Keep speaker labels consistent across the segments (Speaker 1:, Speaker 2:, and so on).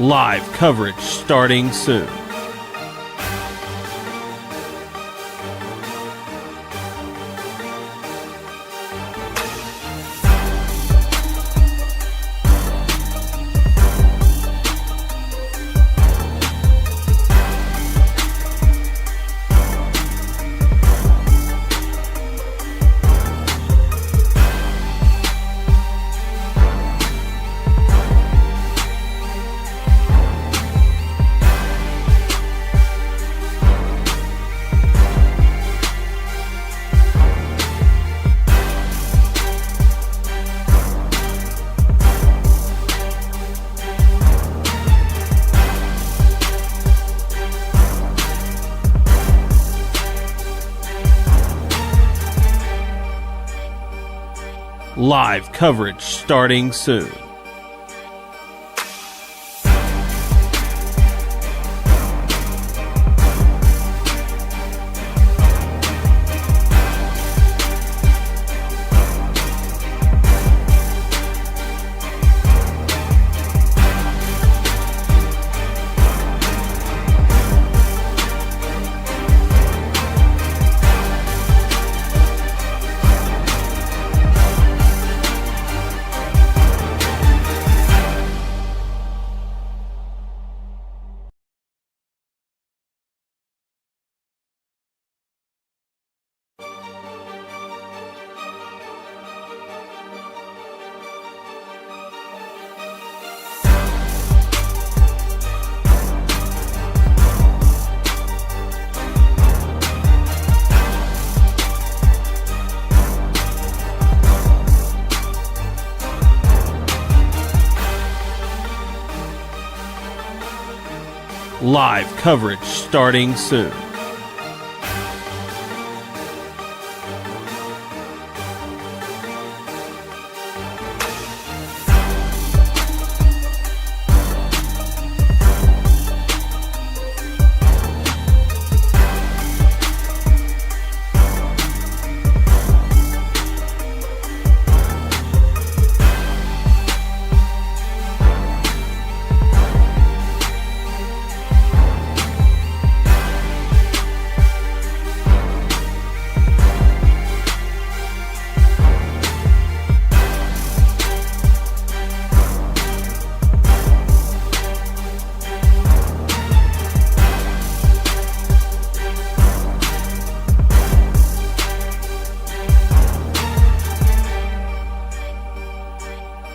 Speaker 1: Live coverage starting soon. Live coverage starting soon. Live coverage starting soon.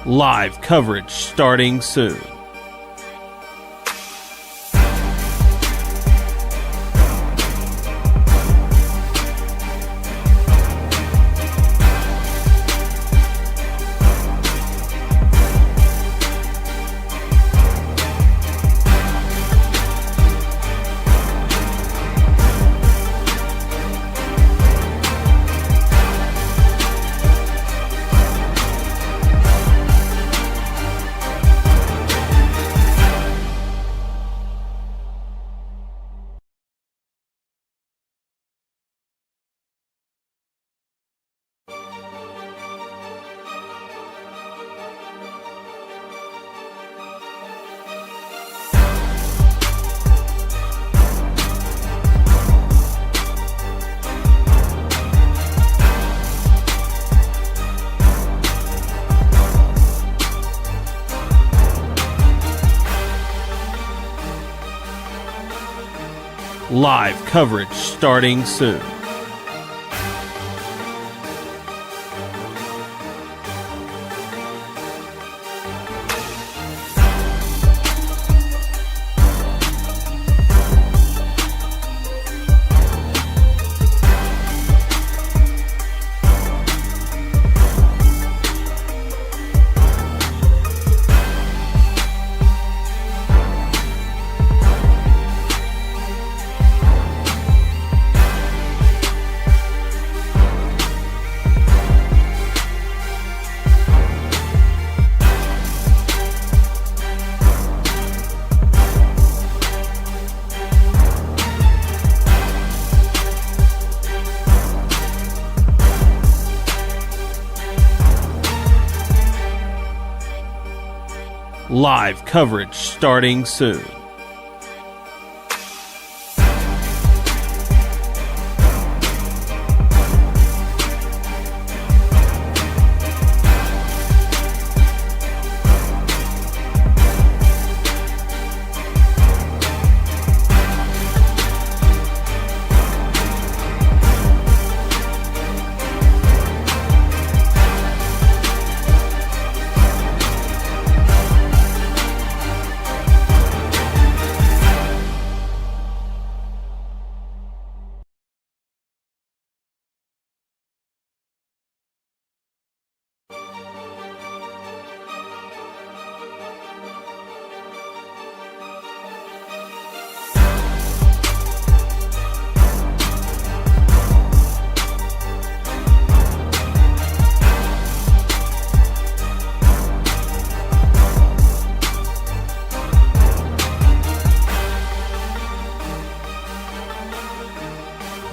Speaker 1: Live coverage starting soon. Live coverage starting soon. Live coverage starting soon.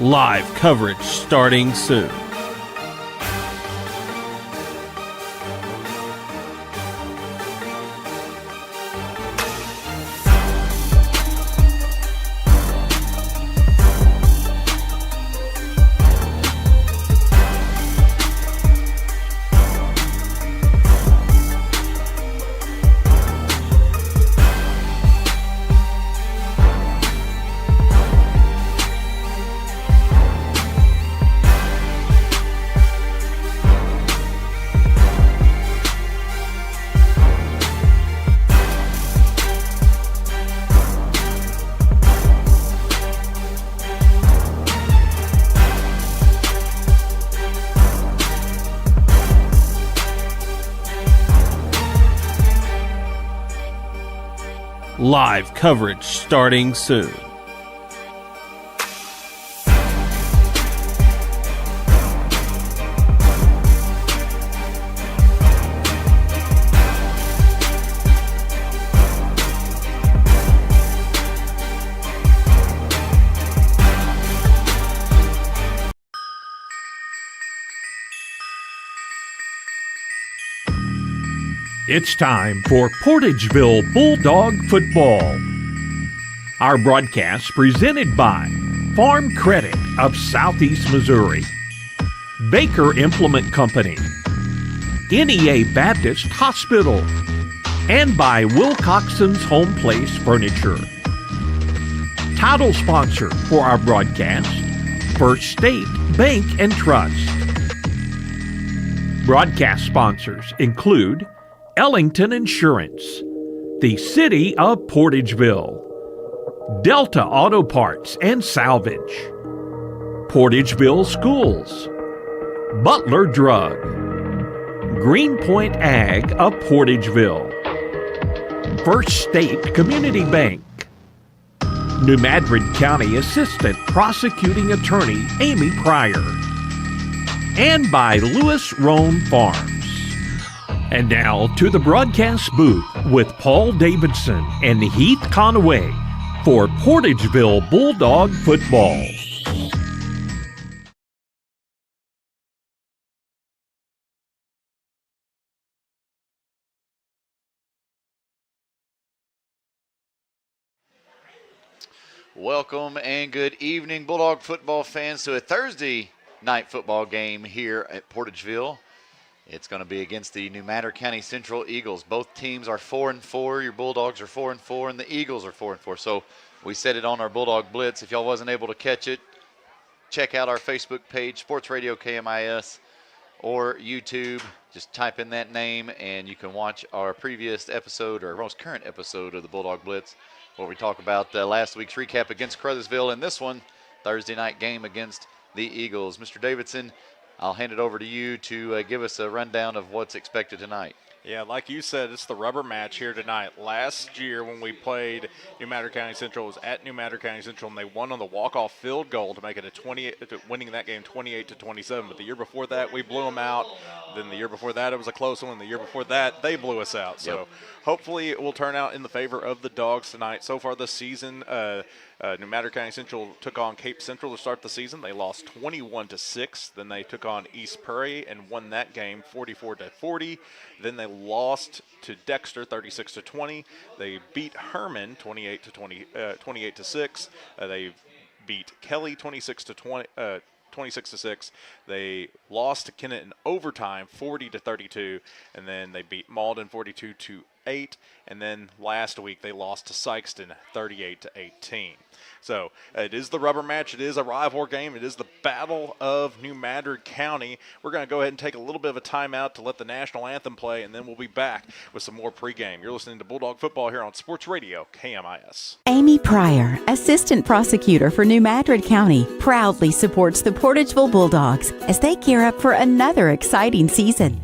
Speaker 1: Live coverage starting soon. Live coverage starting soon.
Speaker 2: It's time for Portageville Bulldog football. Our broadcast presented by Farm Credit of Southeast Missouri, Baker Implement Company, NEA Baptist Hospital, and by Wilcoxon's Home Place Furniture. Title sponsor for our broadcast, First State Bank and Trust. Broadcast sponsors include Ellington Insurance, the City of Portageville, Delta Auto Parts and Salvage, Portageville Schools, Butler Drug, Greenpoint Ag of Portageville, First State Community Bank, New Madrid County Assistant Prosecuting Attorney Amy Pryor, and by Lewis Roan Farms. And now to the broadcast booth with Paul Davidson and Heath Conaway for Portageville Bulldog football.
Speaker 3: Welcome and good evening, Bulldog football fans, to a Thursday night football game here at Portageville. It's going to be against the New Madrid County Central Eagles. Both teams are 4-4. Your Bulldogs are 4-4, and the Eagles are 4-4. So we said it on our Bulldog Blitz. If y'all wasn't able to catch it, check out our Facebook page, Sports Radio KMIS, or YouTube. Just type in that name, and you can watch our previous episode, or most current episode of the Bulldog Blitz, where we talk about last week's recap against Crothersville, and this one, Thursday night game against the Eagles. Mr. Davidson, I'll hand it over to you to give us a rundown of what's expected tonight.
Speaker 4: Yeah, like you said, it's the rubber match here tonight. Last year when we played New Madrid County Central, it was at New Madrid County Central, and they won on the walk-off field goal to make it winning that game 28-27. But the year before that, we blew them out. Then the year before that, it was a close one. The year before that, they blew us out. So hopefully it will turn out in the favor of the Dogs tonight. So far this season, New Madrid County Central took on Cape Central to start the season. They lost 21-6. Then they took on East Prairie and won that game 44-40. Then they lost to Dexter 36-20. They beat Herman 28 to 6. They beat Kelly 26-6. They lost to Kennett in overtime 40-32, and then they beat Malden 42-8. And then last week they lost to Sykeston 38-18. So it is the rubber match. It is a rival game. It is the Battle of New Madrid County. We're going to go ahead and take a little bit of a timeout to let the national anthem play, and then we'll be back with some more pregame. You're listening to Bulldog Football here on Sports Radio KMIS.
Speaker 5: Amy Pryor, Assistant Prosecutor for New Madrid County, proudly supports the Portageville Bulldogs as they gear up for another exciting season.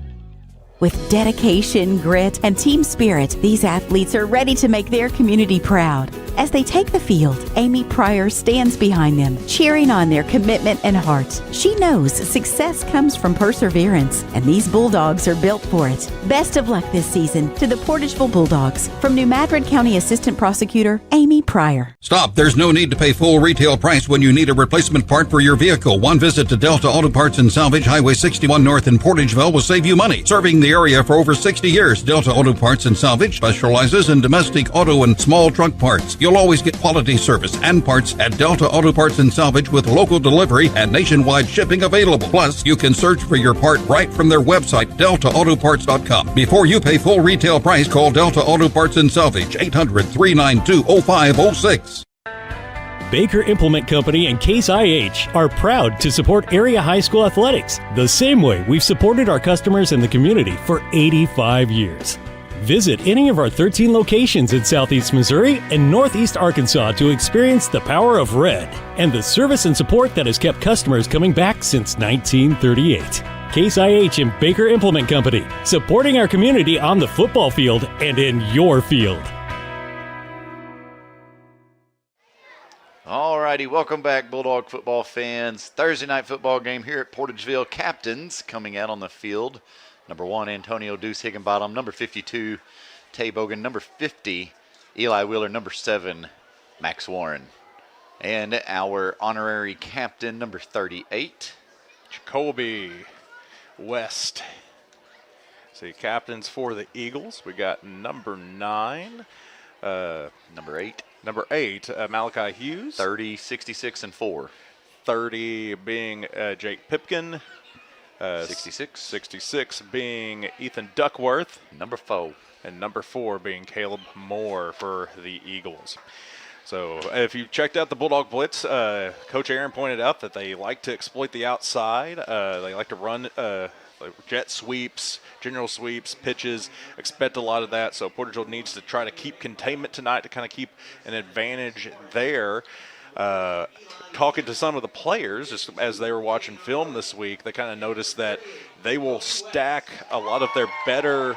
Speaker 5: With dedication, grit, and team spirit, these athletes are ready to make their community proud. As they take the field, Amy Pryor stands behind them, cheering on their commitment and heart. She knows success comes from perseverance, and these Bulldogs are built for it. Best of luck this season to the Portageville Bulldogs. From New Madrid County Assistant Prosecutor Amy Pryor.
Speaker 6: Stop. There's no need to pay full retail price when you need a replacement part for your vehicle. One visit to Delta Auto Parts and Salvage, Highway 61 North in Portageville will save you money. Serving the area for over 60 years, Delta Auto Parts and Salvage specializes in domestic auto and small truck parts. You'll always get quality service and parts at Delta Auto Parts and Salvage with local delivery and nationwide shipping available. Plus, you can search for your part right from their website, deltaautoparts.com. Before you pay full retail price, call Delta Auto Parts and Salvage, 800-392-0506.
Speaker 7: Baker Implement Company and Case IH are proud to support area high school athletics the same way we've supported our customers in the community for 85 years. Visit any of our 13 locations in Southeast Missouri and Northeast Arkansas to experience the power of red and the service and support that has kept customers coming back since 1938. Case IH and Baker Implement Company, supporting our community on the football field and in your field.
Speaker 3: All righty, welcome back, Bulldog football fans. Thursday night football game here at Portageville. Captains coming out on the field. Number 1, Antonio Deuce Higginbottom. Number 52, Tay Bogan. Number 50, Eli Wheeler. Number 7, Max Warren. And our honorary captain, number 38,
Speaker 4: Jacoby West. See, captains for the Eagles. We got number 9.
Speaker 3: number 8.
Speaker 4: Number 8, Malachi Hughes.
Speaker 3: 30, 66, and 4.
Speaker 4: 30 being Jake Pipkin.
Speaker 3: 66.
Speaker 4: 66 being Ethan Duckworth.
Speaker 3: Number 4.
Speaker 4: And number 4 being Caleb Moore for the Eagles. So if you checked out the Bulldog Blitz, Coach Aaron pointed out that they like to exploit the outside. They like to run jet sweeps, general sweeps, pitches. Expect a lot of that. So Portageville needs to try to keep containment tonight to kind of keep an advantage there. Talking to some of the players, just as they were watching film this week, they kind of noticed that they will stack a lot of their better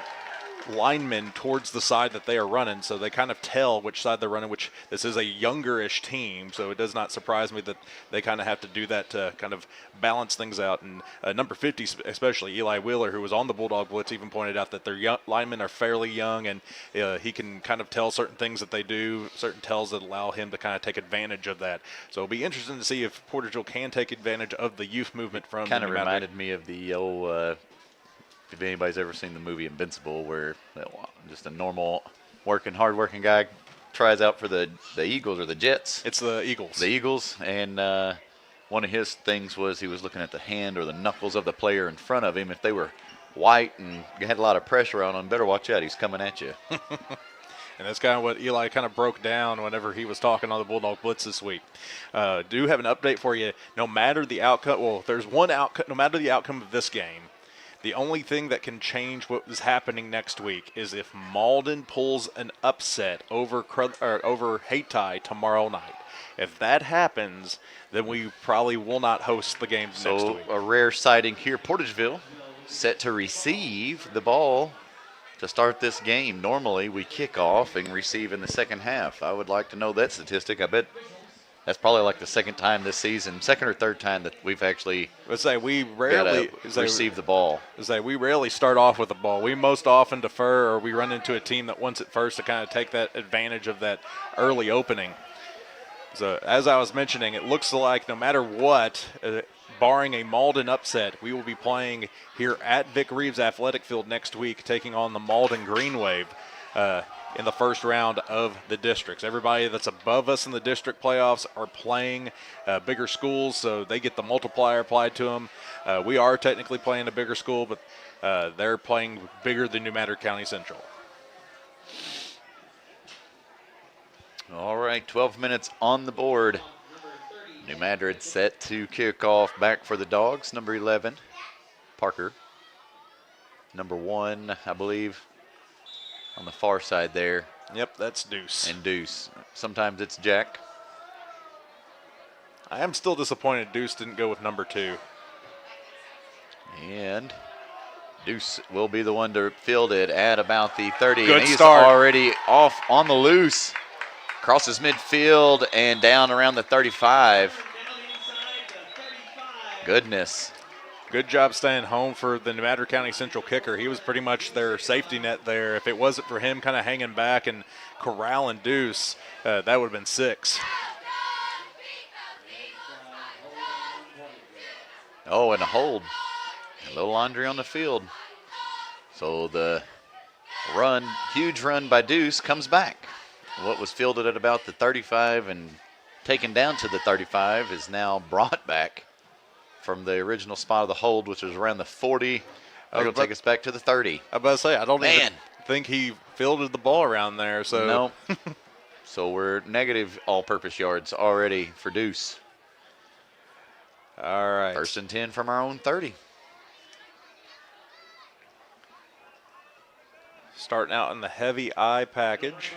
Speaker 4: linemen towards the side that they are running, so they kind of tell which side they're running, which this is a younger-ish team, so it does not surprise me that they kind of have to do that to kind of balance things out. And number 50, especially Eli Wheeler, who was on the Bulldog Blitz, even pointed out that their young linemen are fairly young, and he can kind of tell certain things that they do, certain tells that allow him to kind of take advantage of that. So it'll be interesting to see if Portageville can take advantage of the youth movement from
Speaker 3: kind of reminded me of the old if anybody's ever seen the movie Invincible, where just a normal hard-working guy tries out for the Eagles or the Jets.
Speaker 4: It's the Eagles.
Speaker 3: The Eagles, and one of his things was he was looking at the hand or the knuckles of the player in front of him. If they were white and had a lot of pressure on him, better watch out. He's coming at you.
Speaker 4: And that's kind of what Eli kind of broke down whenever he was talking on the Bulldog Blitz this week. Do have an update for you. No matter the outcome, well, there's one outcome. No matter the outcome of this game, the only thing that can change what is happening next week is if Malden pulls an upset over Hayti tomorrow night. If that happens, then we probably will not host the games next week.
Speaker 3: So a rare sighting here. Portageville set to receive the ball to start this game. Normally we kick off and receive in the second half. I would like to know that statistic. I bet that's probably like the second time this season, second or third time that we've actually
Speaker 4: we rarely
Speaker 3: receive the ball.
Speaker 4: We rarely start off with the ball. We most often defer, or we run into a team that wants it first to kind of take that advantage of that early opening. So as I was mentioning, it looks like no matter what, barring a Malden upset, we will be playing here at Vic Reeves Athletic Field next week, taking on the Malden Green Wave in the first round of the districts. Everybody that's above us in the district playoffs are playing bigger schools, so they get the multiplier applied to them. We are technically playing a bigger school, but they're playing bigger than New Madrid County Central.
Speaker 3: All right, 12 minutes on the board. New Madrid set to kick off. Back for the Dogs, number 11, Parker. Number 1, I believe, on the far side there.
Speaker 4: Yep, that's Deuce.
Speaker 3: And Deuce. Sometimes it's Jack.
Speaker 4: I am still disappointed Deuce didn't go with number 2.
Speaker 3: And Deuce will be the one to field it at about the 30.
Speaker 4: Good
Speaker 3: and he's
Speaker 4: start.
Speaker 3: Already off on the loose. Crosses midfield and down around the 35. Goodness.
Speaker 4: Good job staying home for the New Madrid County Central kicker. He was pretty much their safety net there. If it wasn't for him kind of hanging back and corralling Deuce, that would have been 6.
Speaker 3: Oh, and a hold. A little laundry on the field. So the run, huge run by Deuce, comes back. What was fielded at about the 35 and taken down to the 35 is now brought back from the original spot of the hold, which was around the 40. That'll take us back to the 30.
Speaker 4: I was about to say, I don't even think he fielded the ball around there. So
Speaker 3: no. So we're negative all-purpose yards already for Deuce.
Speaker 4: All right.
Speaker 3: 1st and 10 from our own 30.
Speaker 4: Starting out in the heavy I package.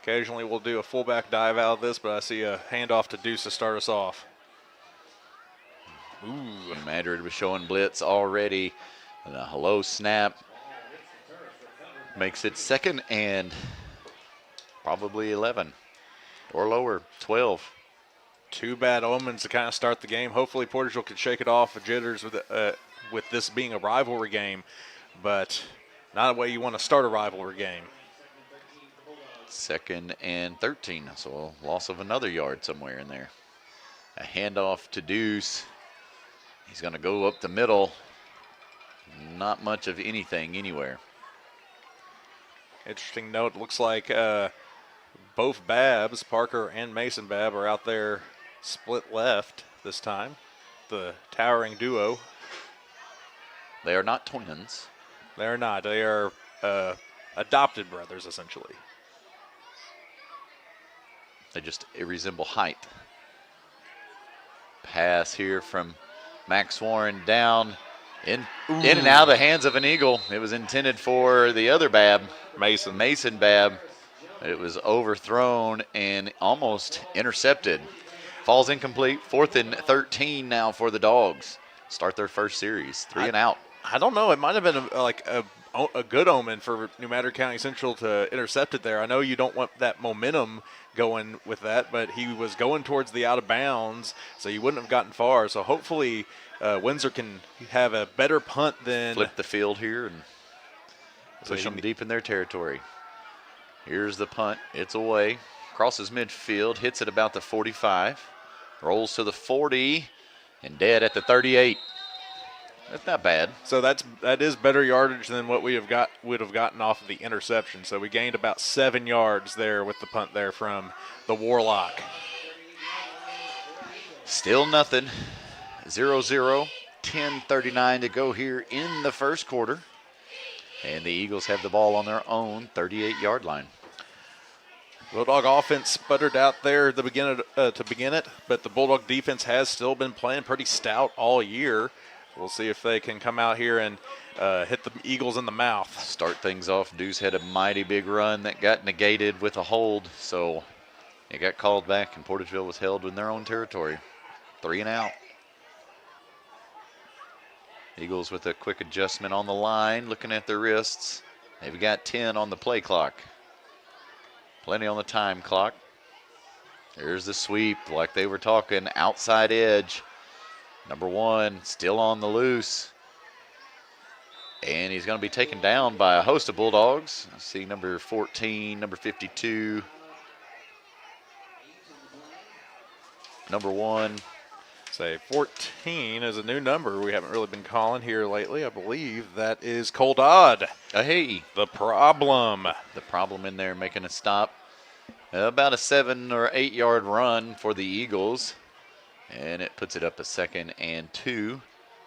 Speaker 4: Occasionally we'll do a fullback dive out of this, but I see a handoff to Deuce to start us off.
Speaker 3: Ooh, Madrid was showing blitz already. And a hello snap. Makes it 2nd and probably 11 or lower, 12.
Speaker 4: 2 bad omens to kind of start the game. Hopefully Portageville could shake it off of jitters with this being a rivalry game, but not the way you want to start a rivalry game.
Speaker 3: 2nd and 13, so a loss of another yard somewhere in there. A handoff to Deuce. He's going to go up the middle. Not much of anything anywhere.
Speaker 4: Interesting note, looks like both Babs, Parker and Mason Babb, are out there split left this time. The towering duo.
Speaker 3: They are not twins.
Speaker 4: They're not. They are adopted brothers, essentially.
Speaker 3: They just resemble height. Pass here from Max Warren down in and out of the hands of an Eagle. It was intended for the other Babb, Mason Babb. It was overthrown and almost intercepted. Falls incomplete. 4th and 13 now for the Dogs. Start their first series. 3 and out.
Speaker 4: I don't know. It might have been a good omen for New Madrid County Central to intercept it there. I know you don't want that momentum going with that, but he was going towards the out of bounds, so you wouldn't have gotten far. So hopefully Windsor can have a better punt than
Speaker 3: flip the field here and push them deep in their territory. Here's the punt. It's away. Crosses midfield, hits at about the 45, rolls to the 40, and dead at the 38. That's not bad.
Speaker 4: So that is better yardage than what would have gotten off of the interception. So we gained about 7 yards there with the punt there from the Warlock.
Speaker 3: Still nothing. 0-0. 10:39 to go here in the first quarter. And the Eagles have the ball on their own 38-yard line.
Speaker 4: Bulldog offense sputtered out there to begin it, but the Bulldog defense has still been playing pretty stout all year. We'll see if they can come out here and hit the Eagles in the mouth.
Speaker 3: Start things off. Deuce had a mighty big run that got negated with a hold, so it got called back, and Portageville was held in their own territory. 3 and out. Eagles with a quick adjustment on the line, looking at their wrists. They've got 10 on the play clock. Plenty on the time clock. There's the sweep, like they were talking, outside edge. Number 1 still on the loose. And he's going to be taken down by a host of Bulldogs. I see number 14, number 52. Number 1.
Speaker 4: Say 14 is a new number we haven't really been calling here lately. I believe that is Cole Dodd.
Speaker 3: Hey,
Speaker 4: The problem.
Speaker 3: the problem in there making a stop. About a 7 or 8 yard run for the Eagles. And it puts it up a 2nd and 2.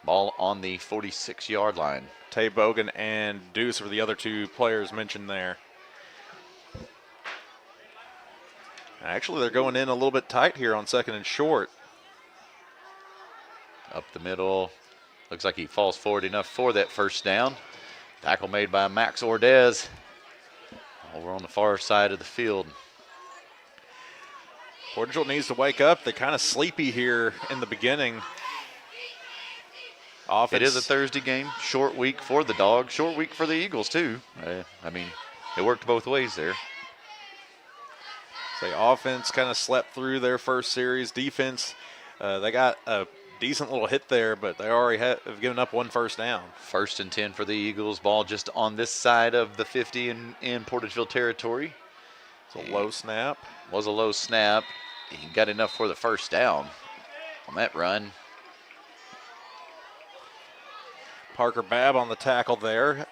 Speaker 3: Ball on the 46-yard line.
Speaker 4: Tay Bogan and Deuce were the other two players mentioned there. Actually, they're going in a little bit tight here on 2nd and short.
Speaker 3: Up the middle. Looks like he falls forward enough for that first down. Tackle made by Max Ordez over on the far side of the field.
Speaker 4: Portageville needs to wake up. They're kind of sleepy here in the beginning. Offense.
Speaker 3: It is a Thursday game. Short week for the Dogs. Short week for the Eagles, too. I mean, it worked both ways there.
Speaker 4: Say offense kind of slept through their first series. Defense, they got a decent little hit there, but they already have given up one first down.
Speaker 3: 1st and 10 for the Eagles. Ball just on this side of the 50 in Portageville territory.
Speaker 4: It's a low snap.
Speaker 3: Was a low snap. He got enough for the first down on that run.
Speaker 4: Parker Babb on the tackle there.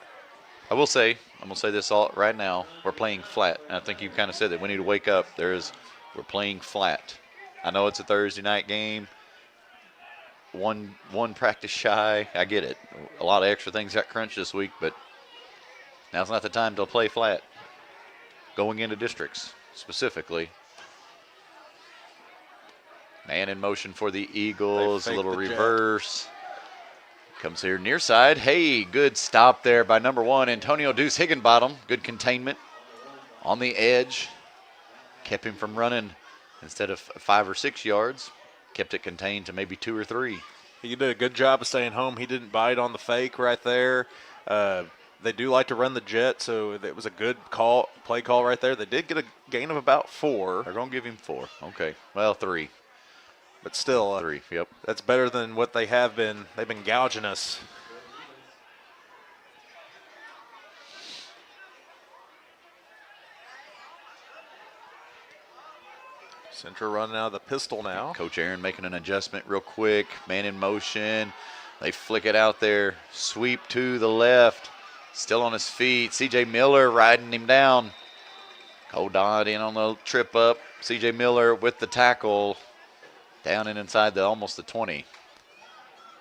Speaker 3: I'm going to say this all right now. We're playing flat. And I think you kind of said that we need to wake up. We're playing flat. I know it's a Thursday night game. One practice shy. I get it. A lot of extra things got crunched this week, but now's not the time to play flat. Going into districts specifically. Man in motion for the Eagles. A little reverse. Comes here near side. Hey, good stop there by number 1, Antonio Deuce Higginbottom. Good containment on the edge. Kept him from running instead of 5 or 6 yards. Kept it contained to maybe 2 or 3.
Speaker 4: He did a good job of staying home. He didn't bite on the fake right there. They do like to run the jet, so it was a good play call right there. They did get a gain of about 4.
Speaker 3: They're going to give him 4. Okay. Well, 3.
Speaker 4: But still,
Speaker 3: 3, yep.
Speaker 4: That's better than what they have been. They've been gouging us. Central running out of the pistol now.
Speaker 3: Coach Aaron making an adjustment real quick. Man in motion. They flick it out there. Sweep to the left. Still on his feet. C.J. Miller riding him down. Cole Dodd in on the trip up. C.J. Miller with the tackle. Down and inside almost the 20.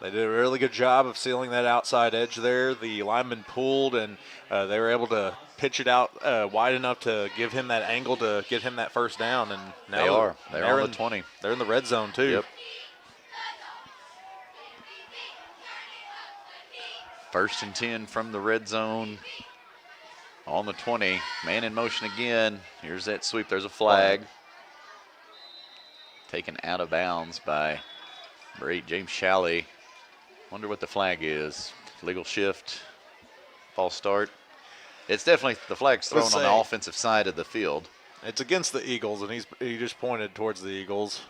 Speaker 4: They did a really good job of sealing that outside edge there. The lineman pulled, and they were able to pitch it out wide enough to give him that angle to get him that first down. And now
Speaker 3: they're on the 20.
Speaker 4: They're in the red zone too.
Speaker 3: Yep. 1st and 10 from the red zone on the 20. Man in motion again. Here's that sweep. There's a flag. Taken out of bounds by James Shalley. Wonder what the flag is. Legal shift, false start. It's definitely, the flag's thrown on the offensive side of the field.
Speaker 4: It's against the Eagles, and he just pointed towards the Eagles.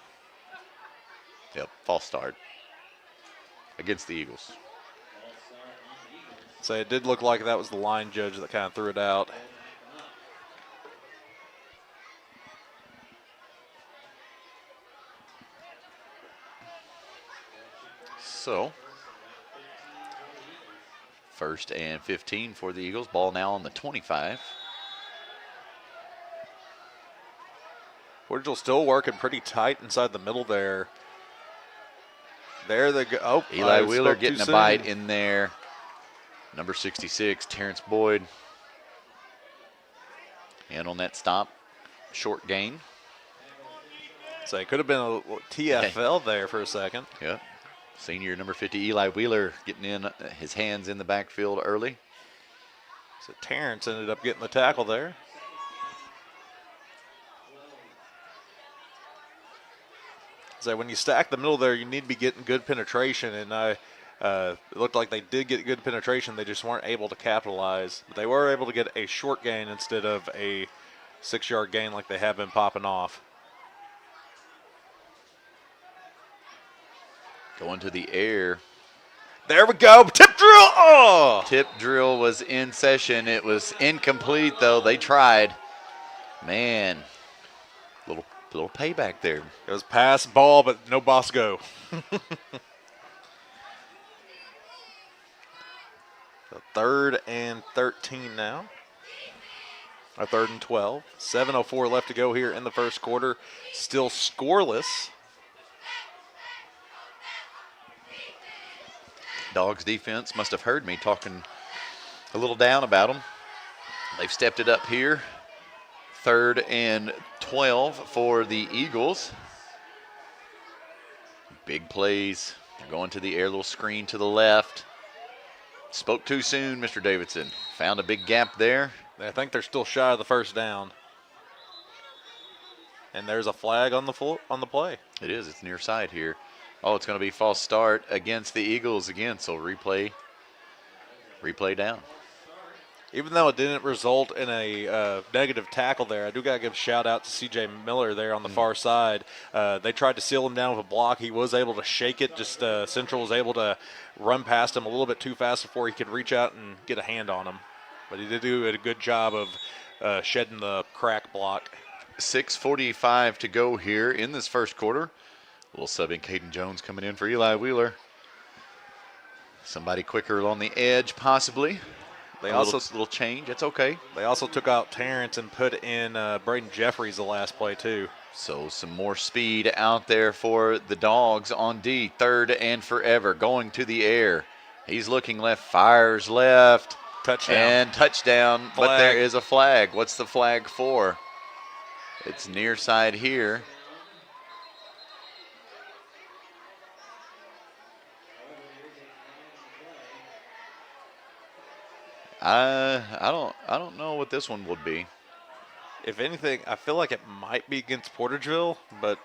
Speaker 3: Yep, false start against the Eagles.
Speaker 4: So it did look like that was the line judge that kind of threw it out.
Speaker 3: So, 1st and 15 for the Eagles. Ball now on the 25.
Speaker 4: Portageville still working pretty tight inside the middle there. There they go. Oh,
Speaker 3: Eli Wheeler getting a bite in there. Number 66, Terrence Boyd. And on that stop, short gain.
Speaker 4: So it could have been a TFL there for a second.
Speaker 3: Yep. Senior number 50, Eli Wheeler, getting in his hands in the backfield early.
Speaker 4: So Terrence ended up getting the tackle there. So when you stack the middle there, you need to be getting good penetration, and it looked like they did get good penetration. They just weren't able to capitalize. But they were able to get a short gain instead of a 6-yard gain like they have been popping off.
Speaker 3: Going to the air.
Speaker 4: There we go. Tip drill. Oh!
Speaker 3: Tip drill was in session. It was incomplete, though. They tried. Man, little A little payback there.
Speaker 4: It was pass ball, but no boss go. So 3rd and 13 now. Or 3rd and 12. 7:04 left to go here in the first quarter. Still scoreless.
Speaker 3: Dogs defense must have heard me talking a little down about them. They've stepped it up here. 3rd and 12 for the Eagles. Big plays. They're going to the air, little screen to the left. Spoke too soon, Mr. Davidson. Found a big gap there.
Speaker 4: I think they're still shy of the first down. And there's a flag on the play.
Speaker 3: It is. It's near side here. Oh, it's going to be false start against the Eagles again. So replay down.
Speaker 4: Even though it didn't result in a negative tackle there, I do got to give a shout out to C.J. Miller there on the far side. They tried to seal him down with a block. He was able to shake it. Just Central was able to run past him a little bit too fast before he could reach out and get a hand on him. But he did do a good job of shedding the crack block.
Speaker 3: 6:45 to go here in this first quarter. A little subbing Caden Jones coming in for Eli Wheeler. Somebody quicker on the edge possibly.
Speaker 4: They
Speaker 3: little change. It's okay.
Speaker 4: They also took out Terrence and put in Braden Jeffries the last play too.
Speaker 3: So some more speed out there for the Dogs on D. 3rd and forever. Going to the air. He's looking left. Fires left.
Speaker 4: Touchdown.
Speaker 3: And touchdown.
Speaker 4: Flag.
Speaker 3: But there is a flag. What's the flag for? It's near side here. I don't know what this one would be.
Speaker 4: If anything, I feel like it might be against Portageville, but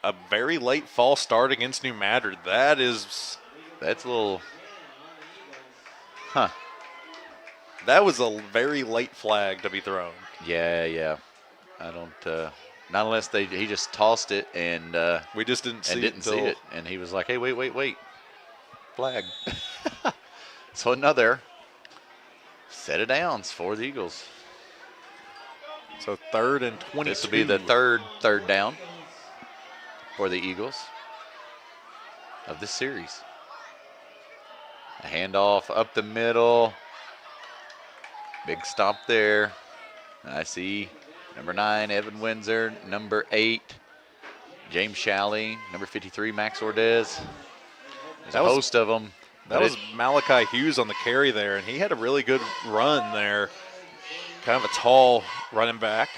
Speaker 4: a very late false start against New Madrid. That's
Speaker 3: a little,
Speaker 4: That was a very late flag to be thrown.
Speaker 3: Yeah. I don't. Not unless he just tossed it and
Speaker 4: we just didn't see
Speaker 3: it. And he was like, hey, wait. Flag. So another set of downs for the Eagles.
Speaker 4: So 3rd and 22.
Speaker 3: This will be the third down for the Eagles of this series. A handoff up the middle. Big stop there. I see number 9, Evan Windsor. Number 8, James Shalley. Number 53, Max Ordez. There's a host of them.
Speaker 4: That was Malachi Hughes on the carry there, and he had a really good run there. Kind of a tall running back.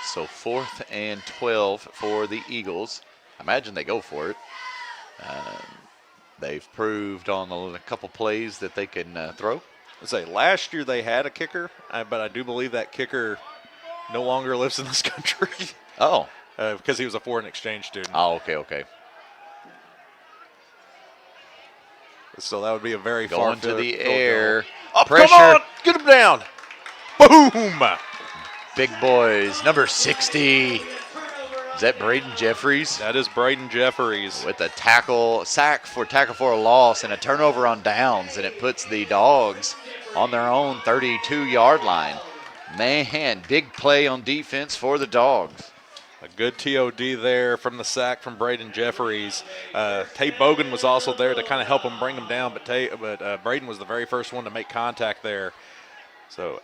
Speaker 3: So 4th and 12 for the Eagles. I imagine they go for it. They've proved on a couple plays that they can throw.
Speaker 4: Let's say last year they had a kicker, but I do believe that kicker no longer lives in this country.
Speaker 3: Oh.
Speaker 4: Because he was a foreign exchange student.
Speaker 3: Oh, okay.
Speaker 4: So that would be a very
Speaker 3: going
Speaker 4: far
Speaker 3: to the air.
Speaker 4: Oh,
Speaker 3: pressure.
Speaker 4: Come on, get him down. Boom.
Speaker 3: Big boys. Number 60. Is that Braden Jeffries?
Speaker 4: That is Braden Jeffries.
Speaker 3: With a sack for a loss and a turnover on downs, and it puts the Dogs on their own 32-yard line. Man, big play on defense for the Dogs.
Speaker 4: A good TOD there from the sack from Braden Jeffries. Tay Bogan was also there to kind of help him bring him down, but Braden was the very first one to make contact there. So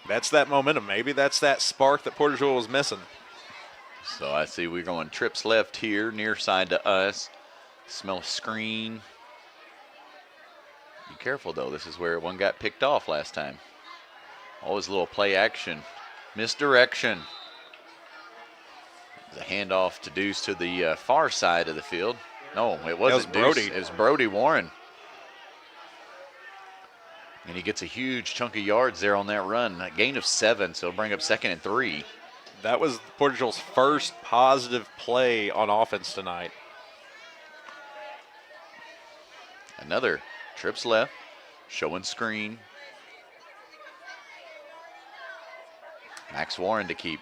Speaker 4: that's that momentum. Maybe that's that spark that Portageville was missing.
Speaker 3: So I see we're going trips left here, near side to us. Smell a screen. Be careful, though. This is where one got picked off last time. Always a little play action. Misdirection. The handoff to Deuce to the far side of the field. No, it wasn't
Speaker 4: Brody.
Speaker 3: Deuce. It was Brody Warren. And he gets a huge chunk of yards there on that run. A gain of 7, so it'll bring up 2nd and 3.
Speaker 4: That was Portageville's first positive play on offense tonight.
Speaker 3: Another trips left, showing screen. Max Warren to keep.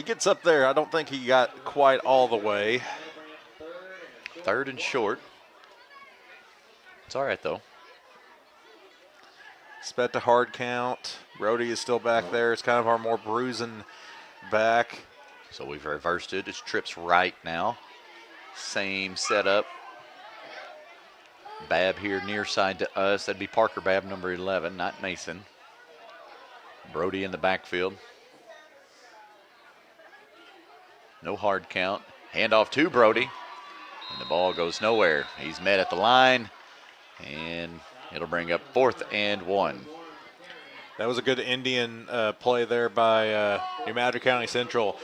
Speaker 4: He gets up there. I don't think he got quite all the way.
Speaker 3: 3rd and short. It's all right, though.
Speaker 4: Spent a hard count. Brody is still back there. It's kind of our more bruising back.
Speaker 3: So we've reversed it. It's trips right now. Same setup. Babb here near side to us. That'd be Parker Babb, number 11, not Mason. Brody in the backfield. No hard count. Handoff to Brody. And the ball goes nowhere. He's met at the line. And it'll bring up 4th and 1.
Speaker 4: That was a good Indian play there by New Madrid County Central.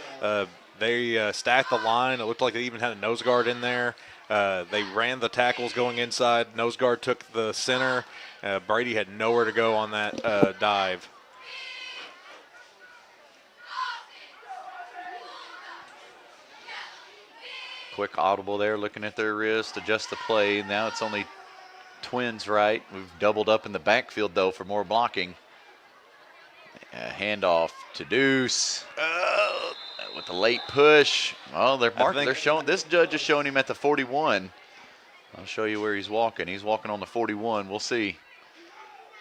Speaker 4: They stacked the line. It looked like they even had a nose guard in there. They ran the tackles going inside. Nose guard took the center. Brady had nowhere to go on that dive.
Speaker 3: Quick audible there, looking at their wrist, adjust the play. Now it's only Twins right. We've doubled up in the backfield, though, for more blocking. Handoff to Deuce. With the late push. Well, they're showing, this judge is showing him at the 41. I'll show you where he's walking. He's walking on the 41. We'll see.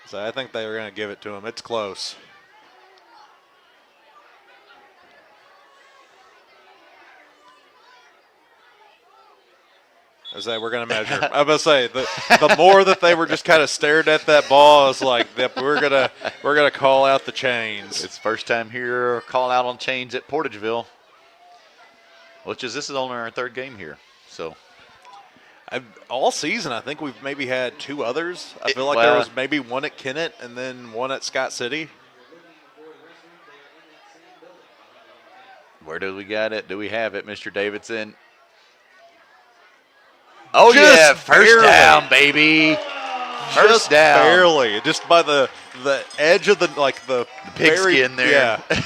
Speaker 4: So I think they were going to give it to him. It's close. As they were going to measure. I was going to say the more that they were just kind of stared at that ball, it's like we're gonna call out the chains.
Speaker 3: It's first time here, call out on chains at Portageville, this is only our 3rd game here. So
Speaker 4: all season, I think we've maybe had 2 others. I feel like there was maybe one at Kennett and then one at Scott City.
Speaker 3: Where do we got it? Do we have it, Mr. Davidson? Oh,
Speaker 4: just
Speaker 3: yeah, first down, baby. First down.
Speaker 4: Barely. Just by the edge of the
Speaker 3: pigskin there.
Speaker 4: Yeah.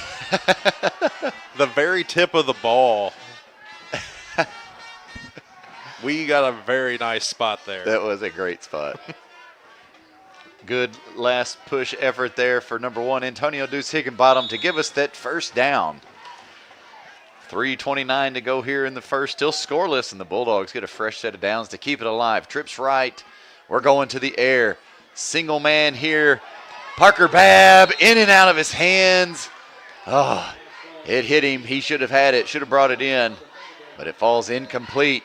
Speaker 4: The very tip of the ball. We got a very nice spot there.
Speaker 3: That was a great spot. Good last push effort there for number 1, Antonio Deuce Higginbottom, to give us that first down. 3:29 to go here in the first, still scoreless, and the Bulldogs get a fresh set of downs to keep it alive. Trips right. We're going to the air. Single man here. Parker Babb in and out of his hands. Oh, it hit him. He should have had it, should have brought it in, but it falls incomplete.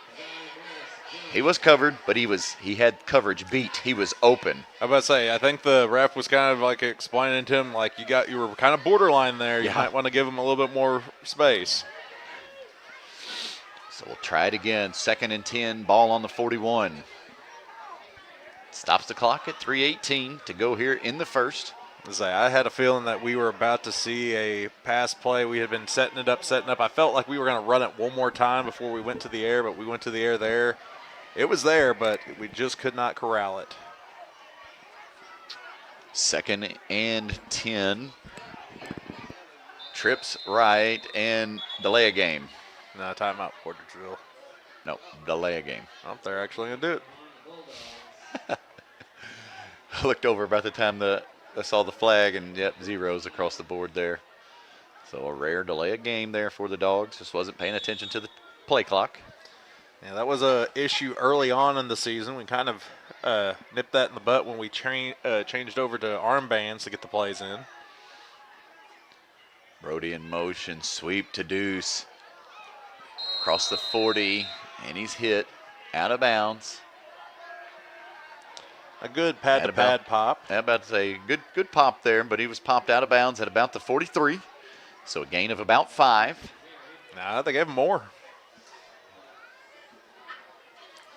Speaker 3: He was covered, but he had coverage beat. He was open.
Speaker 4: I was about to say, I think the ref was kind of like explaining to him, like you were kind of borderline there. You might want to give him a little bit more space.
Speaker 3: So we'll try it again. 2nd and 10, ball on the 41. Stops the clock at 3:18 to go here in the first.
Speaker 4: I had a feeling that we were about to see a pass play. We had been setting it up. I felt like we were going to run it one more time before we went to the air, but we went to the air there. It was there, but we just could not corral it.
Speaker 3: 2nd and 10. Trips right and delay a game.
Speaker 4: No, timeout, Portageville.
Speaker 3: No, delay a game.
Speaker 4: Oh, they're actually going to do it.
Speaker 3: I looked over about the time that I saw the flag, and yep, zeros across the board there. So a rare delay a game there for the Dogs. Just wasn't paying attention to the play clock.
Speaker 4: Yeah, that was an issue early on in the season. We kind of nipped that in the butt when we changed over to armbands to get the plays in.
Speaker 3: Brody in motion, sweep to Deuce. Across the 40, and he's hit out of bounds.
Speaker 4: A good pad-to-pad pop.
Speaker 3: I'm about to say, good pop there, but he was popped out of bounds at about the 43. So a gain of about 5.
Speaker 4: Nah, they gave him more.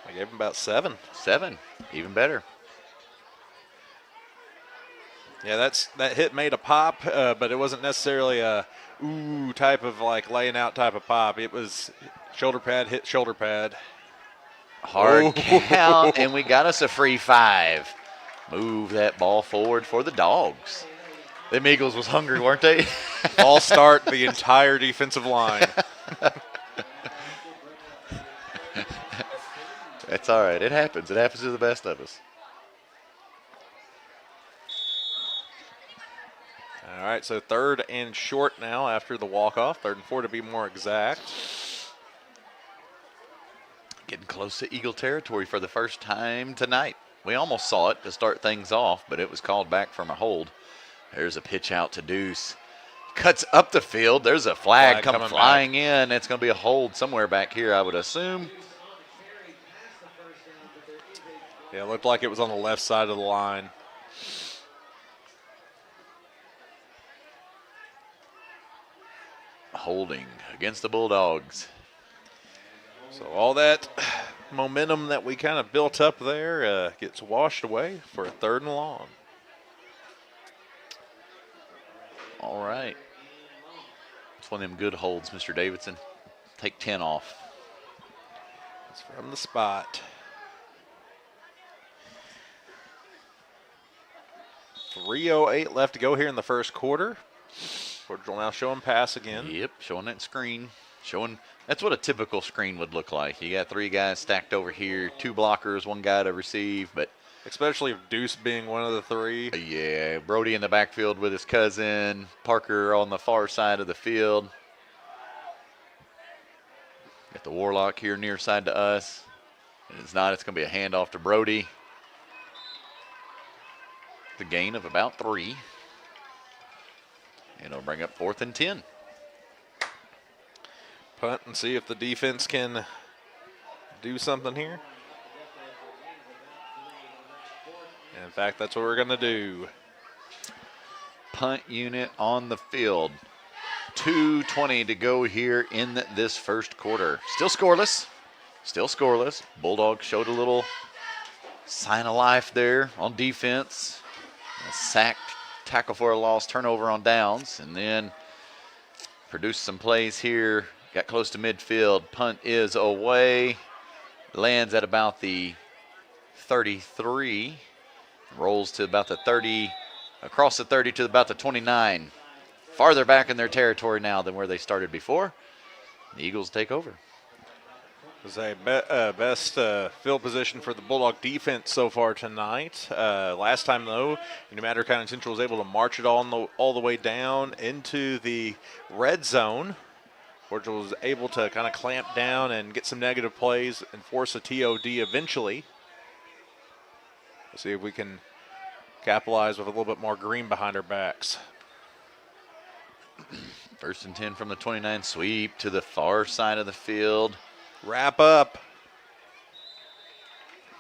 Speaker 4: I gave him about 7.
Speaker 3: 7, even better.
Speaker 4: Yeah, that hit made a pop, but it wasn't necessarily a ooh type of like laying out type of pop. It was shoulder pad, hit shoulder pad.
Speaker 3: Hard count, and we got us a free 5. Move that ball forward for the Dogs. Them Eagles was hungry, weren't they?
Speaker 4: All start the entire defensive line.
Speaker 3: That's all right. It happens. It happens to the best of us.
Speaker 4: All right, so 3rd and short now after the walk-off. 3rd and 4 to be more exact.
Speaker 3: Getting close to Eagle territory for the first time tonight. We almost saw it to start things off, but it was called back from a hold. There's a pitch out to Deuce. Cuts up the field. There's a flag come flying in. It's going to be a hold somewhere back here, I would assume.
Speaker 4: Yeah, it looked like it was on the left side of the line.
Speaker 3: Holding against the Bulldogs.
Speaker 4: So all that momentum that we kind of built up there gets washed away for a 3rd and long.
Speaker 3: All right. It's one of them good holds, Mr. Davidson. Take 10 off.
Speaker 4: It's from the spot. 3:08 left to go here in the first quarter. Portageville now showing pass again.
Speaker 3: Yep, showing that screen. That's what a typical screen would look like. You got 3 guys stacked over here, 2 blockers, 1 guy to receive, but
Speaker 4: especially if Deuce being one of the 3.
Speaker 3: Yeah, Brody in the backfield with his cousin, Parker on the far side of the field. Got the Warlock here near side to us. If it's not, it's going to be a handoff to Brody. The gain of about 3. And it'll bring up 4th and 10.
Speaker 4: Punt and see if the defense can do something here. And in fact, that's what we're going to do.
Speaker 3: Punt unit on the field. 2:20 to go here in this first quarter. Still scoreless. Still scoreless. Bulldogs showed a little sign of life there on defense. A sack, tackle for a loss, turnover on downs, and then produced some plays here. Got close to midfield. Punt is away. Lands at about the 33. Rolls to about the 30, across the 30 to about the 29. Farther back in their territory now than where they started before. The Eagles take over.
Speaker 4: It was a best field position for the Bulldog defense so far tonight. Last time, though, Madrid County Central was able to march it all the way down into the red zone. Portageville was able to kind of clamp down and get some negative plays and force a TOD eventually. Let's see if we can capitalize with a little bit more green behind our backs.
Speaker 3: 1st and 10 from the 29. Sweep to the far side of the field.
Speaker 4: Wrap up.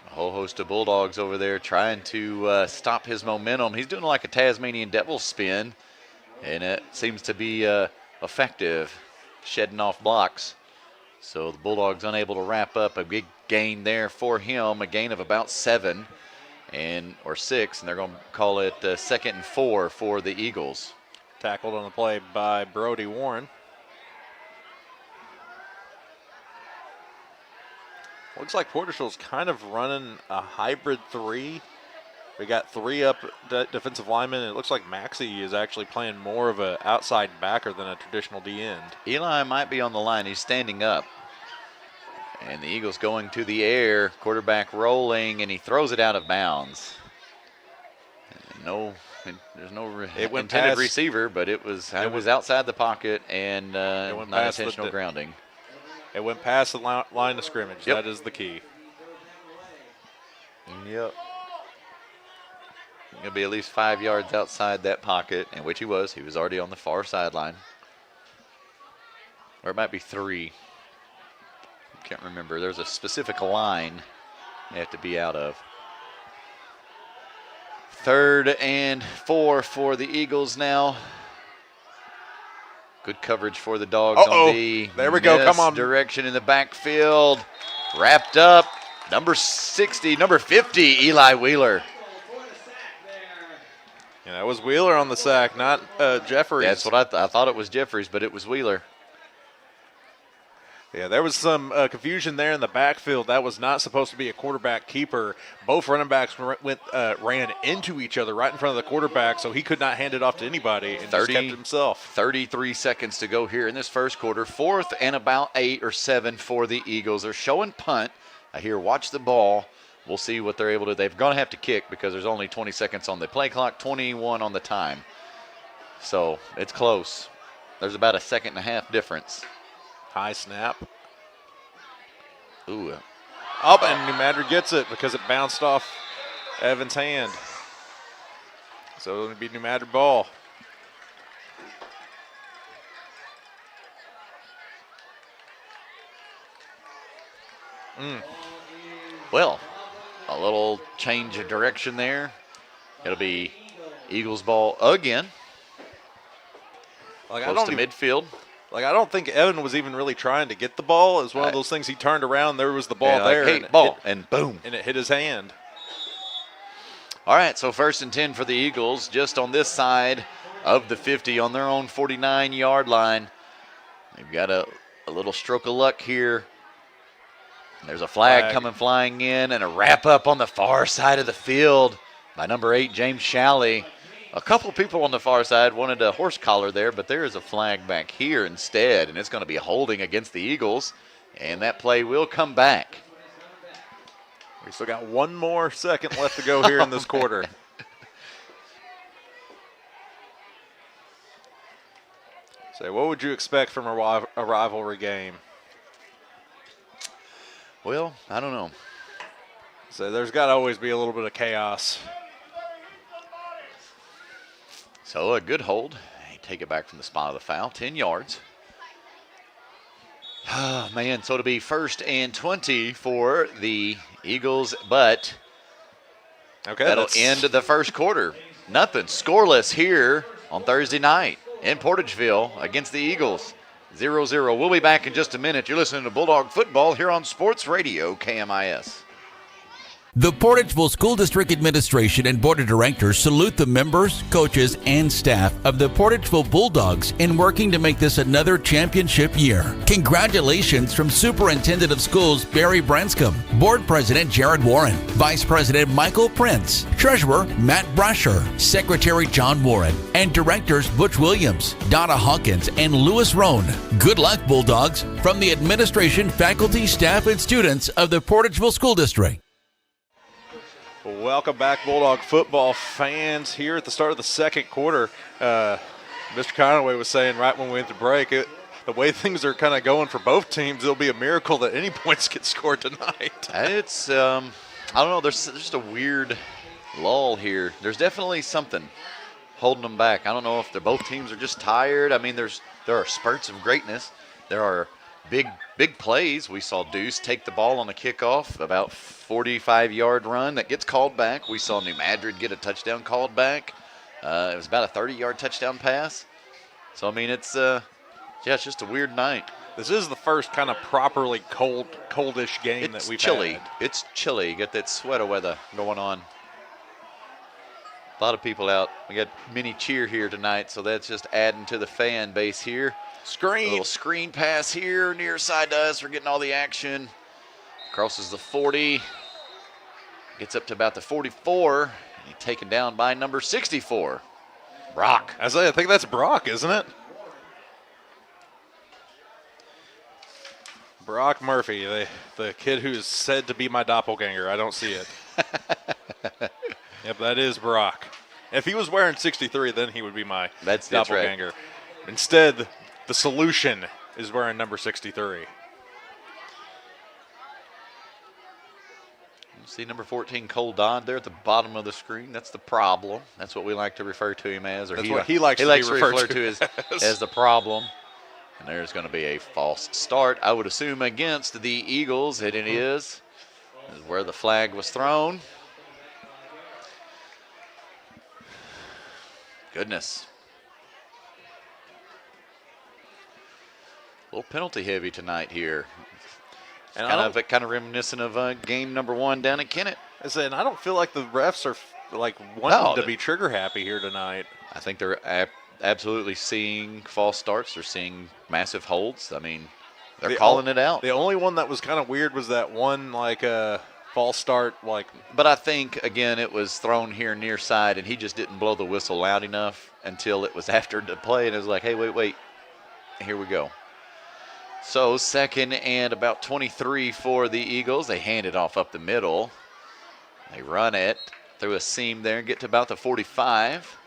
Speaker 3: A whole host of Bulldogs over there trying to stop his momentum. He's doing like a Tasmanian devil spin, and it seems to be effective, shedding off blocks. So the Bulldogs unable to wrap up. A big gain there for him, a gain of about 7 or 6, and they're going to call it 2nd and 4 for the Eagles.
Speaker 4: Tackled on the play by Brody Warren. Looks like Portageville's kind of running a hybrid 3. We got 3 up defensive linemen, and it looks like Maxey is actually playing more of an outside backer than a traditional D end.
Speaker 3: Eli might be on the line. He's standing up. And the Eagles going to the air. Quarterback rolling, and he throws it out of bounds. There's no intended receiver, but it was outside the pocket and not intentional grounding.
Speaker 4: It went past the line of scrimmage.
Speaker 3: Yep.
Speaker 4: That is the key.
Speaker 3: Yep. Going to be at least 5 yards outside that pocket, in which he was. He was already on the far sideline. Or it might be 3. Can't remember. There's a specific line you have to be out of. 3rd and 4 for the Eagles now. Good coverage for the Dogs on the
Speaker 4: there we go. Come on.
Speaker 3: Direction in the backfield. Wrapped up. Number 50, Eli Wheeler.
Speaker 4: Yeah, that was Wheeler on the sack, not Jeffries.
Speaker 3: That's what I thought it was Jeffries, but it was Wheeler.
Speaker 4: Yeah, there was some confusion there in the backfield. That was not supposed to be a quarterback keeper. Both running backs ran into each other right in front of the quarterback, so he could not hand it off to anybody and just kept himself.
Speaker 3: 33 seconds to go here in this first quarter. 4th and about 8 or 7 for the Eagles. They're showing punt. I hear watch the ball. We'll see what they're able to do. They're going to have to kick because there's only 20 seconds on the play clock, 21 on the time. So it's close. There's about a second and a half difference.
Speaker 4: High snap.
Speaker 3: Ooh.
Speaker 4: Up, and New Madrid gets it because it bounced off Evan's hand. So it'll be New Madrid ball.
Speaker 3: Well, a little change of direction there. It'll be Eagles ball again.
Speaker 4: Like,
Speaker 3: Close to midfield.
Speaker 4: I don't think Evan was even really trying to get the ball. It was one of those things he turned around, there was the ball there.
Speaker 3: Like, hey, ball, and boom.
Speaker 4: And it hit his hand.
Speaker 3: All right, so 1st and 10 for the Eagles, just on this side of the 50 on their own 49-yard line. They've got a little stroke of luck here. There's a flag coming flying in and a wrap-up on the far side of the field by number 8, James Shalley. A couple people on the far side wanted a horse collar there, but there is a flag back here instead, and it's going to be holding against the Eagles, and that play will come back.
Speaker 4: We still got 1 more second left to go here in this quarter. So what would you expect from a rivalry game?
Speaker 3: Well, I don't know.
Speaker 4: So there's got to always be a little bit of chaos.
Speaker 3: So a good hold. They take it back from the spot of the foul, 10 yards. Oh, man, so it'll be 1st and 20 for the Eagles, but that'll end the first quarter. Nothing, scoreless here on Thursday night in Portageville against the Eagles. 0-0. We'll be back in just a minute. You're listening to Bulldog Football here on Sports Radio KMIS.
Speaker 8: The Portageville School District Administration and Board of Directors salute the members, coaches, and staff of the Portageville Bulldogs in working to make this another championship year. Congratulations from Superintendent of Schools Barry Branscombe, Board President Jared Warren, Vice President Michael Prince, Treasurer Matt Brasher, Secretary John Warren, and Directors Butch Williams, Donna Hawkins, and Lewis Roan. Good luck, Bulldogs, from the administration, faculty, staff, and students of the Portageville School District.
Speaker 4: Welcome back, Bulldog football fans. Here at the start of the second quarter, Mr. Conaway was saying right when we went to break, the way things are kind of going for both teams, it'll be a miracle that any points get scored tonight.
Speaker 3: It's, I don't know, there's just a weird lull here. There's definitely something holding them back. I don't know if both teams are just tired. I mean, there are spurts of greatness. There are big plays. We saw Deuce take the ball on a kickoff, about 45-yard run that gets called back. We saw New Madrid get a touchdown called back. It was about a 30-yard touchdown pass. So, I mean, it's just a weird night.
Speaker 4: This is the first kind of properly coldish game that we've had.
Speaker 3: It's chilly. You get that sweater weather going on. A lot of people out. We got mini cheer here tonight, so that's just adding to the fan base here.
Speaker 4: Screen.
Speaker 3: A little screen pass here near side to us. We're getting all the action. Crosses the 40. Gets up to about the 44. And he's taken down by number 64, Brock.
Speaker 4: I think that's Brock, isn't it? Brock Murphy, the kid who's said to be my doppelganger. I don't see it. Yep, that is Brock. If he was wearing 63, then he would be my doppelganger. Right. Instead, the solution is wearing number 63.
Speaker 3: See number 14, Cole Dodd, there at the bottom of the screen. That's the problem. That's what we like to refer to him as. Or
Speaker 4: that's what he likes to refer to
Speaker 3: as the problem. And there's going to be a false start, I would assume, against the Eagles. And it is. This is where the flag was thrown. Goodness. A little penalty heavy tonight here. And kind of reminiscent of game number 1 down at Kennett.
Speaker 4: I said, I don't feel like the refs are wanting to be trigger happy here tonight.
Speaker 3: I think they're absolutely seeing false starts. They're seeing massive holds. I mean, they're calling it out.
Speaker 4: The only one that was kind of weird was that one false start.
Speaker 3: But I think, again, it was thrown here near side, and he just didn't blow the whistle loud enough until it was after the play, and it was like, hey, wait, here we go. So 2nd and about 23 for the Eagles. They hand it off up the middle. They run it through a seam there and get to about the 45.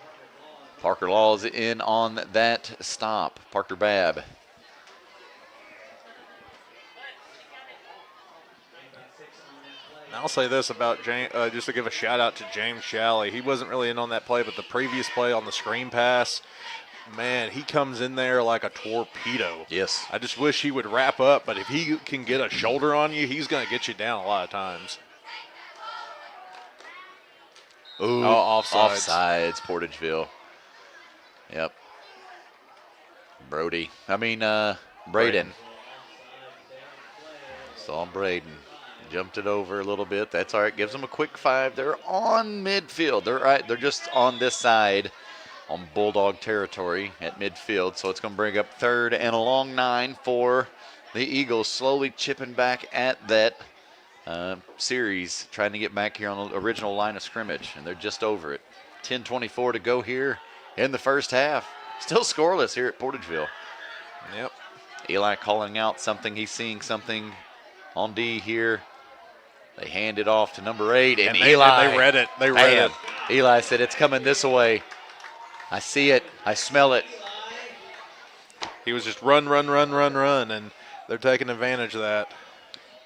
Speaker 3: Parker Laws in on that stop. Parker Babb.
Speaker 4: I'll say this about James, just to give a shout out to James Shalley. He wasn't really in on that play, but the previous play on the screen pass, man, he comes in there like a torpedo.
Speaker 3: Yes.
Speaker 4: I just wish he would wrap up, but if he can get a shoulder on you, he's going to get you down a lot of times.
Speaker 3: Ooh,
Speaker 4: offsides.
Speaker 3: Offsides, Portageville. Yep. Braden. Saw Braden. Jumped it over a little bit. That's all right. Gives them a quick 5. They're on midfield. They're just on this side on Bulldog territory at midfield. So it's going to bring up 3rd and a long 9 for the Eagles, slowly chipping back at that series, trying to get back here on the original line of scrimmage, and they're just over it. 10:24 to go here in the first half. Still scoreless here at Portageville.
Speaker 4: Yep.
Speaker 3: Eli calling out something. He's seeing something on D here. They hand it off to number 8, and Eli.
Speaker 4: They read it. They read it.
Speaker 3: Eli said, it's coming this way. I see it. I smell it.
Speaker 4: He was just run, and they're taking advantage of that.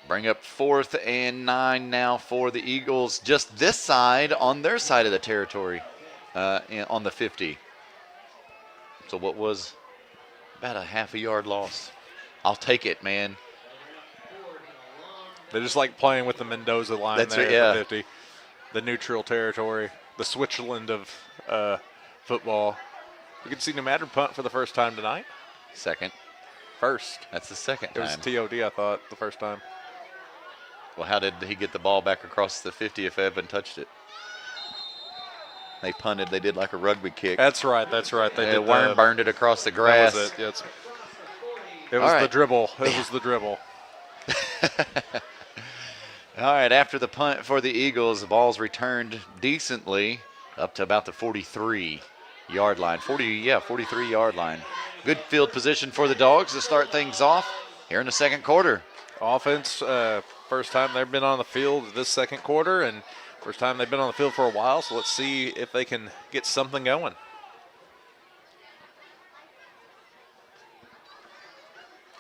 Speaker 3: Bring up 4th and 9 now for the Eagles. Just this side, on their side of the territory, on the 50. So what was about a half a yard loss. I'll take it, man.
Speaker 4: They just like playing with the Mendoza line.
Speaker 3: That's
Speaker 4: there
Speaker 3: right, yeah.
Speaker 4: at the 50. The neutral territory, the Switzerland of football. You can see New Madrid punt for the first time tonight.
Speaker 3: Second.
Speaker 4: First.
Speaker 3: That's the second
Speaker 4: It was
Speaker 3: time.
Speaker 4: TOD, I thought, the first time.
Speaker 3: Well, how did he get the ball back across the 50 if Evan touched it? They punted. They did like a rugby kick.
Speaker 4: That's right. They did
Speaker 3: Warren burned it across the grass.
Speaker 4: That was it. Yes. It was the dribble. It was the dribble.
Speaker 3: All right, after the punt for the Eagles, the ball's returned decently up to about the 43-yard line. 43-yard line. Good field position for the Dogs to start things off here in the second quarter.
Speaker 4: Offense, first time they've been on the field this second quarter, and first time they've been on the field for a while, so let's see if they can get something going.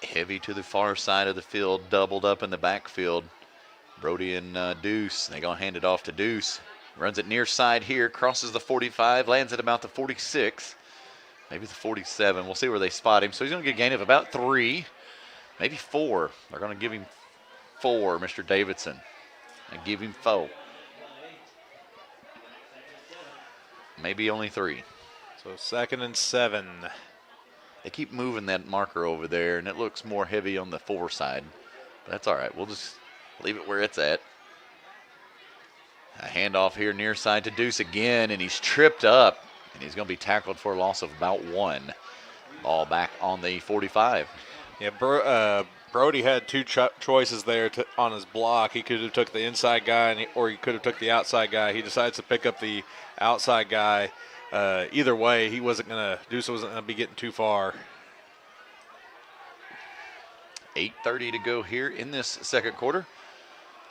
Speaker 3: Heavy to the far side of the field, doubled up in the backfield. Brody and Deuce, they're going to hand it off to Deuce. Runs it near side here, crosses the 45, lands at about the 46, maybe the 47. We'll see where they spot him. So he's going to get a gain of about 3, maybe 4. They're going to give him 4, Mr. Davidson, and give him 4. Maybe only 3.
Speaker 4: So 2nd and 7.
Speaker 3: They keep moving that marker over there, and it looks more heavy on the 4 side. But that's all right. We'll just leave it where it's at. A handoff here near side to Deuce again, and he's tripped up, and he's going to be tackled for a loss of about 1. Ball back on the 45.
Speaker 4: Yeah, Brody had 2 choices there on his block. He could have took the inside guy, or he could have took the outside guy. He decides to pick up the outside guy. Either way, Deuce wasn't going to be getting too far.
Speaker 3: 8:30 to go here in this second quarter.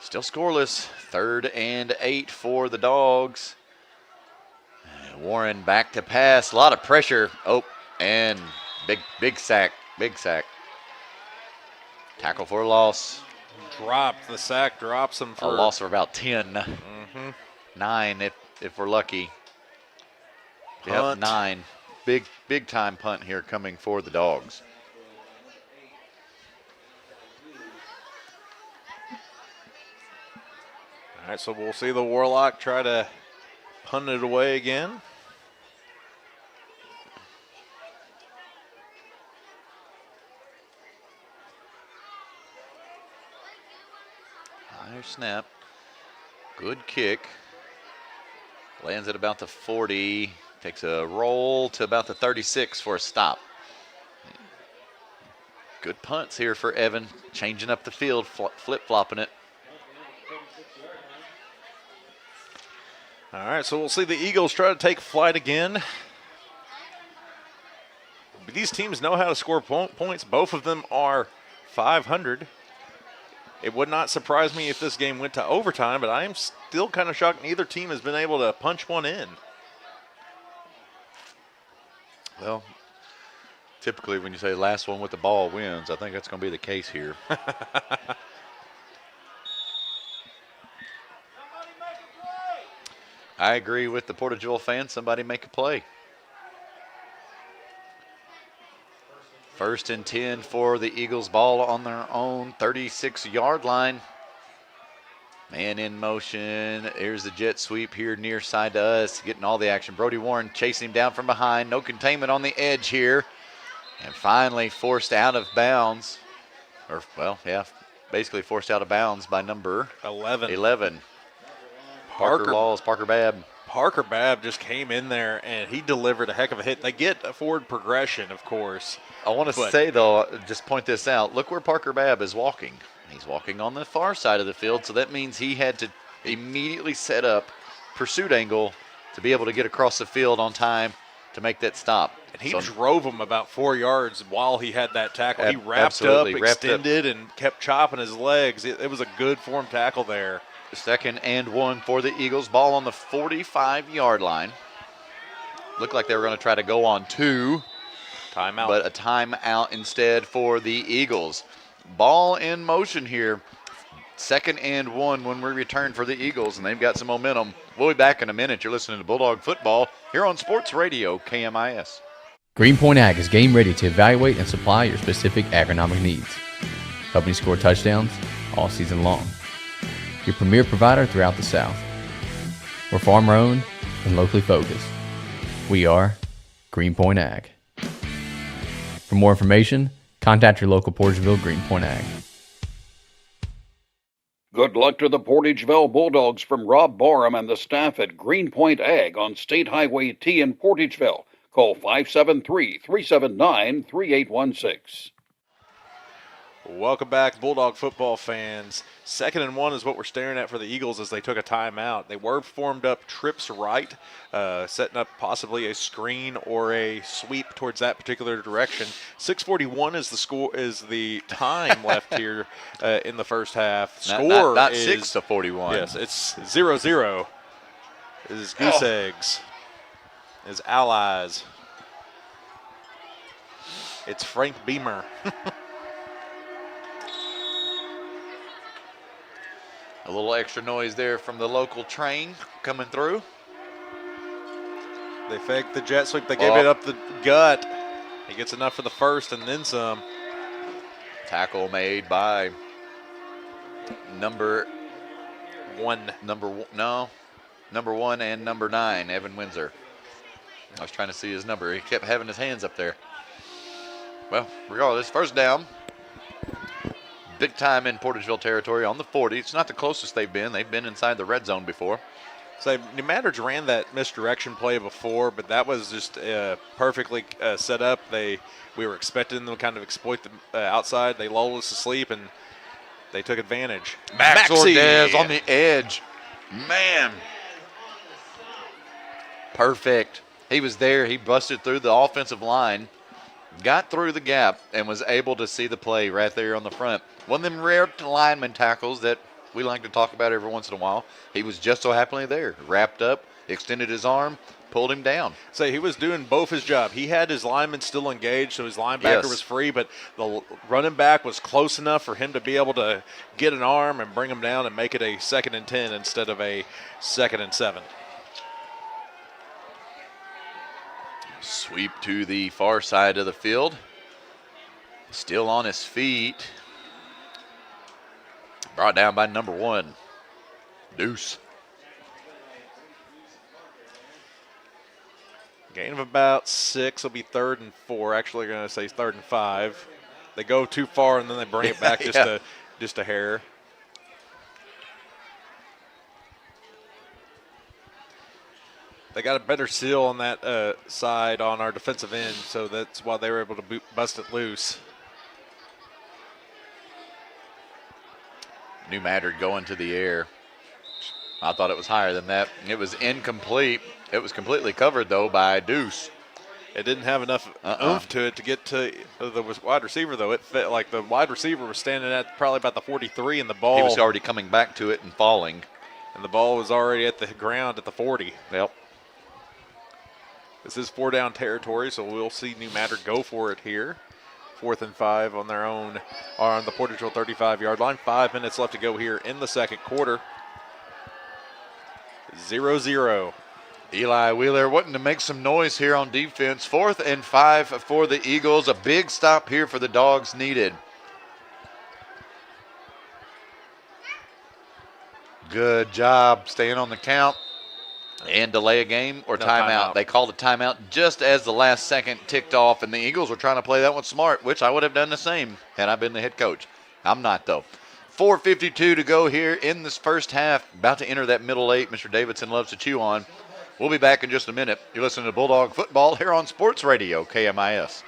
Speaker 3: Still scoreless. 3rd and 8 for the Dogs. Warren back to pass. A lot of pressure. Oh, and big sack. Big sack. Tackle for a loss.
Speaker 4: The sack drops him for
Speaker 3: a loss of about 10. 9 if we're lucky.
Speaker 4: Punt.
Speaker 3: Yep, 9. Big time punt here coming for the Dogs.
Speaker 4: All right, so we'll see the Warlock try to punt it away again.
Speaker 3: Higher snap. Good kick. Lands at about the 40. Takes a roll to about the 36 for a stop. Good punts here for Evan. Changing up the field, flip-flopping it.
Speaker 4: All right, so we'll see the Eagles try to take flight again. These teams know how to score points. Both of them are 500. It would not surprise me if this game went to overtime, but I am still kind of shocked neither team has been able to punch one in.
Speaker 3: Well, typically when you say last one with the ball wins, I think that's going to be the case here. I agree with the Portageville fans. Somebody make a play. 1st and 10 for the Eagles. Ball on their own 36-yard line. Man in motion. Here's the jet sweep here near side to us, getting all the action. Brody Warren chasing him down from behind. No containment on the edge here. And finally forced out of bounds. Or, well, yeah, basically forced out of bounds by number 11. Parker Babb.
Speaker 4: Parker Babb just came in there, and he delivered a heck of a hit. They get a forward progression, of course.
Speaker 3: I want to say, though, just point this out. Look where Parker Babb is walking. He's walking on the far side of the field, so that means he had to immediately set up pursuit angle to be able to get across the field on time to make that stop.
Speaker 4: And he drove him about 4 yards while he had that tackle. He wrapped up, extended, and kept chopping his legs. It was a good form tackle there.
Speaker 3: 2nd and 1 for the Eagles. Ball on the 45-yard line. Looked like they were going to try to go on 2.
Speaker 4: Timeout.
Speaker 3: But a timeout instead for the Eagles. Ball in motion here. 2nd and 1 when we return for the Eagles, and they've got some momentum. We'll be back in a minute. You're listening to Bulldog Football here on Sports Radio KMIS.
Speaker 9: Greenpoint Ag is game ready to evaluate and supply your specific agronomic needs, helping you score touchdowns all season long. Your premier provider throughout the South. We're farmer-owned and locally focused. We are Greenpoint Ag. For more information, contact your local Portageville Greenpoint Ag.
Speaker 10: Good luck to the Portageville Bulldogs from Rob Barham and the staff at Greenpoint Ag on State Highway T in Portageville. Call 573-379-3816.
Speaker 4: Welcome back, Bulldog football fans. 2nd and 1 is what we're staring at for the Eagles as they took a timeout. They were formed up trips right, setting up possibly a screen or a sweep towards that particular direction. 6:41 is the score, is the time left here in the first half. Score
Speaker 3: not
Speaker 4: is
Speaker 3: 6-41.
Speaker 4: Yes, it's 0-0. This is Goose Eggs. Is Allies. It's Frank Beamer.
Speaker 3: A little extra noise there from the local train coming through.
Speaker 4: They faked the jet sweep. They gave it up the gut. He gets enough for the first and then some.
Speaker 3: Tackle made by number
Speaker 4: 1
Speaker 3: and number 9, Evan Windsor. I was trying to see his number. He kept having his hands up there. Well, regardless, first down. Big time in Portageville territory on the 40. It's not the closest they've been. They've been inside the red zone before.
Speaker 4: So New Madrid ran that misdirection play before, but that was just perfectly set up. We were expecting them to kind of exploit the outside. They lulled us to sleep, and they took advantage.
Speaker 3: Max Ordez on the edge. Man. Perfect. He was there. He busted through the offensive line, got through the gap, and was able to see the play right there on the front. One of them rare lineman tackles that we like to talk about every once in a while. He was just so happily there. Wrapped up, extended his arm, pulled him down.
Speaker 4: So he was doing both his job. He had his lineman still engaged, so his linebacker was free, but the running back was close enough for him to be able to get an arm and bring him down and make it a 2nd and 10 instead of a 2nd and 7.
Speaker 3: Sweep to the far side of the field. Still on his feet. Brought down by number 1, Deuce.
Speaker 4: Gain of about 6 will be 3rd and 4. Actually, going to say 3rd and 5. They go too far and then they bring it back just a hair. They got a better seal on that side on our defensive end, so that's why they were able to bust it loose.
Speaker 3: New Madrid going to the air. I thought it was higher than that. It was incomplete. It was completely covered, though, by Deuce.
Speaker 4: It didn't have enough oomph to it to get to the wide receiver, though. It fit like the wide receiver was standing at probably about the 43, and the ball.
Speaker 3: He was already coming back to it and falling.
Speaker 4: And the ball was already at the ground at the 40.
Speaker 3: Yep.
Speaker 4: This is 4-down territory, so we'll see New Madrid go for it here. 4th and 5 on their own, or on the Portageville 35-yard line. 5 minutes left to go here in the second quarter. 0-0.
Speaker 3: Eli Wheeler wanting to make some noise here on defense. 4th and 5 for the Eagles. A big stop here for the Dogs needed. Good job staying on the count and delay a game or
Speaker 4: No,
Speaker 3: timeout. They called a timeout just as the last second ticked off, and the Eagles were trying to play that one smart, which I would have done the same had I been the head coach. I'm not, though. 4:52 to go here in this first half. About to enter that middle eight Mr. Davidson loves to chew on. We'll be back in just a minute. You're listening to Bulldog Football here on Sports Radio, KMIS.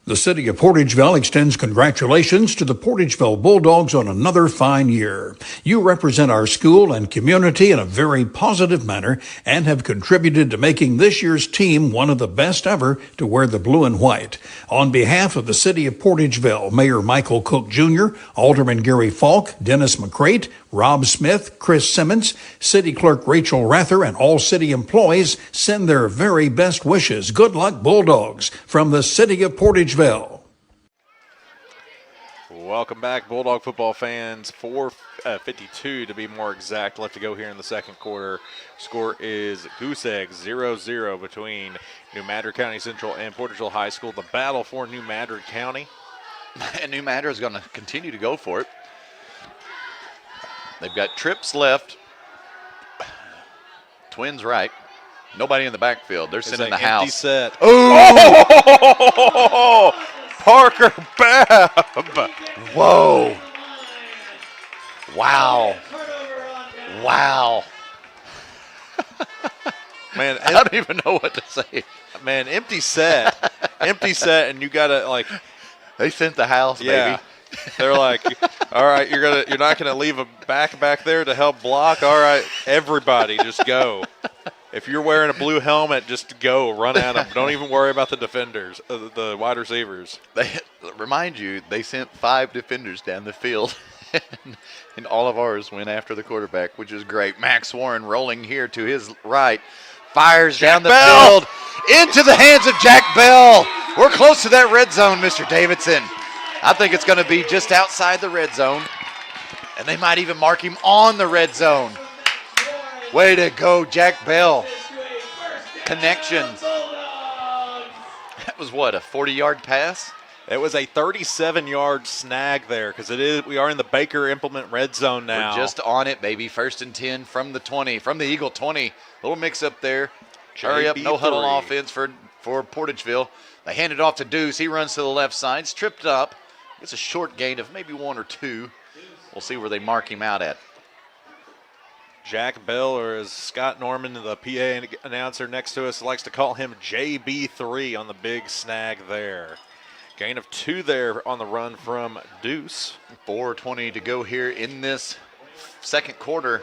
Speaker 6: The city of Portageville extends congratulations to the Portageville Bulldogs on another fine year. You represent our school and community in a very positive manner and have contributed to making this year's team one of the best ever to wear the blue and white. On behalf of the city of Portageville, Mayor Michael Cook Jr., Alderman Gary Falk, Dennis McCrate, Rob Smith, Chris Simmons, City Clerk Rachel Rather, and all city employees send their very best wishes. Good luck, Bulldogs, from the city of Portageville.
Speaker 4: Welcome back, Bulldog football fans. 4:52 to be more exact left to go here in the second quarter. Score is Goose Eggs 0-0 between New Madrid County Central and Portageville High School. The battle for New Madrid County.
Speaker 3: And New Madrid is going to continue to go for it. They've got trips left. Twins right. Nobody in the backfield. They're sitting in the house.
Speaker 4: Empty set.
Speaker 3: Oh! Parker Babb. Whoa. Wow. Wow.
Speaker 4: Man,
Speaker 3: I don't even know what to say.
Speaker 4: Man, empty set. Empty set, and you got to, like.
Speaker 3: They sent the house,
Speaker 4: Yeah.
Speaker 3: baby.
Speaker 4: They're like, all right, you're not gonna leave a back there to help block. All right, everybody, just go. If you're wearing a blue helmet, just go, run at them. Don't even worry about the defenders, the wide receivers.
Speaker 3: They remind you, they sent 5 defenders down the field, and all of ours went after the quarterback, which is great. Max Warren rolling here to his right, fires down the field into the hands of Jack Bell. We're close to that red zone, Mr. Davidson. I think it's going to be just outside the red zone, and they might even mark him on the red zone. Way to go, Jack Bell. Connections. That was what, a 40-yard pass?
Speaker 4: It was a 37-yard snag there because we are in the Baker Implement red zone now.
Speaker 3: We're just on it, baby. 1st and 10 from the 20, from the Eagle 20. Little mix-up there. Hurry up, no huddle offense for Portageville. They hand it off to Deuce. He runs to the left side. It's tripped up. It's a short gain of maybe 1 or 2. We'll see where they mark him out at.
Speaker 4: Jack Bell, or as Scott Norman, the PA announcer next to us, likes to call him JB3 on the big snag there. Gain of 2 there on the run from Deuce.
Speaker 3: 4:20 to go here in this second quarter.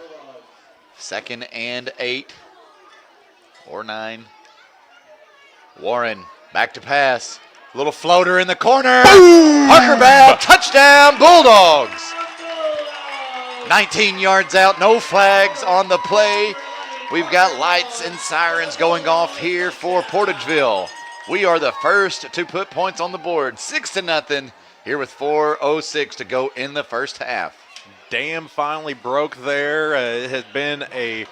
Speaker 3: 2nd and 8 or 9. Warren back to pass. Little floater in the corner. Boom! Parker Babb, touchdown, Bulldogs. 19 yards out, no flags on the play. We've got lights and sirens going off here for Portageville. We are the first to put points on the board, 6-0 here with 4:06 to go in the first half.
Speaker 4: Dam finally broke there. It had been a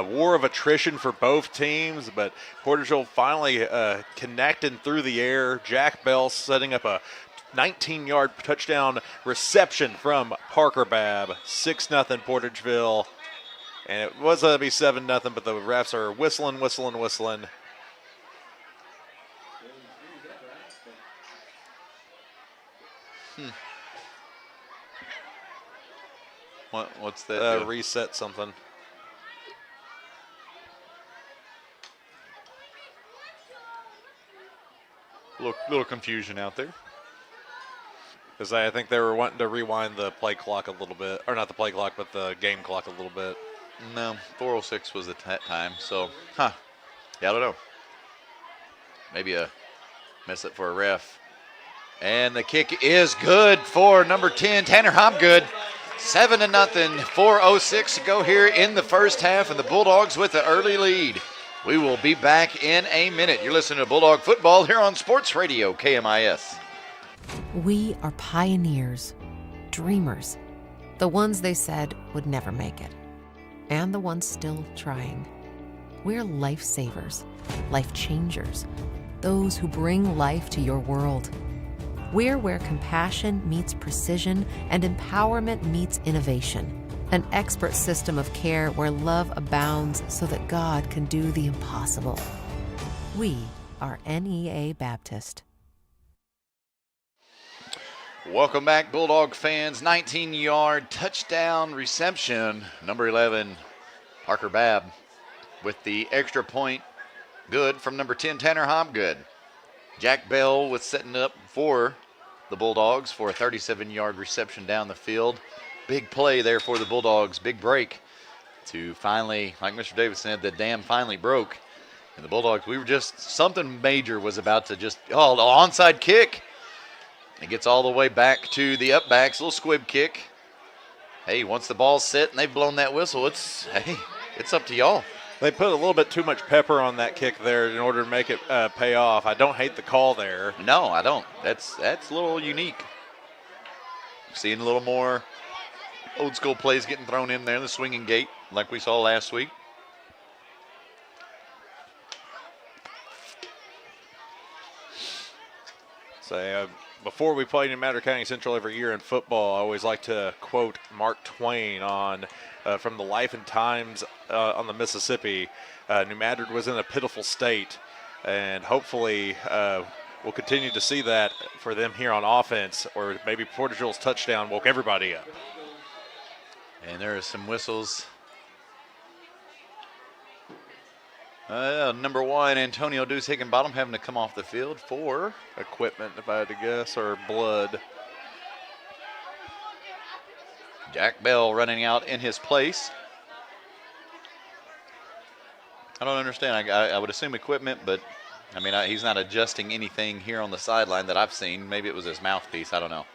Speaker 4: war of attrition for both teams, but Portageville finally connecting through the air. Jack Bell setting up a 19-yard touchdown reception from Parker Babb. 6-0 Portageville. And it was going to be 7-0, but the refs are whistling.
Speaker 3: What's that?
Speaker 4: Reset something.
Speaker 3: Little confusion out there.
Speaker 4: Because I think they were wanting to rewind the play clock a little bit. Or not the play clock, but the game clock a little bit.
Speaker 3: No, 4:06 was the time. So, yeah, I don't know. Maybe a mess up for a ref. And the kick is good for number 10, Tanner Hobgood. 7-0, 4:06 to go here in the first half, and the Bulldogs with the early lead. We will be back in a minute. You're listening to Bulldog Football here on Sports Radio KMIS.
Speaker 11: We are pioneers, dreamers, the ones they said would never make it, and the ones still trying. We're lifesavers, life changers, those who bring life to your world. We're where compassion meets precision and empowerment meets innovation. An expert system of care where love abounds so that God can do the impossible. We are NEA Baptist.
Speaker 3: Welcome back, Bulldog fans. 19-yard touchdown reception. Number 11, Parker Babb, with the extra point good from number 10, Tanner Hobgood. Jack Bell was setting up for the Bulldogs for a 37-yard reception down the field. Big play there for the Bulldogs. Big break to finally, like Mr. Davis said, the dam finally broke. And the Bulldogs, something major was about to the onside kick. It gets all the way back to the upbacks, little squib kick. Hey, once the ball's set and they've blown that whistle, it's up to y'all.
Speaker 4: They put a little bit too much pepper on that kick there in order to make it pay off. I don't hate the call there.
Speaker 3: No, I don't. That's a little unique. Seeing a little more old school plays getting thrown in there, the swinging gate like we saw last week.
Speaker 4: So before we play New Madrid County Central every year in football, I always like to quote Mark Twain from the Life and Times on the Mississippi. New Madrid was in a pitiful state, and hopefully we'll continue to see that for them here on offense, or maybe Portageville's touchdown woke everybody up.
Speaker 3: And there are some whistles. Number 1, Antonio Deuce Higginbottom having to come off the field for
Speaker 4: equipment, if I had to guess, or blood.
Speaker 3: Jack Bell running out in his place. I don't understand. I would assume equipment, but I mean, he's not adjusting anything here on the sideline that I've seen. Maybe it was his mouthpiece. I don't know.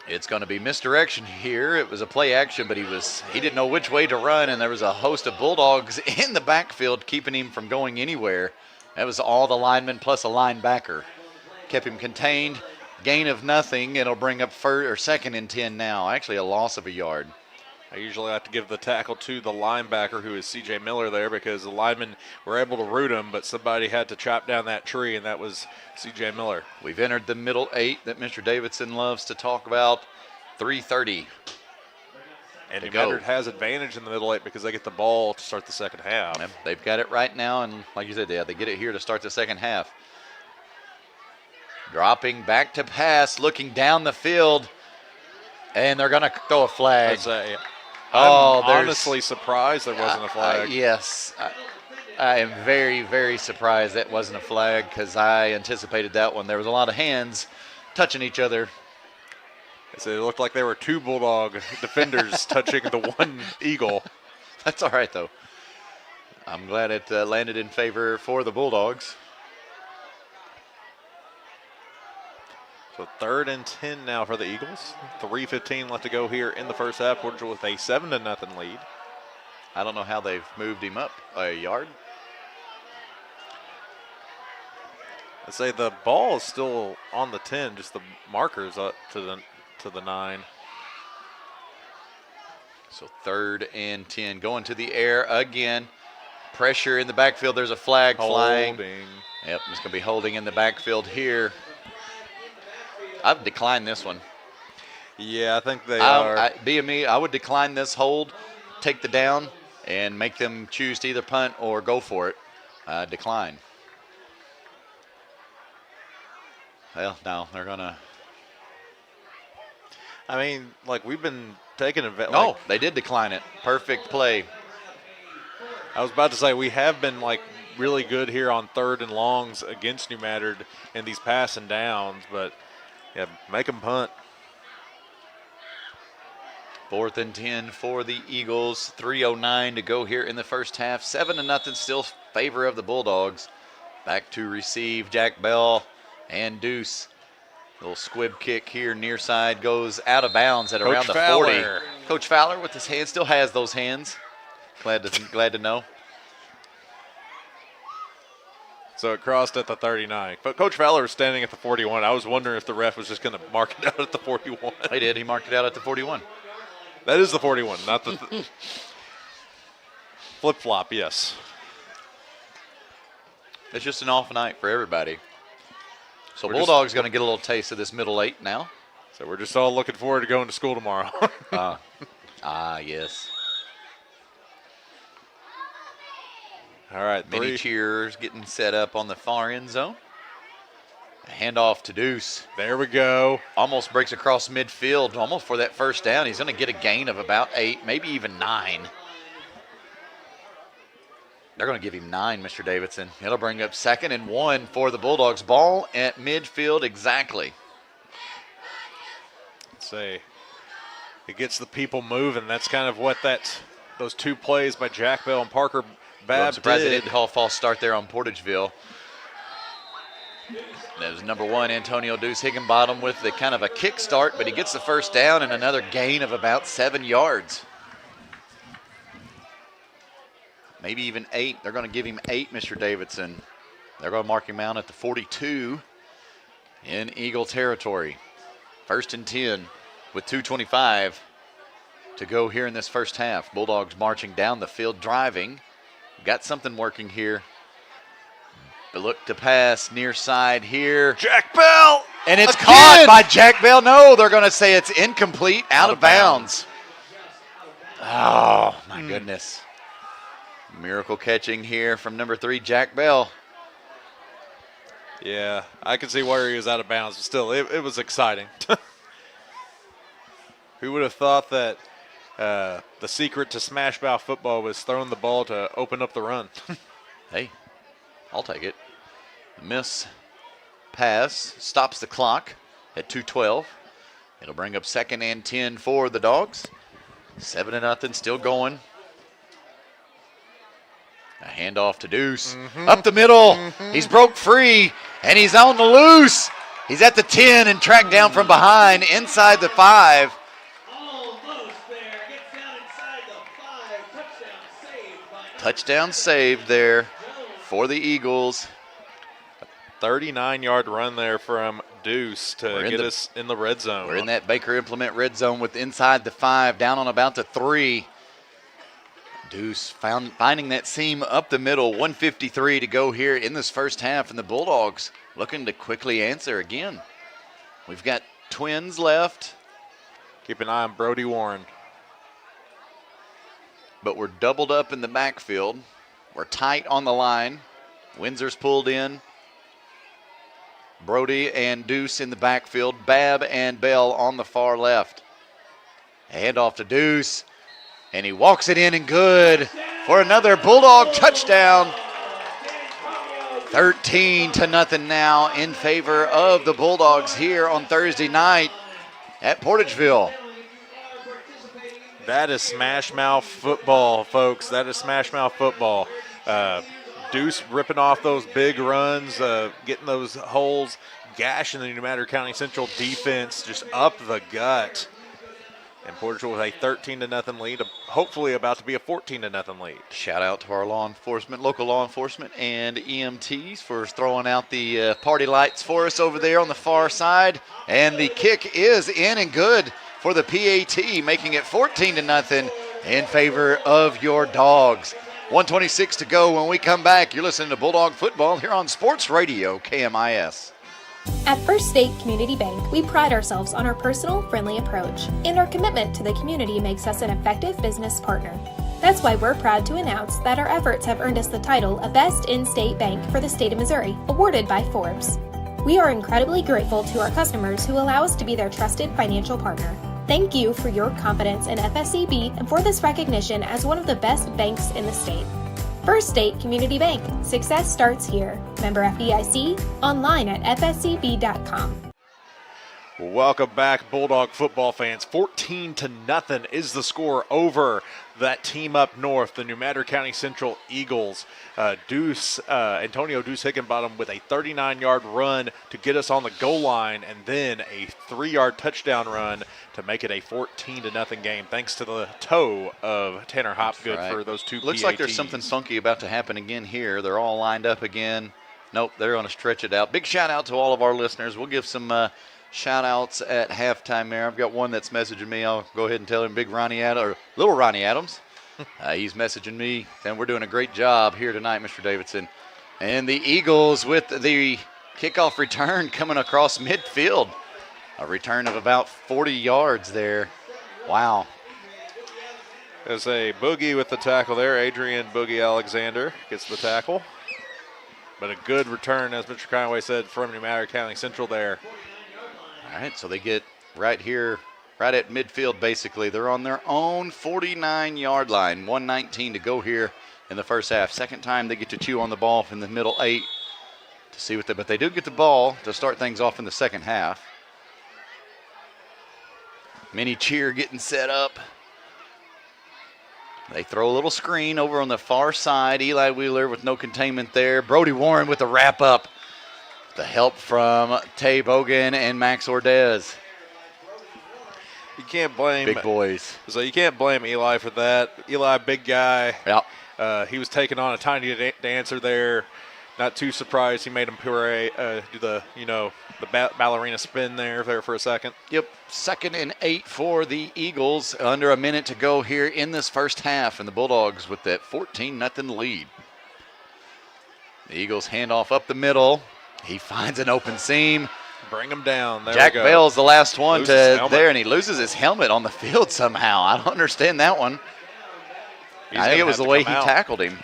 Speaker 3: It's going to be misdirection here. It was a play action, but he didn't know which way to run, and there was a host of Bulldogs in the backfield keeping him from going anywhere. That was all the linemen plus a linebacker. Kept him contained. Gain of nothing. It'll bring up second and 10 now. Actually, a loss of a yard.
Speaker 4: I usually like to give the tackle to the linebacker, who is C.J. Miller there, because the linemen were able to root him, but somebody had to chop down that tree, and that was C.J. Miller.
Speaker 3: We've entered the middle 8 that Mr. Davidson loves to talk about. 3:30.
Speaker 4: And New Madrid has advantage in the middle 8 because they get the ball to start the second half.
Speaker 3: Yep, they've got it right now, and like you said, they get it here to start the second half. Dropping back to pass, looking down the field, and they're going to throw a flag.
Speaker 4: I'm honestly surprised there wasn't a flag.
Speaker 3: Yes. I am very, very surprised that wasn't a flag because I anticipated that one. There was a lot of hands touching each other.
Speaker 4: So it looked like there were 2 Bulldog defenders touching the one Eagle.
Speaker 3: That's all right, though. I'm glad it landed in favor for the Bulldogs.
Speaker 4: So 3rd and 10 now for the Eagles. 3:15 left to go here in the first half. Portageville with a 7-0 lead.
Speaker 3: I don't know how they've moved him up a yard.
Speaker 4: I'd say the ball is still on the 10, just the markers up to the 9.
Speaker 3: So 3rd and 10, going to the air again. Pressure in the backfield. There's a flag flying. Yep, it's going to be holding in the backfield here. I've declined this one.
Speaker 4: Yeah, I think they are.
Speaker 3: Being me, I would decline this hold, take the down, and make them choose to either punt or go for it. Decline. Well, no, they're going to.
Speaker 4: I mean, like, we've been taking advantage.
Speaker 3: No, they did decline it. Perfect play.
Speaker 4: I was about to say, we have been, like, really good here on 3rd and longs against New Madrid in these passing downs, but, yeah, make them punt.
Speaker 3: 4th and 10 for the Eagles. 3:09 to go here in the first half. 7-0 still favor of the Bulldogs. Back to receive Jack Bell and Deuce. Little squib kick here, near side, goes out of bounds at around the 40. Coach Fowler with his hands, still has those hands. Glad to know.
Speaker 4: So it crossed at the 39. But Coach Fowler was standing at the 41. I was wondering if the ref was just going to mark it out at the 41.
Speaker 3: He did. He marked it out at the 41.
Speaker 4: That is the 41, not the flip-flop, yes.
Speaker 3: It's just an off night for everybody. So
Speaker 4: We're
Speaker 3: Bulldogs going to get a little taste of this middle eight now.
Speaker 4: So we're just all looking forward to going to school tomorrow.
Speaker 3: Yes.
Speaker 4: All right,
Speaker 3: Many cheers getting set up on the far end zone. A handoff to Deuce.
Speaker 4: There we go.
Speaker 3: Almost breaks across midfield, almost for that first down. He's going to get a gain of about 8, maybe even 9. They're going to give him 9, Mr. Davidson. It'll bring up 2nd and 1 for the Bulldogs. Ball at midfield exactly.
Speaker 4: Let's say it gets the people moving. That's kind of what those 2 plays by Jack Bell and Parker Babb
Speaker 3: I'm surprised
Speaker 4: did.
Speaker 3: they didn't call a false start there on Portageville. That was number 1, Antonio Deuce Higginbottom with the kind of a kick start, but he gets the first down and another gain of about 7 yards. Maybe even 8. They're going to give him 8, Mr. Davidson. They're going to mark him out at the 42 in Eagle territory. 1st and 10 with 2:25 to go here in this first half. Bulldogs marching down the field, driving. Got something working here. But look to pass near side here.
Speaker 4: Jack Bell!
Speaker 3: And it's caught by Jack Bell. No, they're going to say it's incomplete, out of bounds. Oh, my goodness. Miracle catching here from number 3, Jack Bell.
Speaker 4: Yeah, I can see where he was out of bounds, but still, it was exciting. Who would have thought that the secret to smash mouth football was throwing the ball to open up the run?
Speaker 3: Hey, I'll take it. Miss pass stops the clock at 2:12. It'll bring up 2nd and 10 for the Dogs. 7-0, still going. A handoff to Deuce. Up the middle. He's broke free, and he's on the loose. He's at the 10 and tracked down from behind inside the 5. Touchdown saved there for the Eagles.
Speaker 4: 39-yard run there from Deuce to get us in the red zone.
Speaker 3: We're in that Baker Implement red zone with inside the 5, down on about the 3. Deuce finding that seam up the middle. 1:53 to go here in this first half, and the Bulldogs looking to quickly answer again. We've got twins left.
Speaker 4: Keep an eye on Brody Warren.
Speaker 3: But we're doubled up in the backfield. We're tight on the line. Windsor's pulled in. Brody and Deuce in the backfield. Babb and Bell on the far left. Handoff to Deuce. And he walks it in and good for another Bulldog touchdown. 13-0 now in favor of the Bulldogs here on Thursday night at Portageville.
Speaker 4: That is smash mouth football, folks. That is smash mouth football. Deuce ripping off those big runs, getting those holes, gashing the New Madrid County Central defense just up the gut. And Portageville with a 13-0 lead, hopefully about to be a 14-0 lead.
Speaker 3: Shout out to our law enforcement, local law enforcement and EMTs for throwing out the party lights for us over there on the far side. And the kick is in and good for the PAT, making it 14-0 in favor of your Dogs. 1:26 to go. When we come back, you're listening to Bulldog Football here on Sports Radio KMIS.
Speaker 12: At First State Community Bank, we pride ourselves on our personal, friendly approach, and our commitment to the community makes us an effective business partner. That's why we're proud to announce that our efforts have earned us the title of Best In-State Bank for the state of Missouri, awarded by Forbes. We are incredibly grateful to our customers who allow us to be their trusted financial partner. Thank you for your confidence in FSCB and for this recognition as one of the best banks in the state. First State Community Bank. Success starts here. Member FDIC. Online at fscb.com.
Speaker 4: Welcome back, Bulldog football fans. 14-0 is the score over that team up north, the New Madrid County Central Eagles. Antonio Deuce Higginbottom with a 39-yard run to get us on the goal line, and then a 3-yard touchdown run to make it a 14-0 game, thanks to the toe of Tanner Hopgood for those two
Speaker 3: Looks
Speaker 4: PATs.
Speaker 3: like there's something funky about to happen again here. They're all lined up again. Nope, they're going to stretch it out. Big shout out to all of our listeners. We'll give some shout outs at halftime there. I've got one that's messaging me. I'll go ahead and tell him, Big Ronnie Adams, or Little Ronnie Adams. He's messaging me, and we're doing a great job here tonight, Mr. Davidson. And the Eagles with the kickoff return coming across midfield. A return of about 40 yards there. Wow.
Speaker 4: There's a Boogie with the tackle there. Adrian Boogie Alexander gets the tackle. But a good return, as Mr. Conway said, from New Madrid County Central there.
Speaker 3: All right, so they get right here, right at midfield, basically. They're on their own 49-yard line, 1:19 to go here in the first half. Second time they get to chew on the ball from the middle 8 to see what but they do get the ball to start things off in the second half. Mini cheer getting set up. They throw a little screen over on the far side. Eli Wheeler with no containment there. Brody Warren with the wrap up. The help from Tay Bogan and Max Ordez.
Speaker 4: You can't blame
Speaker 3: big boys.
Speaker 4: So you can't blame Eli for that. Eli, big guy.
Speaker 3: Yep.
Speaker 4: He was taking on a tiny dancer there. Not too surprised. He made him do the ballerina spin there for a second.
Speaker 3: Yep. 2nd and 8 for the Eagles. Under a minute to go here in this first half, and the Bulldogs with that 14-0 lead. The Eagles hand off up the middle. He finds an open seam.
Speaker 4: Bring him down. There
Speaker 3: Jack
Speaker 4: we go.
Speaker 3: Bell's the last one
Speaker 4: Loses
Speaker 3: to there, and he loses his helmet on the field somehow. I don't understand that one. I think it was the way he tackled him.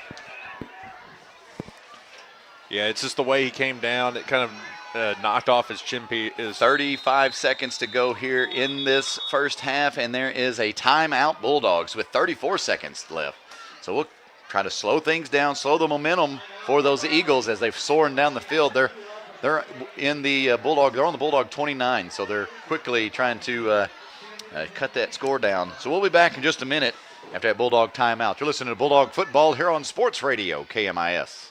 Speaker 4: Yeah, it's just the way he came down. It kind of knocked off his chin piece.
Speaker 3: 35 seconds to go here in this first half, and there is a timeout, Bulldogs, with 34 seconds left. So we'll try to slow things down, slow the momentum for those Eagles as they've soaring down the field. They're in the Bulldog. They're on the Bulldog 29, so they're quickly trying to cut that score down. So we'll be back in just a minute after that Bulldog timeout. You're listening to Bulldog Football here on Sports Radio, KMIS.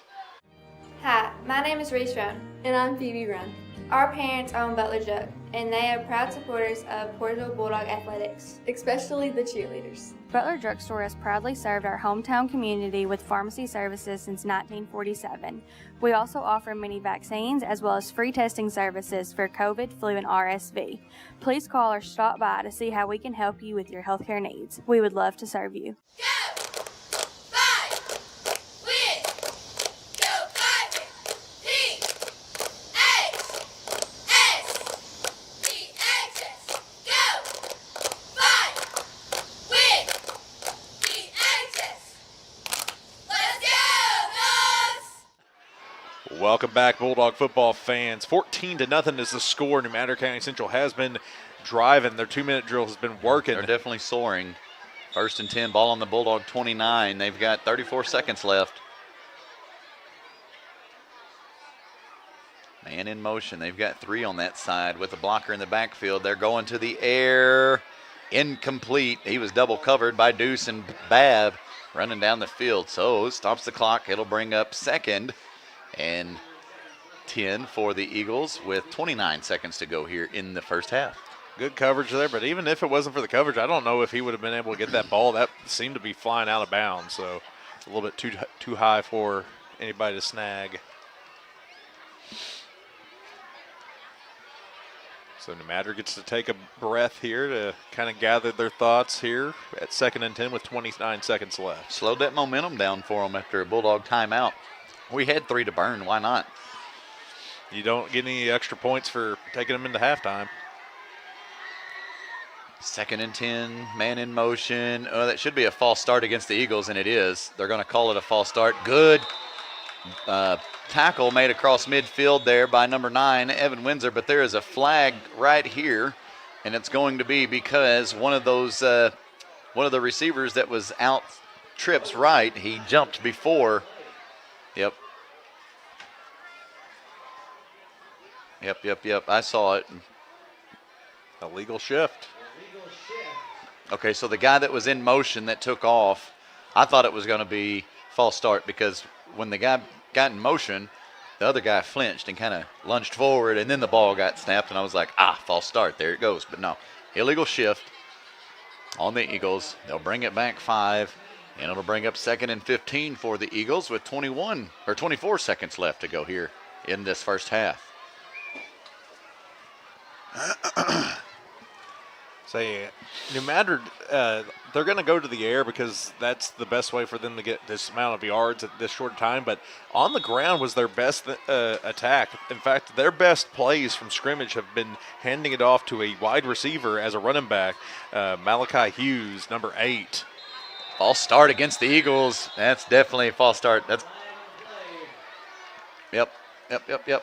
Speaker 13: Hi, my name is Reese Roan.
Speaker 14: And I'm Phoebe Run.
Speaker 13: Our parents own Butler Jug, and they are proud supporters of Portageville Bulldog athletics,
Speaker 14: especially the cheerleaders.
Speaker 15: Butler Drugstore has proudly served our hometown community with pharmacy services since 1947. We also offer many vaccines as well as free testing services for COVID, flu, and RSV. Please call or stop by to see how we can help you with your healthcare needs. We would love to serve you.
Speaker 4: Welcome back, Bulldog football fans. 14-0 is the score. New Madrid County Central has been driving. Their 2-minute drill has been working.
Speaker 3: They're definitely soaring. 1st and 10, ball on the Bulldog 29. They've got 34 seconds left. Man in motion. They've got 3 on that side with a blocker in the backfield. They're going to the air. Incomplete. He was double covered by Deuce and Babb running down the field. So stops the clock. It'll bring up 2nd and 10 for the Eagles with 29 seconds to go here in the first half.
Speaker 4: Good coverage there, but even if it wasn't for the coverage, I don't know if he would have been able to get that ball. That seemed to be flying out of bounds, so a little bit too high for anybody to snag. So New Madrid gets to take a breath here to kind of gather their thoughts here at 2nd and 10 with 29 seconds left.
Speaker 3: Slowed that momentum down for them after a Bulldog timeout. We had 3 to burn. Why not?
Speaker 4: You don't get any extra points for taking them into halftime.
Speaker 3: 2nd and 10, man in motion. Oh, that should be a false start against the Eagles, and it is. They're going to call it a false start. Good tackle made across midfield there by number 9, Evan Windsor, but there is a flag right here, and it's going to be because one of the receivers that was out trips right. He jumped before. Yep. I saw it.
Speaker 4: Illegal shift.
Speaker 3: Okay, so the guy that was in motion that took off, I thought it was going to be false start because when the guy got in motion, the other guy flinched and kind of lunged forward, and then the ball got snapped, and I was like, false start. There it goes. But no, illegal shift on the Eagles. They'll bring it back 5, and it'll bring up 2nd and 15 for the Eagles with 24 seconds left to go here in this first half.
Speaker 4: Say, New Madrid, they're going to go to the air because that's the best way for them to get this amount of yards at this short time. But on the ground was their best attack. In fact, their best plays from scrimmage have been handing it off to a wide receiver as a running back, Malachi Hughes, number 8.
Speaker 3: False start against the Eagles. That's definitely a false start. Yep.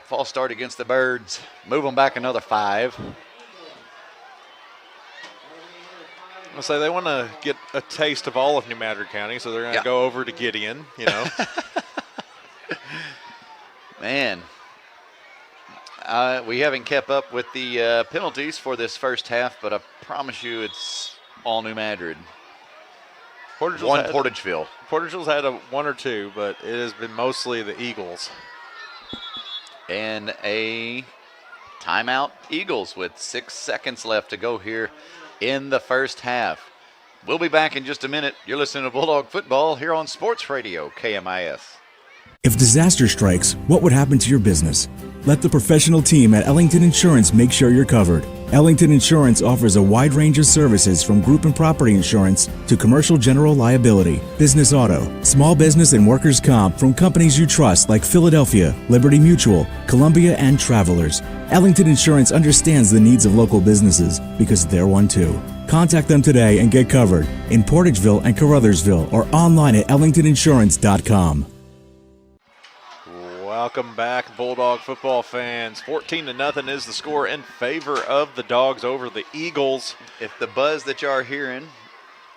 Speaker 3: False start against the Birds. Move them back another 5.
Speaker 4: I'll say they want to get a taste of all of New Madrid County, so they're going to go over to Gideon,
Speaker 3: Man, we haven't kept up with the penalties for this first half, but I promise you it's all New Madrid. Portageville.
Speaker 4: Portageville's had 1 or 2, but it has been mostly the Eagles.
Speaker 3: And a timeout, Eagles, with 6 seconds left to go here in the first half. We'll be back in just a minute. You're listening to Bulldog Football here on Sports Radio, KMIS.
Speaker 16: If disaster strikes, what would happen to your business? Let the professional team at Ellington Insurance make sure you're covered. Ellington Insurance offers a wide range of services from group and property insurance to commercial general liability, business auto, small business and workers' comp from companies you trust like Philadelphia, Liberty Mutual, Columbia, and Travelers. Ellington Insurance understands the needs of local businesses because they're one too. Contact them today and get covered in Portageville and Caruthersville or online at ellingtoninsurance.com.
Speaker 4: Welcome back, Bulldog football fans. 14-0 is the score in favor of the Dogs over the Eagles.
Speaker 3: If the buzz that you are hearing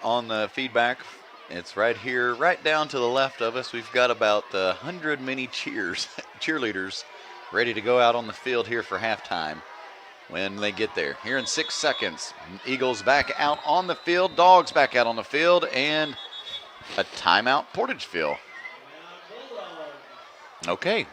Speaker 3: on the feedback, it's right here, right down to the left of us. We've got about 100 mini cheerleaders ready to go out on the field here for halftime when they get there. Here in 6 seconds, Eagles back out on the field, Dogs back out on the field, and a timeout, Portageville. Okay.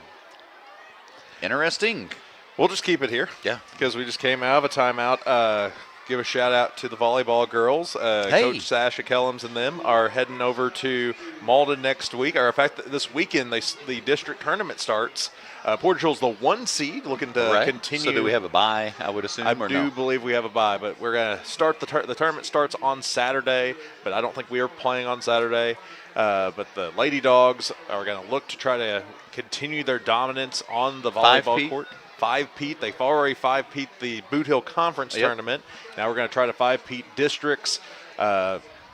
Speaker 3: Interesting.
Speaker 4: We'll just keep it here.
Speaker 3: Yeah.
Speaker 4: Because we just came out of a timeout. Give a shout out to the volleyball girls. Coach Sasha Kellums and them are heading over to Malden next week. Or in fact, this weekend the district tournament starts. Portageville's the 1 seed, looking to continue.
Speaker 3: So do we have a bye, I would assume,
Speaker 4: I do believe we have a bye, but we're going to start the tournament starts on Saturday, but I don't think we are playing on Saturday. But the Lady Dogs are going to look to try to continue their dominance on the volleyball court. 5-peat. They've already 5-peat the Boot Hill Conference tournament. Now we're going to try to 5-peat districts.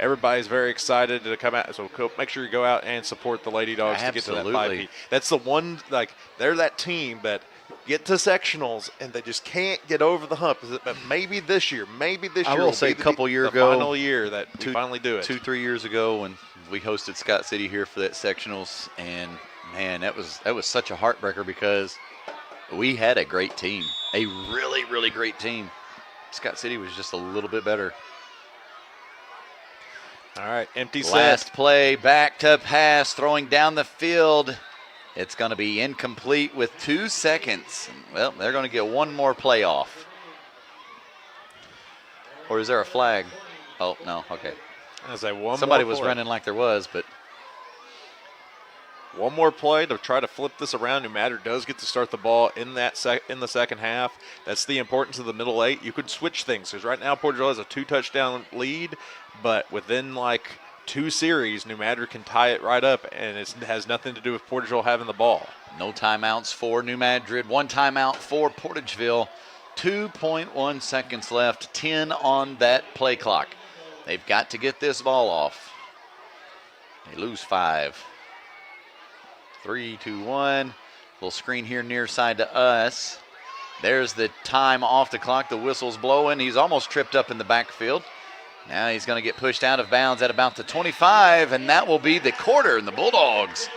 Speaker 4: Everybody's very excited to come out, so make sure you go out and support the Lady Dogs to get to that 5-peat. That's the one, they're that team that get to sectionals and they just can't get over the hump. But maybe this year
Speaker 3: I will say a couple years ago,
Speaker 4: final year that we finally do it.
Speaker 3: 2-3 years ago when we hosted Scott City here for that sectionals, and man, that was such a heartbreaker because we had a great team, a really, really great team. Scott City was just a little bit better.
Speaker 4: All right, empty set.
Speaker 3: Last play, back to pass, throwing down the field. It's going to be incomplete with 2 seconds. Well, they're going to get one more play off. Or is there a flag? Oh, no, okay. Somebody was running like there was, but.
Speaker 4: One more play to try to flip this around. New Madrid does get to start the ball in the second half. That's the importance of the middle 8. You could switch things because right now Portageville has a 2-touchdown lead, but within 2 series, New Madrid can tie it right up, and it has nothing to do with Portageville having the ball.
Speaker 3: No timeouts for New Madrid. 1 timeout for Portageville. 2.1 seconds left. 10 on that play clock. They've got to get this ball off. They lose 5. 3, 2, 1. Little screen here near side to us. There's the time off the clock. The whistle's blowing. He's almost tripped up in the backfield. Now he's going to get pushed out of bounds at about the 25, and that will be the quarter. And the Bulldogs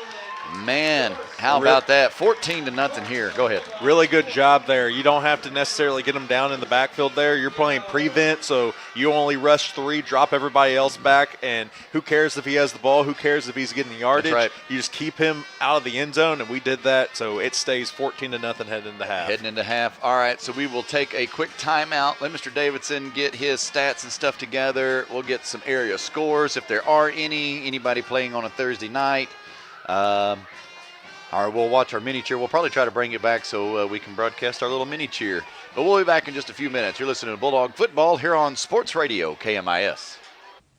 Speaker 3: Man, how about that? 14-0 here. Go ahead.
Speaker 4: Really good job there. You don't have to necessarily get them down in the backfield there. You're playing prevent, so you only rush 3, drop everybody else back, and who cares if he has the ball? Who cares if he's getting yardage?
Speaker 3: That's right.
Speaker 4: You just keep him out of the end zone, and we did that, so it stays 14-0 heading into half.
Speaker 3: Heading into half. All right, so we will take a quick timeout. Let Mr. Davidson get his stats and stuff together. We'll get some area scores if there are anybody playing on a Thursday night. Or we'll watch our mini cheer. We'll probably try to bring it back so we can broadcast our little mini cheer. But we'll be back in just a few minutes. You're listening to Bulldog Football here on Sports Radio KMIS.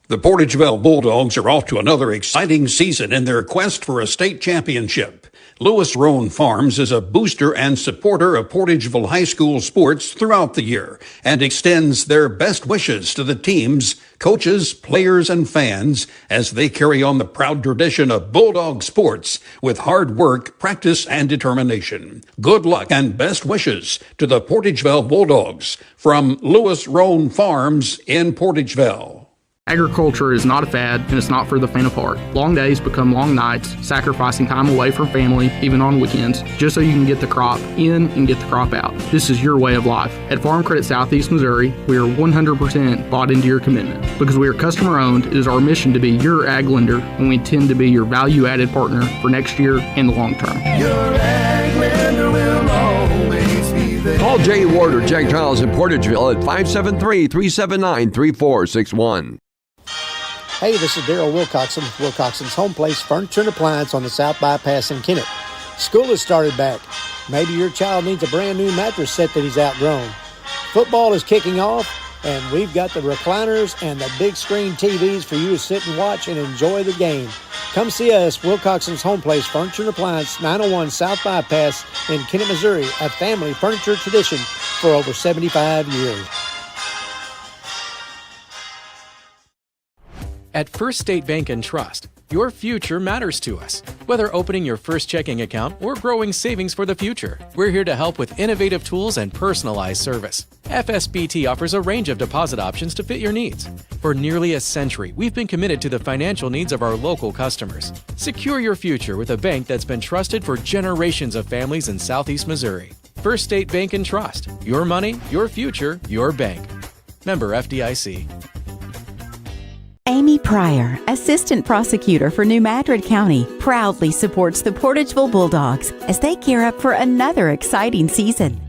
Speaker 6: The Portageville Bulldogs are off to another exciting season in their quest for a state championship. Lewis Roan Farms is a booster and supporter of Portageville High School sports throughout the year and extends their best wishes to the teams, coaches, players, and fans as they carry on the proud tradition of Bulldog sports with hard work, practice, and determination. Good luck and best wishes to the Portageville Bulldogs from Lewis Roan Farms in Portageville.
Speaker 17: Agriculture is not a fad, and it's not for the faint of heart. Long days become long nights, sacrificing time away from family, even on weekends, just so you can get the crop in and get the crop out. This is your way of life. At Farm Credit Southeast Missouri, we are 100% bought into your commitment. Because we are customer-owned, it is our mission to be your ag lender, and we intend to be your value-added partner for next year and the long term.
Speaker 18: Your ag lender will always be there. Call Jay Ward or Jack Giles in Portageville at 573-379-3461.
Speaker 19: Hey, this is Daryl Wilcoxon with Wilcoxon's Home Place Furniture and Appliance on the South Bypass in Kennett. School has started back. Maybe your child needs a brand new mattress set that he's outgrown. Football is kicking off, and we've got the recliners and the big screen TVs for you to sit and watch and enjoy the game. Come see us, Wilcoxon's Home Place Furniture and Appliance, 901 South Bypass in Kennett, Missouri, a family furniture tradition for over 75 years.
Speaker 20: At First State Bank and Trust, your future matters to us. Whether opening your first checking account or growing savings for the future, we're here to help with innovative tools and personalized service. FSBT offers a range of deposit options to fit your needs. For nearly a century, we've been committed to the financial needs of our local customers. Secure your future with a bank that's been trusted for generations of families in Southeast Missouri. First State Bank and Trust. Your money, your future, your bank. Member FDIC.
Speaker 5: Amy Pryor, Assistant Prosecutor for New Madrid County, proudly supports the Portageville Bulldogs as they gear up for another exciting season.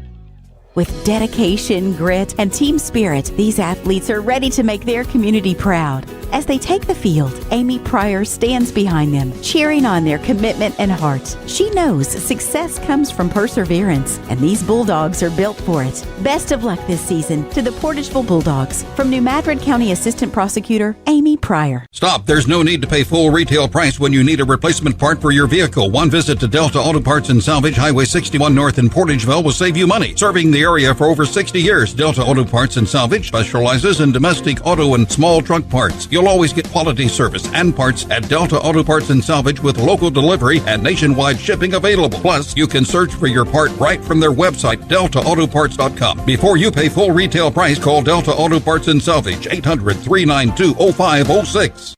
Speaker 5: With dedication, grit, and team spirit, these athletes are ready to make their community proud. As they take the field, Amy Pryor stands behind them, cheering on their commitment and heart. She knows success comes from perseverance, and these Bulldogs are built for it. Best of luck this season to the Portageville Bulldogs. From New Madrid County Assistant Prosecutor Amy Pryor.
Speaker 6: Stop. There's no need to pay full retail price when you need a replacement part for your vehicle. One visit to Delta Auto Parts and Salvage, Highway 61 North in Portageville will save you money. Serving the area for over 60 years, Delta Auto Parts and Salvage specializes in domestic auto and small truck parts. You'll always get quality service and parts at Delta Auto Parts and Salvage with local delivery and nationwide shipping available. Plus, you can search for your part right from their website, deltaautoparts.com. Before you pay full retail price, call Delta Auto Parts and Salvage, 800-392-0506.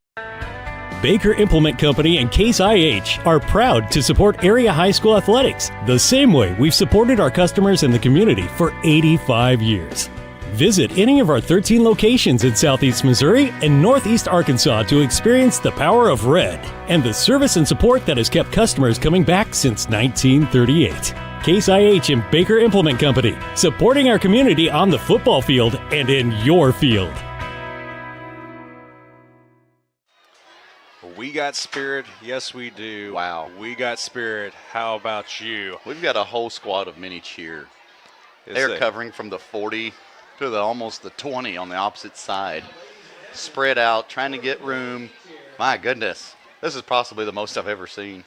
Speaker 7: Baker Implement Company and Case IH are proud to support area high school athletics the same way we've supported our customers in the community for 85 years. Visit any of our 13 locations in Southeast Missouri and Northeast Arkansas to experience the power of red and the service and support that has kept customers coming back since 1938. Case IH and Baker Implement Company, supporting our community on the football field and in your field.
Speaker 4: We got spirit. Yes, we do.
Speaker 3: Wow.
Speaker 4: We got spirit. How about you?
Speaker 3: We've got a whole squad of mini cheer. They're covering from the 40 to almost the 20 on the opposite side. Spread out, trying to get room. My goodness. This is possibly the most I've ever seen.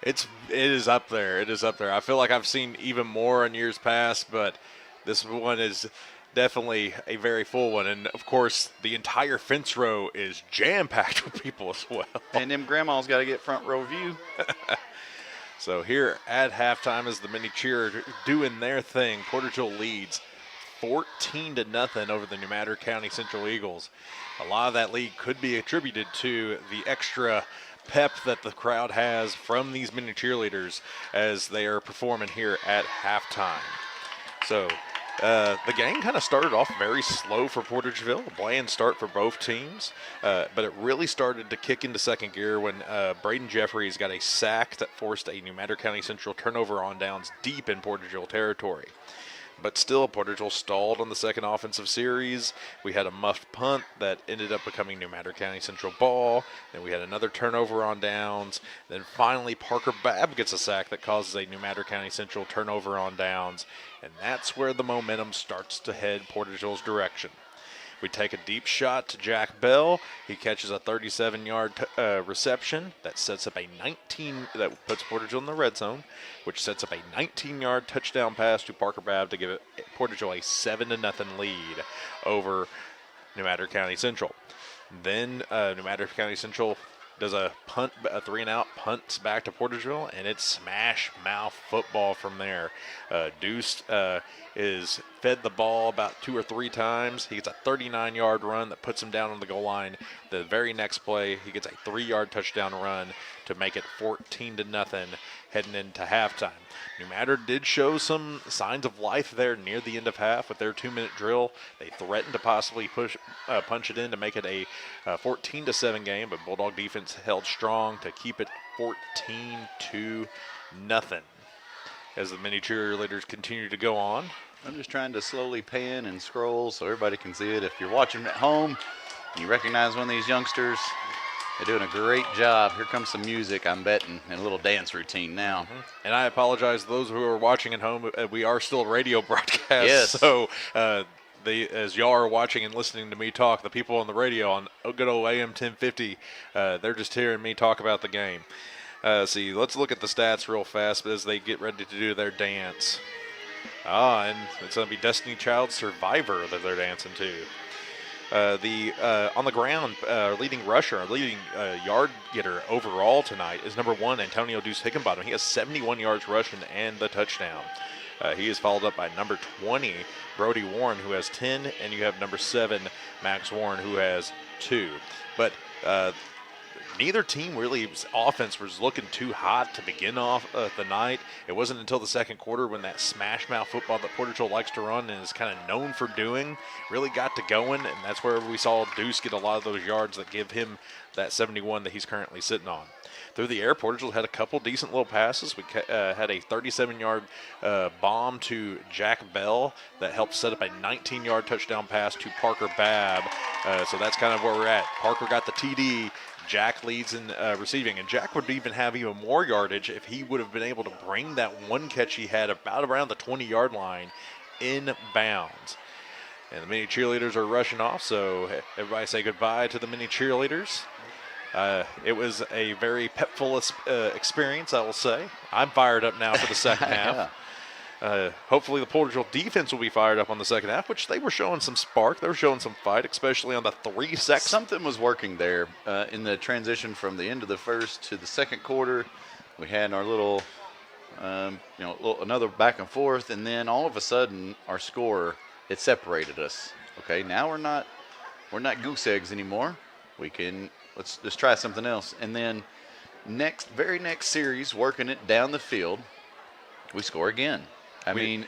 Speaker 4: It is up there. It is up there. I feel like I've seen even more in years past, but this one is definitely a very full one. And, of course, the entire fence row is jam-packed with people as well.
Speaker 3: And them grandmas got to get front row view.
Speaker 4: So here at halftime is the mini cheer doing their thing. Portageville leads 14-0 over the New Madrid County Central Eagles. A lot of that lead could be attributed to the extra pep that the crowd has from these mini cheerleaders as they are performing here at halftime. So the game kind of started off very slow for Portageville, a bland start for both teams, but it really started to kick into second gear when Braden Jeffries got a sack that forced a New Madrid County Central turnover on downs deep in Portageville territory. But still, Portageville stalled on the second offensive series. We had a muffed punt that ended up becoming New Madrid County Central ball. Then we had another turnover on downs. Then finally, Parker Babb gets a sack that causes a New Madrid County Central turnover on downs. And that's where the momentum starts to head Portageville's direction. We take a deep shot to Jack Bell. He catches a 37-yard reception that sets up that puts Portageville in the red zone, which sets up a 19-yard touchdown pass to Parker Babb to give Portageville a 7-0 lead over New Madrid County Central. Then New Madrid County Central does a punt, a 3-and-out, punts back to Portageville, and it's smash mouth football from there. Deuce is fed the ball about 2 or 3 times. He gets a 39-yard run that puts him down on the goal line. The very next play, he gets a 3-yard touchdown run to make it 14-0 heading into halftime. New Madrid did show some signs of life there near the end of half with their 2-minute drill. They threatened to possibly punch it in to make it a 14-7 game, but Bulldog defense held strong to keep it 14-0 as the mini cheerleaders continue to go on.
Speaker 3: I'm just trying to slowly pan and scroll so everybody can see it. If you're watching at home and you recognize one of these youngsters, they're doing a great job. Here comes some music, I'm betting, and a little dance routine now.
Speaker 4: And I apologize to those who are watching at home. We are still a radio broadcast.
Speaker 3: Yes.
Speaker 4: So as y'all are watching and listening to me talk, the people on the radio on good old AM 1050, they're just hearing me talk about the game. See, let's look at the stats real fast as they get ready to do their dance. And it's going to be Destiny Child Survivor that they're dancing to. On the ground, leading rusher, leading yard getter overall tonight is number 1, Antonio Deuce Hickenbottom. He has 71 yards rushing and the touchdown. He is followed up by number 20, Brody Warren, who has 10, and you have number 7, Max Warren, who has 2. But neither team really, offense was looking too hot to begin off the night. It wasn't until the second quarter when that smash mouth football that Portageville likes to run and is kind of known for doing really got to going, and that's where we saw Deuce get a lot of those yards that give him that 71 that he's currently sitting on. Through the air, Portageville had a couple decent little passes. We had a 37-yard bomb to Jack Bell that helped set up a 19-yard touchdown pass to Parker Babb. So that's kind of where we're at. Parker got the TD. Jack leads in receiving, and Jack would even have even more yardage if he would have been able to bring that one catch he had about around the 20-yard line in bounds. And the mini cheerleaders are rushing off, so everybody say goodbye to the mini cheerleaders. It was a very pepful experience, I will say. I'm fired up now for the second half. Hopefully the Portageville defense will be fired up on the second half, which they were showing some spark. They were showing some fight, especially on the 3 seconds.
Speaker 3: Something was working there in the transition from the end of the first to the second quarter. We had our little, another back and forth, and then all of a sudden our score, it separated us. Okay, now we're not goose eggs anymore. Let's just try something else. And then very next series, working it down the field, we score again. I mean,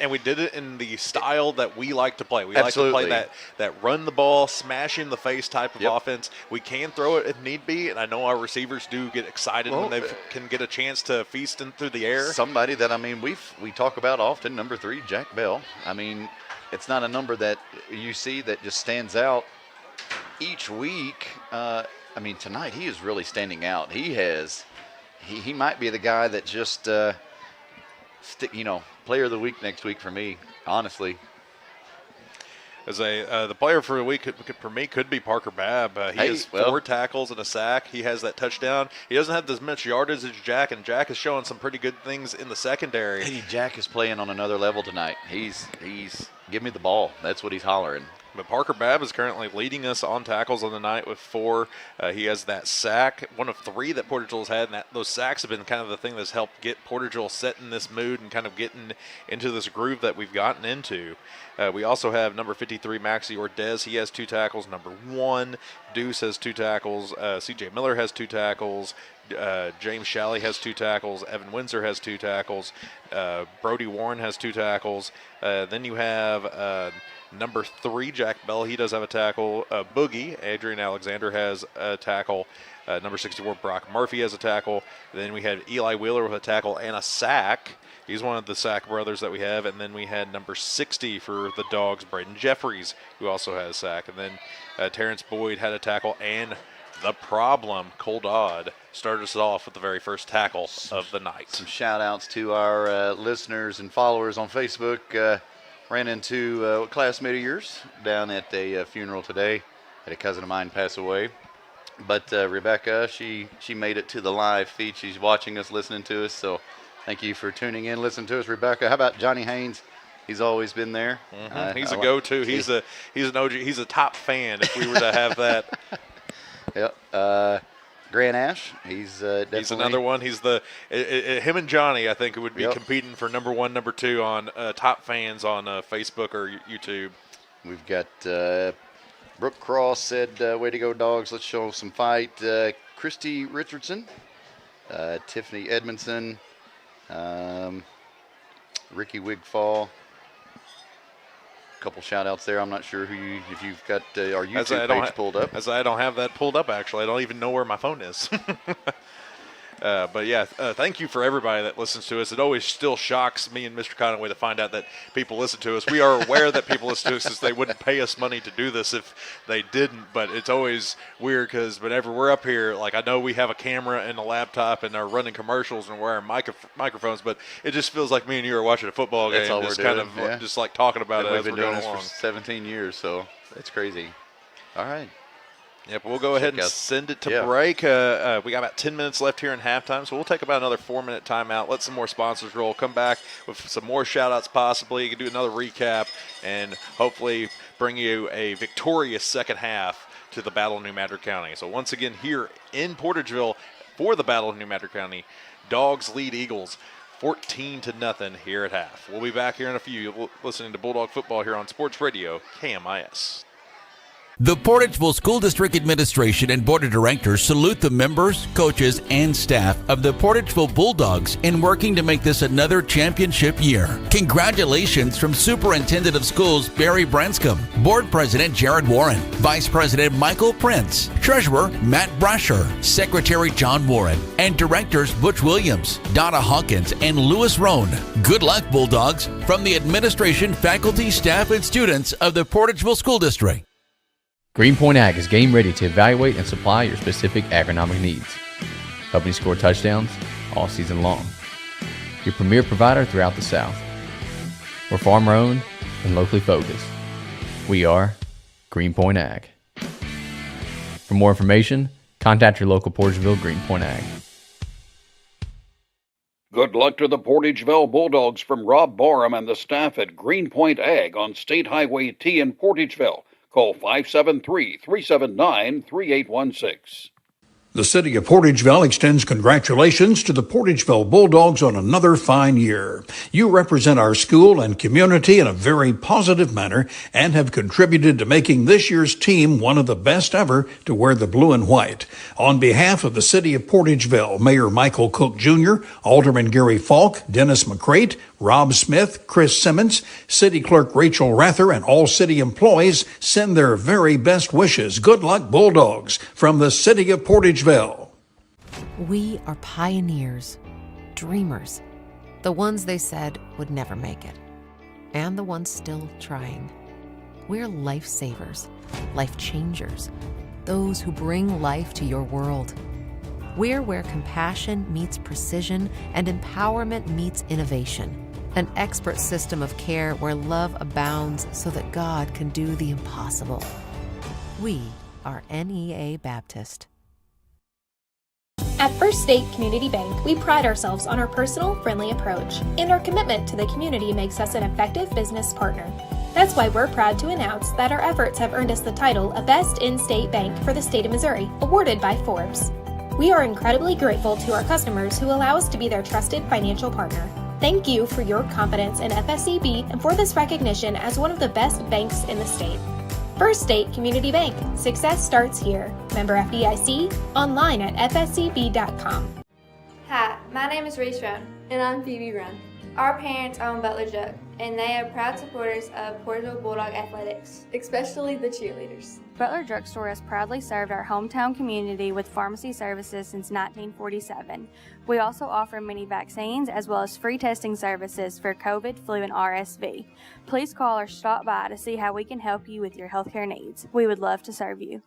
Speaker 4: we did it in the style that we like to play. We
Speaker 3: Absolutely.
Speaker 4: like to play that run the ball, smash in the face type of offense. We can throw it if need be, and I know our receivers do get excited when they can get a chance to feast through the air.
Speaker 3: Somebody that we talk about often, number 3, Jack Bell. I mean, it's not a number that you see that just stands out each week. Tonight he is really standing out. He might be the guy that just player of the week next week for me, honestly.
Speaker 4: As the player for the week for me could be Parker Babb. He has 4 tackles and a sack. He has that touchdown. He doesn't have as much yardage as Jack, and Jack is showing some pretty good things in the secondary.
Speaker 3: Hey, Jack is playing on another level tonight. He's give me the ball. That's what he's hollering.
Speaker 4: But Parker Babb is currently leading us on tackles on the night with 4. He has that sack, one of 3 that Portageville's had, and those sacks have been kind of the thing that's helped get Portageville set in this mood and kind of getting into this groove that we've gotten into. We also have number 53, Maxie Ordez. He has 2 tackles. Number 1, Deuce has 2 tackles. C.J. Miller has 2 tackles. James Shalley has 2 tackles. Evan Windsor has 2 tackles. Brody Warren has 2 tackles. Then you have number 3, Jack Bell. He does have a tackle. Boogie, Adrian Alexander, has a tackle. Number 64, Brock Murphy, has a tackle. Then we had Eli Wheeler with a tackle and a sack. He's one of the sack brothers that we have. And then we had number 60 for the Dogs, Braden Jeffries, who also has a sack. And then Terrence Boyd had a tackle, and the problem, Cole Dodd, started us off with the very first tackle of the night.
Speaker 3: Some shout-outs to our listeners and followers on Facebook. Ran into a classmate of yours down at a funeral today. Had a cousin of mine pass away. But Rebecca, she made it to the live feed. She's watching us, listening to us. So thank you for tuning in, listening to us, Rebecca. How about Johnny Haynes? He's always been there.
Speaker 4: He's a go-to. He's an OG. He's a top fan if we were to have that.
Speaker 3: Yep. Grant Ash, he's definitely.
Speaker 4: He's another one. He's him and Johnny, I think, would be competing for number 1, number 2 on top fans on Facebook or YouTube.
Speaker 3: We've got Brooke Cross said, way to go, Dogs. Let's show some fight. Christy Richardson, Tiffany Edmondson, Ricky Wigfall. Couple shout outs there. I'm not sure if you've got our YouTube page pulled up.
Speaker 4: As I don't have that pulled up, actually. I don't even know where my phone is. But yeah, thank you for everybody that listens to us. It always still shocks me and Mr. Conaway to find out that people listen to us. We are aware that people listen to us, since they wouldn't pay us money to do this if they didn't. But it's always weird because whenever we're up here, like, I know we have a camera and a laptop and are running commercials and wearing microphones, but it just feels like me and you are watching a football game.
Speaker 3: That's all
Speaker 4: just
Speaker 3: we're
Speaker 4: kind
Speaker 3: doing.
Speaker 4: of just like talking about it as
Speaker 3: we've
Speaker 4: we're
Speaker 3: been doing
Speaker 4: going
Speaker 3: this
Speaker 4: along.
Speaker 3: for 17 years, so it's crazy. All right.
Speaker 4: Yep, we'll go ahead and send it to break. We got about 10 minutes left here in halftime, so we'll take about another 4-minute timeout, let some more sponsors roll, come back with some more shout-outs possibly. You can do another recap and hopefully bring you a victorious second half to the Battle of New Madrid County. So once again, here in Portageville for the Battle of New Madrid County, Dogs lead Eagles 14-0 here at half. We'll be back here in a few, listening to Bulldog Football here on Sports Radio, KMIS.
Speaker 8: The Portageville School District Administration and Board of Directors salute the members, coaches, and staff of the Portageville Bulldogs in working to make this another championship year. Congratulations from Superintendent of Schools Barry Branscombe, Board President Jared Warren, Vice President Michael Prince, Treasurer Matt Brasher, Secretary John Warren, and Directors Butch Williams, Donna Hawkins, and Lewis Roan. Good luck, Bulldogs, from the administration, faculty, staff, and students of the Portageville School District.
Speaker 9: Greenpoint Ag is game ready to evaluate and supply your specific agronomic needs, helping you score touchdowns all season long. Your premier provider throughout the South. We're farmer owned and locally focused. We are Greenpoint Ag. For more information, contact your local Portageville Greenpoint Ag.
Speaker 10: Good luck to the Portageville Bulldogs from Rob Barham and the staff at Greenpoint Ag on State Highway T in Portageville. Call 573-379-3816.
Speaker 21: The City of Portageville extends congratulations to the Portageville Bulldogs on another fine year. You represent our school and community in a very positive manner and have contributed to making this year's team one of the best ever to wear the blue and white. On behalf of the City of Portageville, Mayor Michael Cook Jr., Alderman Gary Falk, Dennis McCrate, Rob Smith, Chris Simmons, City Clerk Rachel Rather, and all city employees send their very best wishes. Good luck, Bulldogs, from the City of Portageville.
Speaker 11: We are pioneers, dreamers, the ones they said would never make it, and the ones still trying. We're lifesavers, life changers, those who bring life to your world. We're where compassion meets precision and empowerment meets innovation. An expert system of care where love abounds so that God can do the impossible. We are NEA Baptist.
Speaker 12: At First State Community Bank, we pride ourselves on our personal, friendly approach, and our commitment to the community makes us an effective business partner. That's why we're proud to announce that our efforts have earned us the title of Best In-State Bank for the state of Missouri, awarded by Forbes. We are incredibly grateful to our customers who allow us to be their trusted financial partner. Thank you for your confidence in FSCB and for this recognition as one of the best banks in the state. First State Community Bank. Success starts here. Member FDIC, online at fscb.com.
Speaker 13: Hi, my name is Reese Roan.
Speaker 14: And I'm Phoebe Run.
Speaker 13: Our parents own Butler Jug, and they are proud supporters of Portageville Bulldog athletics.
Speaker 14: Especially the cheerleaders.
Speaker 15: Butler Drugstore has proudly served our hometown community with pharmacy services since 1947. We also offer many vaccines as well as free testing services for COVID, flu, and RSV. Please call or stop by to see how we can help you with your healthcare needs. We would love to serve you.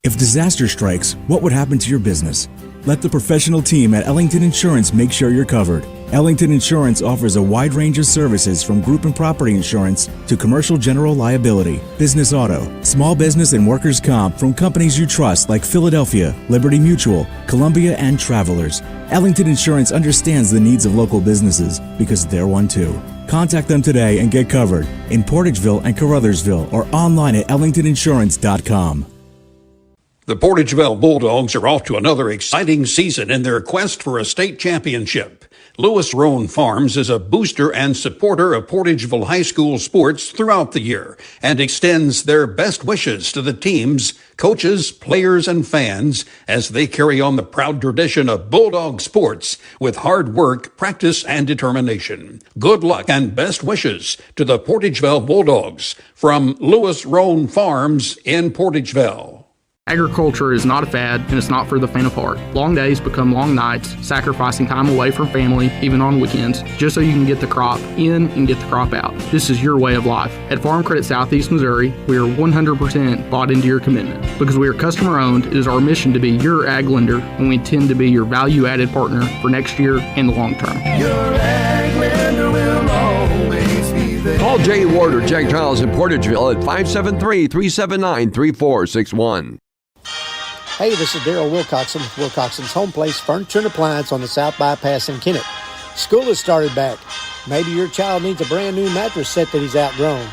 Speaker 16: If disaster strikes, what would happen to your business? Let the professional team at Ellington Insurance make sure you're covered. Ellington Insurance offers a wide range of services from group and property insurance to commercial general liability, business auto, small business and workers' comp from companies you trust like Philadelphia, Liberty Mutual, Columbia, and Travelers. Ellington Insurance understands the needs of local businesses because they're one too. Contact them today and get covered in Portageville and Caruthersville or online at ellingtoninsurance.com.
Speaker 21: The Portageville Bulldogs are off to another exciting season in their quest for a state championship. Lewis Roan Farms is a booster and supporter of Portageville High School sports throughout the year and extends their best wishes to the teams, coaches, players, and fans as they carry on the proud tradition of Bulldog sports with hard work, practice, and determination. Good luck and best wishes to the Portageville Bulldogs from Lewis Roan Farms in Portageville.
Speaker 17: Agriculture is not a fad, and it's not for the faint of heart. Long days become long nights, sacrificing time away from family, even on weekends, just so you can get the crop in and get the crop out. This is your way of life. At Farm Credit Southeast Missouri, we are 100% bought into your commitment. Because we are customer-owned, it is our mission to be your ag lender, and we intend to be your value-added partner for next year and the long term.
Speaker 18: Your ag lender will always be there. Call Jay Ward or Jack Giles in Portageville at 573-379-3461.
Speaker 19: Hey, this is Daryl Wilcoxon with Wilcoxon's Home Place Furniture and Appliance on the South Bypass in Kennett. School has started back. Maybe your child needs a brand new mattress set that he's outgrown.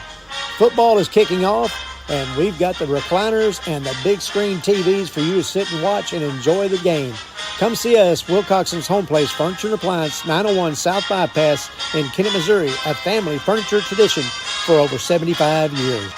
Speaker 19: Football is kicking off, and we've got the recliners and the big screen TVs for you to sit and watch and enjoy the game. Come see us, Wilcoxon's Home Place Furniture and Appliance, 901 South Bypass in Kennett, Missouri, a family furniture tradition for over 75 years.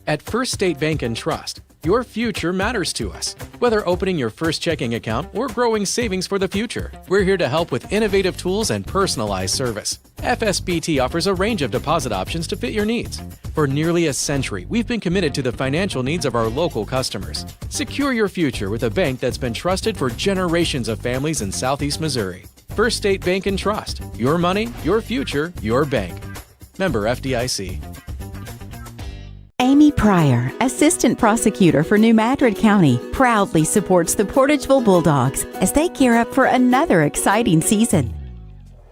Speaker 20: At First State Bank and Trust, your future matters to us. Whether opening your first checking account or growing savings for the future, we're here to help with innovative tools and personalized service. FSBT offers a range of deposit options to fit your needs. For nearly a century, we've been committed to the financial needs of our local customers. Secure your future with a bank that's been trusted for generations of families in Southeast Missouri. First State Bank and Trust. Your money, your future, your bank. Member FDIC.
Speaker 5: Amy Pryor, Assistant Prosecutor for New Madrid County, proudly supports the Portageville Bulldogs as they gear up for another exciting season.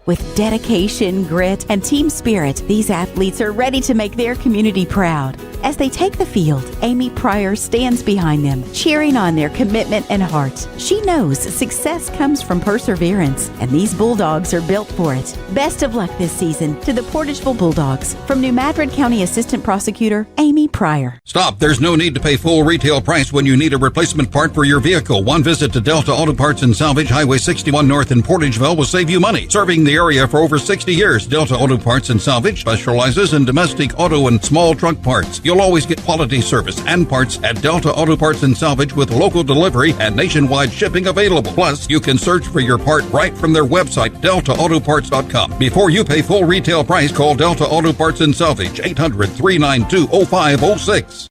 Speaker 5: With dedication, grit, and team spirit, these athletes are ready to make their community proud. As they take the field, Amy Pryor stands behind them, cheering on their commitment and heart. She knows success comes from perseverance, and these Bulldogs are built for it. Best of luck this season to the Portageville Bulldogs. From New Madrid County Assistant Prosecutor Amy Pryor.
Speaker 6: Stop. There's no need to pay full retail price when you need a replacement part for your vehicle. One visit to Delta Auto Parts and Salvage, Highway 61 North in Portageville will save you money. Serving the area for over 60 years, Delta Auto Parts and Salvage specializes in domestic auto and small truck parts. You'll always get quality service and parts at Delta Auto Parts and Salvage with local delivery and nationwide shipping available. Plus, you can search for your part right from their website, deltaautoparts.com. Before you pay full retail price, call Delta Auto Parts and Salvage, 800-392-0506.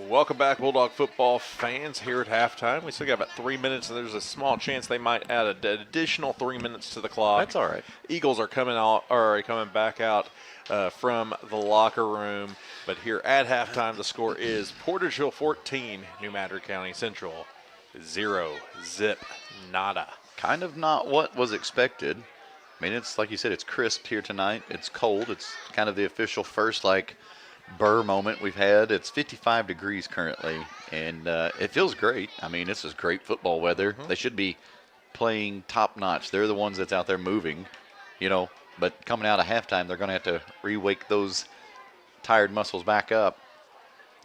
Speaker 4: Welcome back, Bulldog football fans, here at halftime. We still got about 3 minutes, and there's a small chance they might add an additional 3 minutes to the clock.
Speaker 3: That's all right.
Speaker 4: Eagles are coming back out from the locker room. But here at halftime, the score is Portageville 14, New Madrid County Central 0. Zip. Nada.
Speaker 3: Kind of not what was expected. I mean, it's like you said, it's crisp here tonight. It's cold. It's kind of the official first, like, Burr moment we've had. It's 55 degrees currently, and it feels great. I mean, this is great football weather. They should be playing top-notch. They're the ones that's out there moving, but coming out of halftime, they're going to have to re-wake those tired muscles back up.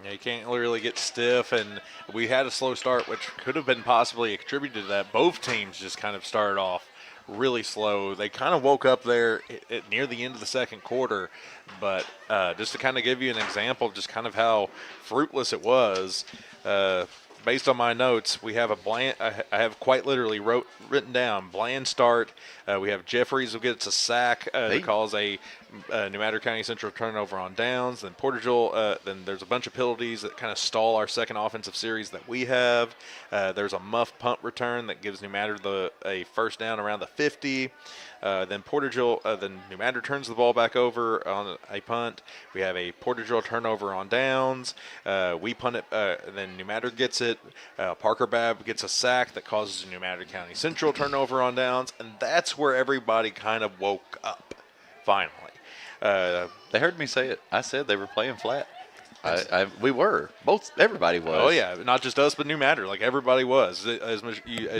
Speaker 4: Yeah, you can't really get stiff, and we had a slow start, which could have been possibly attributed to that. Both teams just kind of started off really slow. They kind of woke up there near the end of the second quarter, but just to kind of give you an example of just kind of how fruitless it was, based on my notes, we have I have quite literally written down bland start. We have Jeffries who gets a sack that calls a New Madrid County Central turnover on downs. Then Portageville, then there's a bunch of penalties that kind of stall our second offensive series that we have. There's a muff punt return that gives New Madrid a first down around the 50. Then New Madrid turns the ball back over on a punt. We have a Portageville turnover on downs. We punt it, then New Madrid gets it. Parker Babb gets a sack that causes a New Madrid County Central turnover on downs, and that's where everybody kind of woke up, finally.
Speaker 3: They heard me say it. I said they were playing flat. We were. Everybody was.
Speaker 4: Oh, yeah. Not just us, but New Madrid. Like, everybody was, as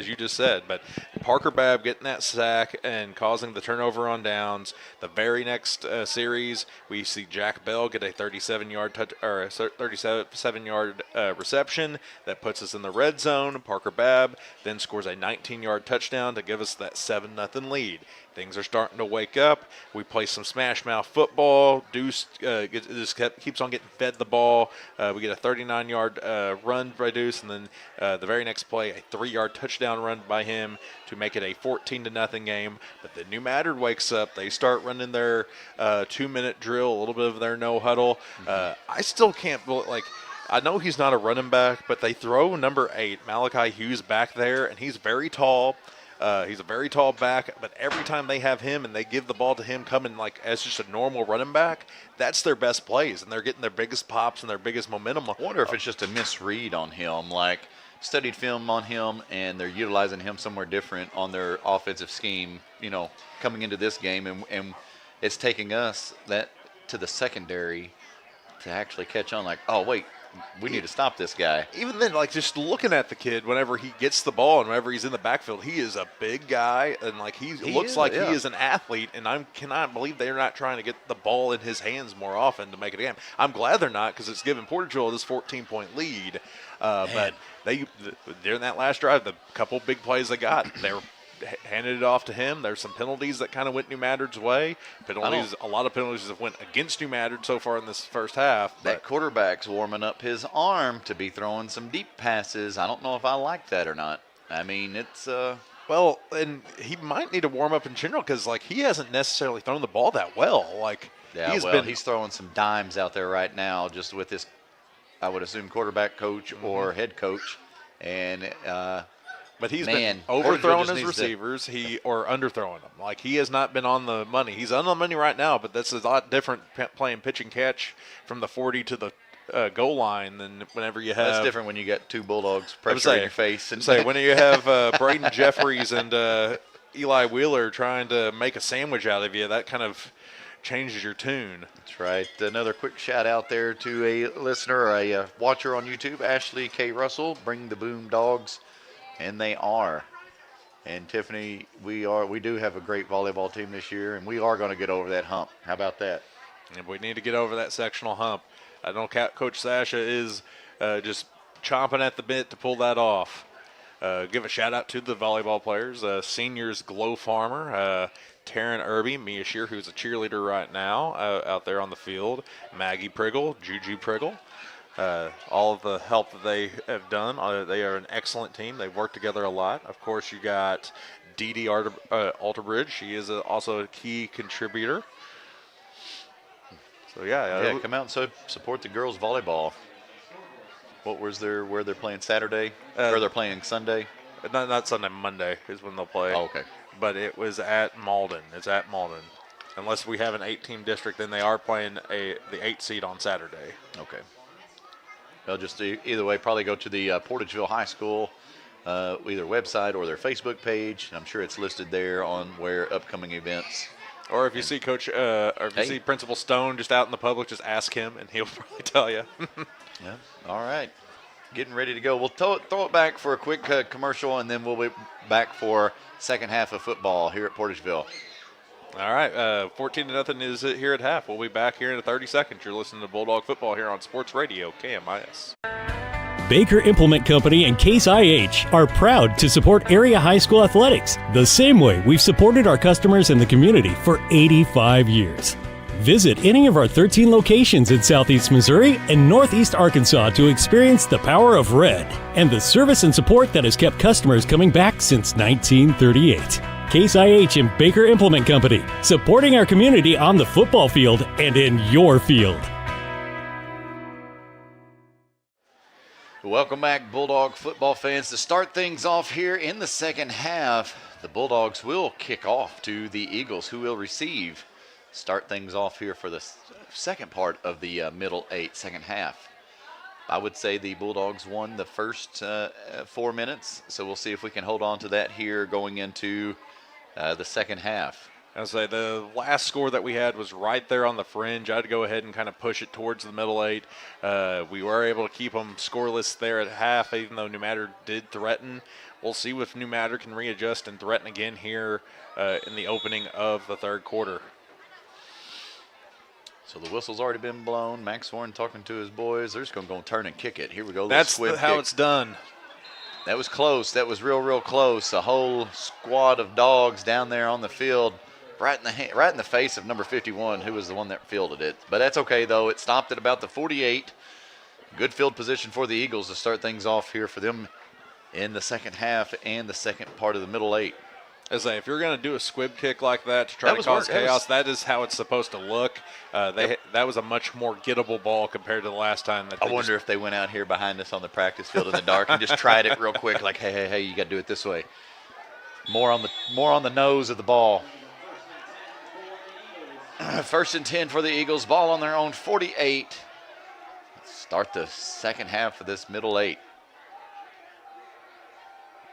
Speaker 4: you just said. But Parker Babb getting that sack and causing the turnover on downs. The very next series, we see Jack Bell get a 37-yard reception that puts us in the red zone. Parker Babb then scores a 19-yard touchdown to give us that 7-0 lead. Things are starting to wake up. We play some smash mouth football. Deuce keeps on getting fed the ball. We get a 39-yard run by Deuce, and then the very next play, a 3-yard touchdown run by him to make it a 14-0 game. But then New Madrid wakes up. They start running their 2-minute drill, a little bit of their no huddle. I still can't believe, I know he's not a running back, but they throw number 8, Malachi Hughes, back there, and he's very tall. He's a very tall back, but every time they have him and they give the ball to him coming as just a normal running back, that's their best plays, and they're getting their biggest pops and their biggest momentum.
Speaker 3: I wonder if it's just a misread on him, studied film on him, and they're utilizing him somewhere different on their offensive scheme, coming into this game, and it's taking us to the secondary to actually catch on, oh, wait. We need to stop this guy.
Speaker 4: Even then, just looking at the kid, whenever he gets the ball and whenever he's in the backfield, he is a big guy, and he looks like he is an athlete, and I cannot believe they're not trying to get the ball in his hands more often to make it a game. I'm glad they're not, because it's given Portageville this 14-point lead. But during that last drive, the couple big plays they got, they were handed it off to him. There's some penalties that kind of went New Madrid's way. A lot of penalties that went against New Madrid so far in this first half.
Speaker 3: That quarterback's warming up his arm to be throwing some deep passes. I don't know if I like that or not. I mean, it's
Speaker 4: well, and he might need to warm up in general, because he hasn't necessarily thrown the ball that well.
Speaker 3: He's throwing some dimes out there right now, just with his, I would assume, quarterback coach or head coach, and.
Speaker 4: But he's been overthrowing his receivers, or underthrowing them. He has not been on the money. He's on the money right now, but that's a lot different playing pitch and catch from the 40 to the goal line than whenever you have.
Speaker 3: That's different when you get two Bulldogs pressure in your face.
Speaker 4: And when you have Braden Jeffries and Eli Wheeler trying to make a sandwich out of you, that kind of changes your tune.
Speaker 3: That's right. Another quick shout out there to a listener, a watcher on YouTube, Ashley K. Russell. Bring the Boom Dogs. And they are. And Tiffany, we do have a great volleyball team this year, and we are going to get over that hump. How about that?
Speaker 4: And we need to get over that sectional hump. I know Coach Sasha is just chomping at the bit to pull that off. Give a shout out to the volleyball players, seniors Glow Farmer, Taryn Irby, Mia Shear, who's a cheerleader right now out there on the field, Maggie Priggle, Juju Priggle. All of the help that they have done. They are an excellent team. They've worked together a lot. Of course, you got Dee Dee Alterbridge. She is also a key contributor. So, yeah,
Speaker 3: come out and support the girls' volleyball. Where they're playing Saturday? Or they're playing Sunday?
Speaker 4: Not Sunday, Monday is when they'll play.
Speaker 3: Oh, okay.
Speaker 4: But it was at Malden. It's at Malden. Unless we have an 8-team district, then they are playing the 8 seed on Saturday.
Speaker 3: Okay. They'll just either way probably go to the Portageville High School either website or their Facebook page. I'm sure it's listed there on where upcoming events.
Speaker 4: Or if you see see Principal Stone just out in the public, just ask him, and he'll probably tell you.
Speaker 3: Yeah. All right. Getting ready to go. We'll throw it back for a quick commercial, and then we'll be back for second half of football here at Portageville.
Speaker 4: All right, 14-0 is it here at half. We'll be back here in 30 seconds. You're listening to Bulldog Football here on Sports Radio, KMIS.
Speaker 7: Baker Implement Company and Case IH are proud to support area high school athletics the same way we've supported our customers in the community for 85 years. Visit any of our 13 locations in Southeast Missouri and Northeast Arkansas to experience the power of red and the service and support that has kept customers coming back since 1938. Case IH and Baker Implement Company, supporting our community on the football field and in your field.
Speaker 3: Welcome back, Bulldog football fans. To start things off here in the second half, the Bulldogs will kick off to the Eagles, who will receive. Start things off here for the second part of the middle eight, second half. I would say the Bulldogs won the first 4 minutes, so we'll see if we can hold on to that here going into the second half.
Speaker 4: I'll say the last score that we had was right there on the fringe. I'd go ahead and kind of push it towards the middle eight. We were able to keep them scoreless there at half, even though New Madrid did threaten. We'll see if New Madrid can readjust and threaten again here in the opening of the third quarter.
Speaker 3: So the whistle's already been blown. Max Warren talking to his boys. They're just going to go turn and kick it. Here we go.
Speaker 4: That's how it's done.
Speaker 3: That was close. That was real close. A whole squad of dogs down there on the field, right in the face of number 51, who was the one that fielded it. But that's okay, though. It stopped at about the 48. Good field position for the Eagles to start things off here for them in the second half and the second part of the middle eight.
Speaker 4: As if you're going to do a squib kick like that to try to cause chaos, that is how it's supposed to look. That was a much more gettable ball compared to the last time.
Speaker 3: I wonder if they went out here behind us on the practice field in the dark and just tried it real quick, like, hey, you got to do it this way. More on the nose of the ball. First and 10 for the Eagles. Ball on their own 48. Start the second half of this middle eight.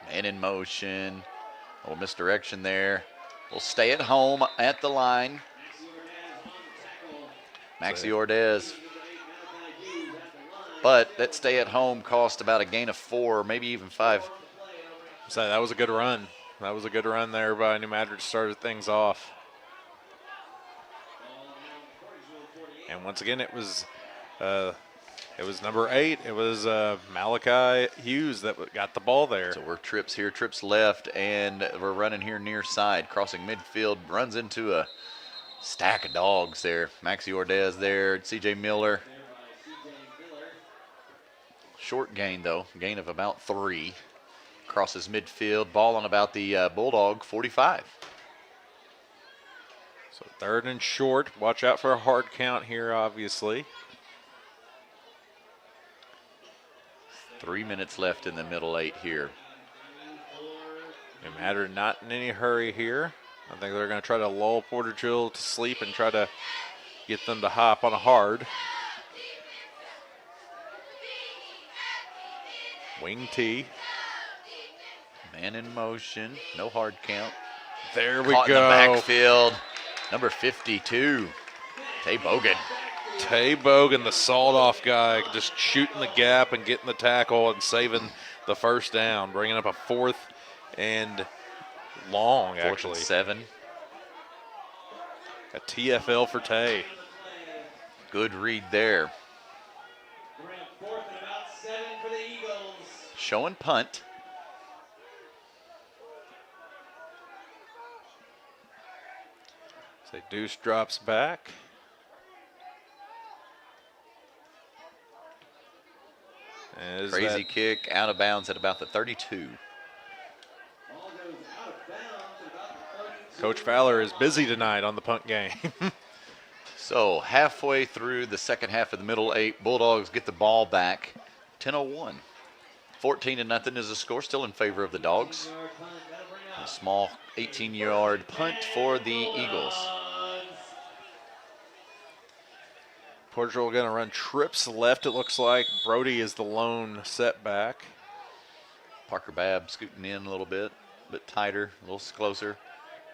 Speaker 3: Man in motion. A little misdirection there. We'll stay at home at the line. Maxie Ordez. But that stay at home cost about a gain of 4, maybe even 5.
Speaker 4: So that was a good run. That was a good run there by New Madrid to start things off. And once again, it was number 8. It was Malachi Hughes that got the ball there.
Speaker 3: So we're trips here, trips left, and we're running here near side, crossing midfield, runs into a stack of dogs there. Maxie Ordez there, CJ Miller. Short gain, though, gain of about 3. Crosses midfield, ball on about the Bulldog 45.
Speaker 4: So third and short. Watch out for a hard count here, obviously.
Speaker 3: 3 minutes left in the middle eight here.
Speaker 4: New Madrid not in any hurry here. I think they're going to try to lull Portageville to sleep and try to get them to hop on a hard. Wing T.
Speaker 3: Man in motion. No hard count.
Speaker 4: There we
Speaker 3: Caught
Speaker 4: go.
Speaker 3: In the backfield. Number 52. Tay Bogan.
Speaker 4: Tay Bogan, the sawed-off guy, just shooting the gap and getting the tackle and saving the first down, bringing up a 4th and long,
Speaker 3: 4th
Speaker 4: actually.
Speaker 3: and 7.
Speaker 4: A TFL for Tay.
Speaker 3: Good read there. Showing punt.
Speaker 4: So Deuce drops back.
Speaker 3: Crazy kick, out of bounds at about the 32.
Speaker 4: Coach Fowler is busy tonight on the punt game.
Speaker 3: So halfway through the second half of the middle eight, Bulldogs get the ball back. 10:01. 14-0 is the score, still in favor of the Dogs. A small 18-yard punt for the Eagles.
Speaker 4: Portageville going to run trips left, it looks like. Brody is the lone setback.
Speaker 3: Parker Babb scooting in a little bit tighter, a little closer.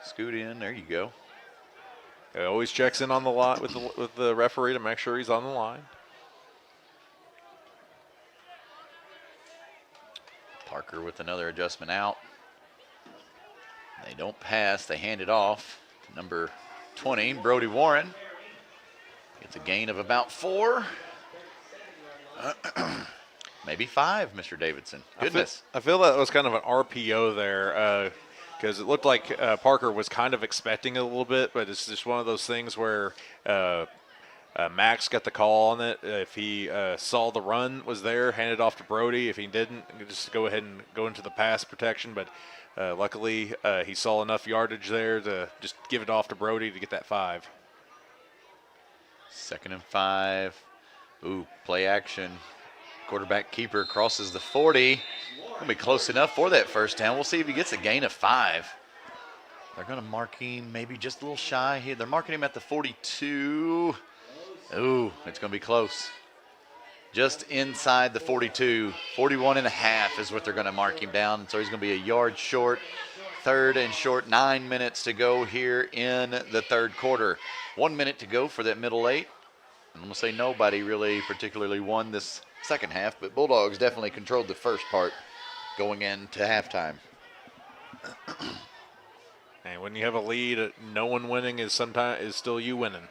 Speaker 3: Scoot in. There you go.
Speaker 4: He always checks in on the line with the referee to make sure he's on the line.
Speaker 3: Parker with another adjustment out. They don't pass. They hand it off to number 20, Brody Warren. Gets a gain of about 4. Maybe 5, Mr. Davidson. Goodness.
Speaker 4: I feel that was kind of an RPO there because it looked like Parker was kind of expecting it a little bit, but it's just one of those things where Max got the call on it. If he saw the run was there, hand it off to Brody. If he didn't, just go ahead and go into the pass protection. But luckily, he saw enough yardage there to just give it off to Brody to get that 5.
Speaker 3: 2nd and 5. Ooh, play action. Quarterback keeper crosses the 40. Gonna be close enough for that first down. We'll see if he gets a gain of 5. They're gonna mark him maybe just a little shy here. They're marking him at the 42. Ooh, it's gonna be close. Just inside the 42. 41 and a half is what they're gonna mark him down. So he's gonna be a yard short. 3rd and short, 9 minutes to go here in the 3rd quarter. 1 minute to go for that middle 8. I'm gonna say nobody really particularly won this second half, but Bulldogs definitely controlled the first part going into halftime.
Speaker 4: And when you have a lead, no one winning is still you winning.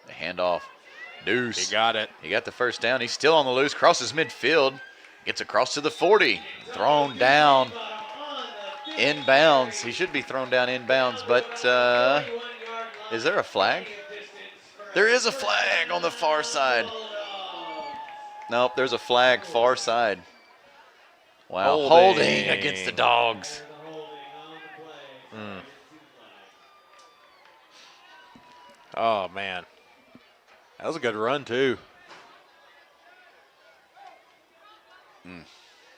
Speaker 3: The handoff. Deuce.
Speaker 4: He got it.
Speaker 3: He got the first down. He's still on the loose. Crosses midfield. Gets across to the 40. Thrown down inbounds. He should be thrown down inbounds, but is there a flag? There is a flag on the far side. Nope, there's a flag far side. Wow, holding against the Dogs.
Speaker 4: Oh, man. That was a good run, too.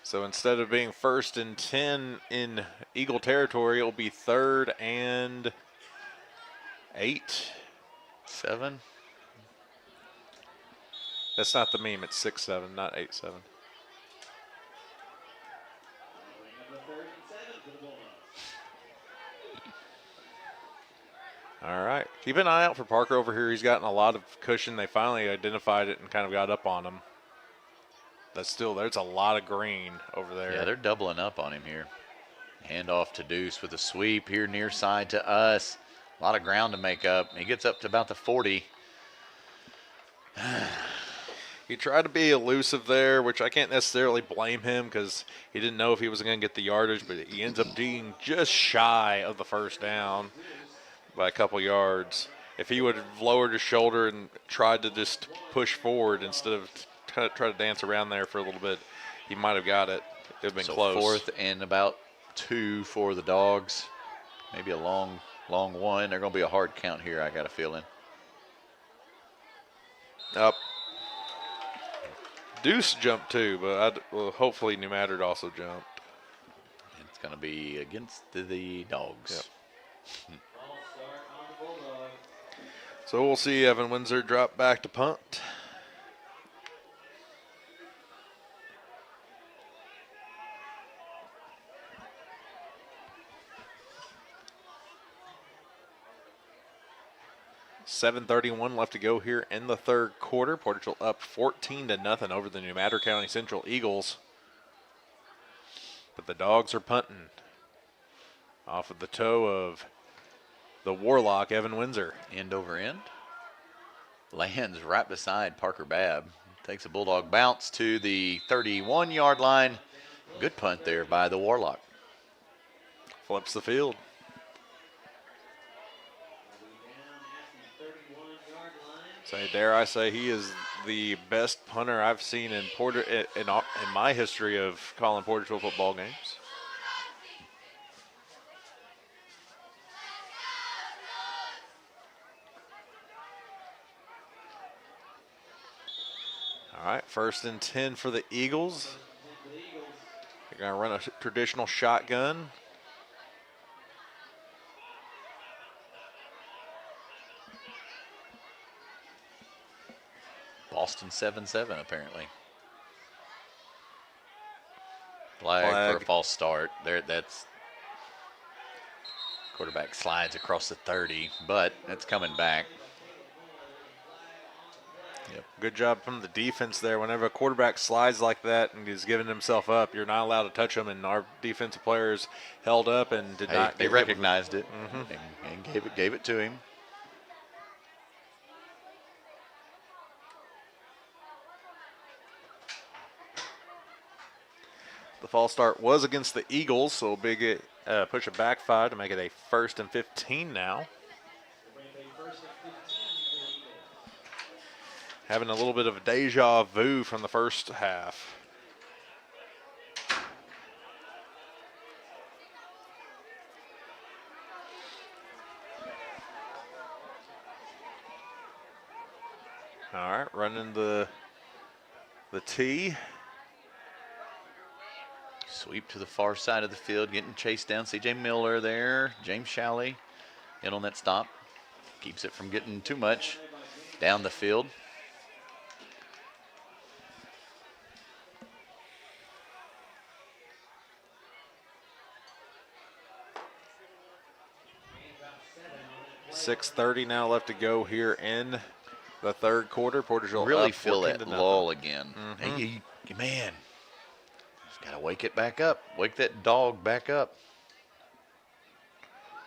Speaker 4: So instead of being 1st and 10 in Eagle territory, it'll be 3rd and 8.
Speaker 3: 7.
Speaker 4: That's not the meme. It's 6-7, not 8-7. All right. Keep an eye out for Parker over here. He's gotten a lot of cushion. They finally identified it and kind of got up on him. That's still, there's a lot of green over there.
Speaker 3: Yeah, they're doubling up on him here. Hand off to Deuce with a sweep here near side to us. A lot of ground to make up. He gets up to about the 40.
Speaker 4: He tried to be elusive there, which I can't necessarily blame him because he didn't know if he was going to get the yardage, but he ends up being just shy of the first down by a couple yards. If he would have lowered his shoulder and tried to just push forward instead of try to dance around there for a little bit, he might have got it. It would have been close.
Speaker 3: 4th and about 2 for the Dogs. Maybe a long one. They're going to be a hard count here, I got a feeling.
Speaker 4: Up. Deuce jumped too, but hopefully New Madrid also jumped.
Speaker 3: It's going to be against the Dogs.
Speaker 4: Yep. So we'll see Evan Windsor drop back to punt. .7:31 left to go here in the 3rd quarter. Portageville up 14-0 over the New Madrid County Central Eagles. But the Dogs are punting off of the toe of the Warlock, Evan Windsor.
Speaker 3: End over end. Lands right beside Parker Babb. Takes a Bulldog bounce to the 31-yard line. Good punt there by the Warlock.
Speaker 4: Flips the field. Dare I say he is the best punter I've seen in my history of calling Portageville football games. All right, 1st and 10 for the Eagles. They're going to run a traditional shotgun.
Speaker 3: Boston 7-7 apparently. Flag for a false start. There, that's quarterback slides across the 30, but that's coming back.
Speaker 4: Yep. Good job from the defense there. Whenever a quarterback slides like that and is giving himself up, you're not allowed to touch him, and our defensive players held up and did not.
Speaker 3: They recognized it and gave it to him.
Speaker 4: The false start was against the Eagles, so big push a back 5 to make it a 1st and 15 now. Having a little bit of a deja vu from the first half. All right, running the tee.
Speaker 3: Sweep to the far side of the field, getting chased down. C.J. Miller there. James Shalley in on that stop. Keeps it from getting too much down the field.
Speaker 4: .6:30 now left to go here in the third quarter. Portageville
Speaker 3: really
Speaker 4: up
Speaker 3: feel that
Speaker 4: 14-0.
Speaker 3: lull again. Hey, man, just got to wake it back up. Wake that dog back up.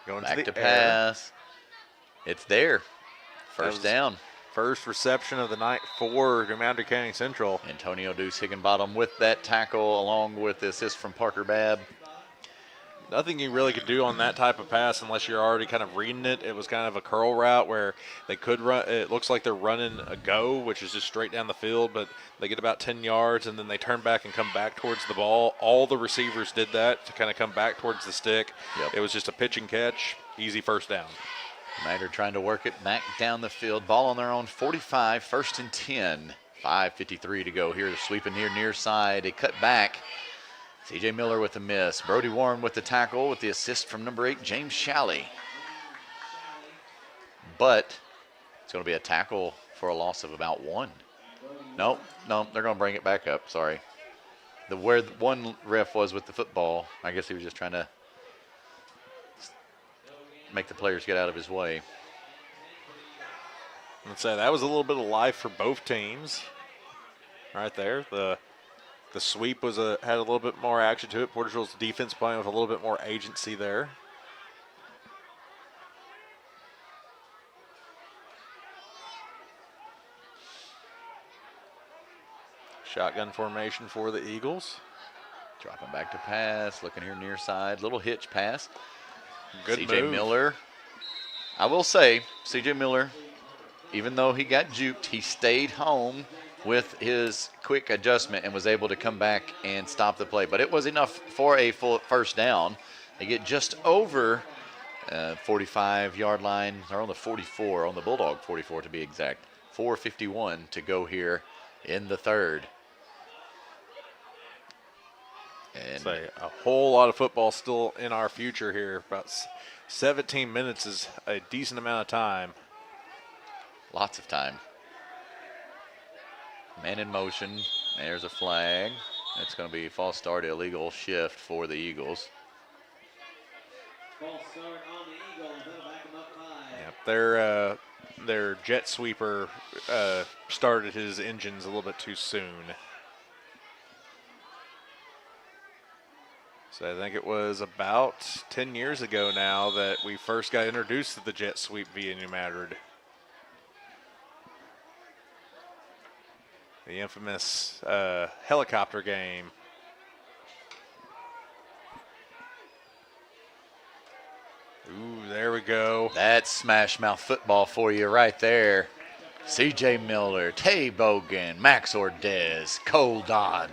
Speaker 4: Going
Speaker 3: back
Speaker 4: to
Speaker 3: to pass. It's there. First down.
Speaker 4: First reception of the night for Madrid County Central.
Speaker 3: Antonio Deuce Higginbottom with that tackle along with the assist from Parker Babb.
Speaker 4: Nothing you really could do on that type of pass unless you're already kind of reading it. It was kind of a curl route where they could run. It looks like they're running a go, which is just straight down the field, but they get about 10 yards and then they turn back and come back towards the ball. All the receivers did that to kind of come back towards the stick.
Speaker 3: Yep.
Speaker 4: It was just a pitch and catch, easy first down.
Speaker 3: Madrid trying to work it back down the field. Ball on their own 45, 1st and 10. 5:53 to go here. Sweeping near side. A cut back. C.J. Miller with the miss. Brody Warren with the tackle with the assist from number 8, James Shalley. But it's going to be a tackle for a loss of about 1. No, they're going to bring it back up. Sorry. Where the one ref was with the football, I guess he was just trying to make the players get out of his way.
Speaker 4: Let's say that was a little bit of life for both teams. Right there. The sweep was had a little bit more action to it. Portageville's defense playing with a little bit more agency there. Shotgun formation for the Eagles.
Speaker 3: Dropping back to pass, looking here near side. Little hitch pass.
Speaker 4: Good
Speaker 3: C.J.
Speaker 4: move.
Speaker 3: Miller. I will say, C.J. Miller, even though he got juked, he stayed home with his quick adjustment and was able to come back and stop the play. But it was enough for a full first down. They get just over 45-yard line. They're on the 44, on the Bulldog 44 to be exact. 4:51 to go here in the third. And
Speaker 4: Say a whole lot of football still in our future here. About 17 minutes is a decent amount of time.
Speaker 3: Lots of time. Man in motion. There's a flag. That's going to be false start, illegal shift for the Eagles.
Speaker 1: False start on the Eagles. That'll back them up 5.
Speaker 4: Yep, their jet sweeper started his engines a little bit too soon. So I think it was about 10 years ago now that we first got introduced to the jet sweep via New Madrid. The infamous helicopter game. Ooh, there we go.
Speaker 3: That's smash mouth football for you right there. C.J. Miller, Tay Bogan, Max Ordez, Cole Dodd.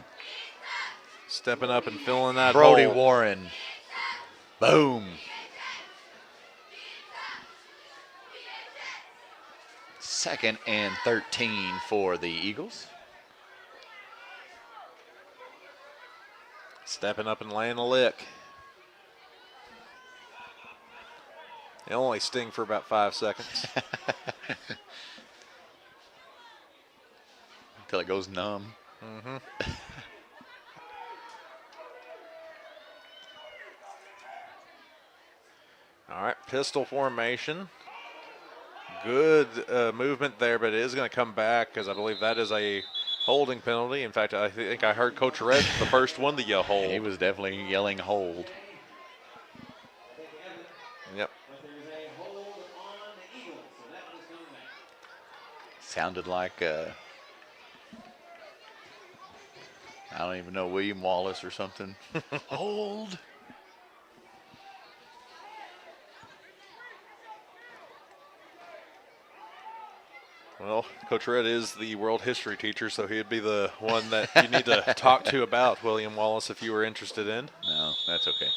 Speaker 4: Stepping up and filling that
Speaker 3: Brody
Speaker 4: hole.
Speaker 3: Warren. Boom. Second and 13 for the Eagles.
Speaker 4: Stepping up and laying a lick. They only sting for about 5 seconds.
Speaker 3: Until it goes numb.
Speaker 4: Mm-hmm. All right, pistol formation. Good movement there, but it is going to come back because I believe that is a holding penalty. In fact, I think I heard Coach Red, the first one to yell hold.
Speaker 3: He was definitely yelling hold.
Speaker 4: Yep.
Speaker 3: Sounded like, I don't even know, William Wallace or something. Hold.
Speaker 4: Well, Coach Red is the world history teacher, so he'd be the one that you need to talk to about William Wallace if you were interested in.
Speaker 3: No, that's okay.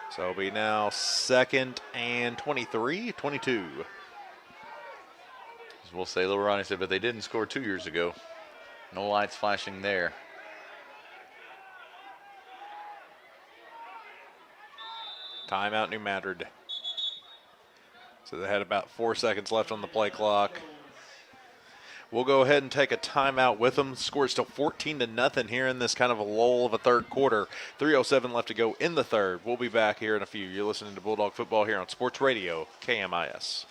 Speaker 4: So it'll be now 2nd and 22.
Speaker 3: As we'll say, Little Ronnie said, but they didn't score 2 years ago. No lights flashing there.
Speaker 4: Timeout, New Madrid. So they had about 4 seconds left on the play clock. We'll go ahead and take a timeout with them. Score still 14-0 here in this kind of a lull of a third quarter. 3:07 left to go in the third. We'll be back here in a few. You're listening to Bulldog Football here on Sports Radio, KMIS.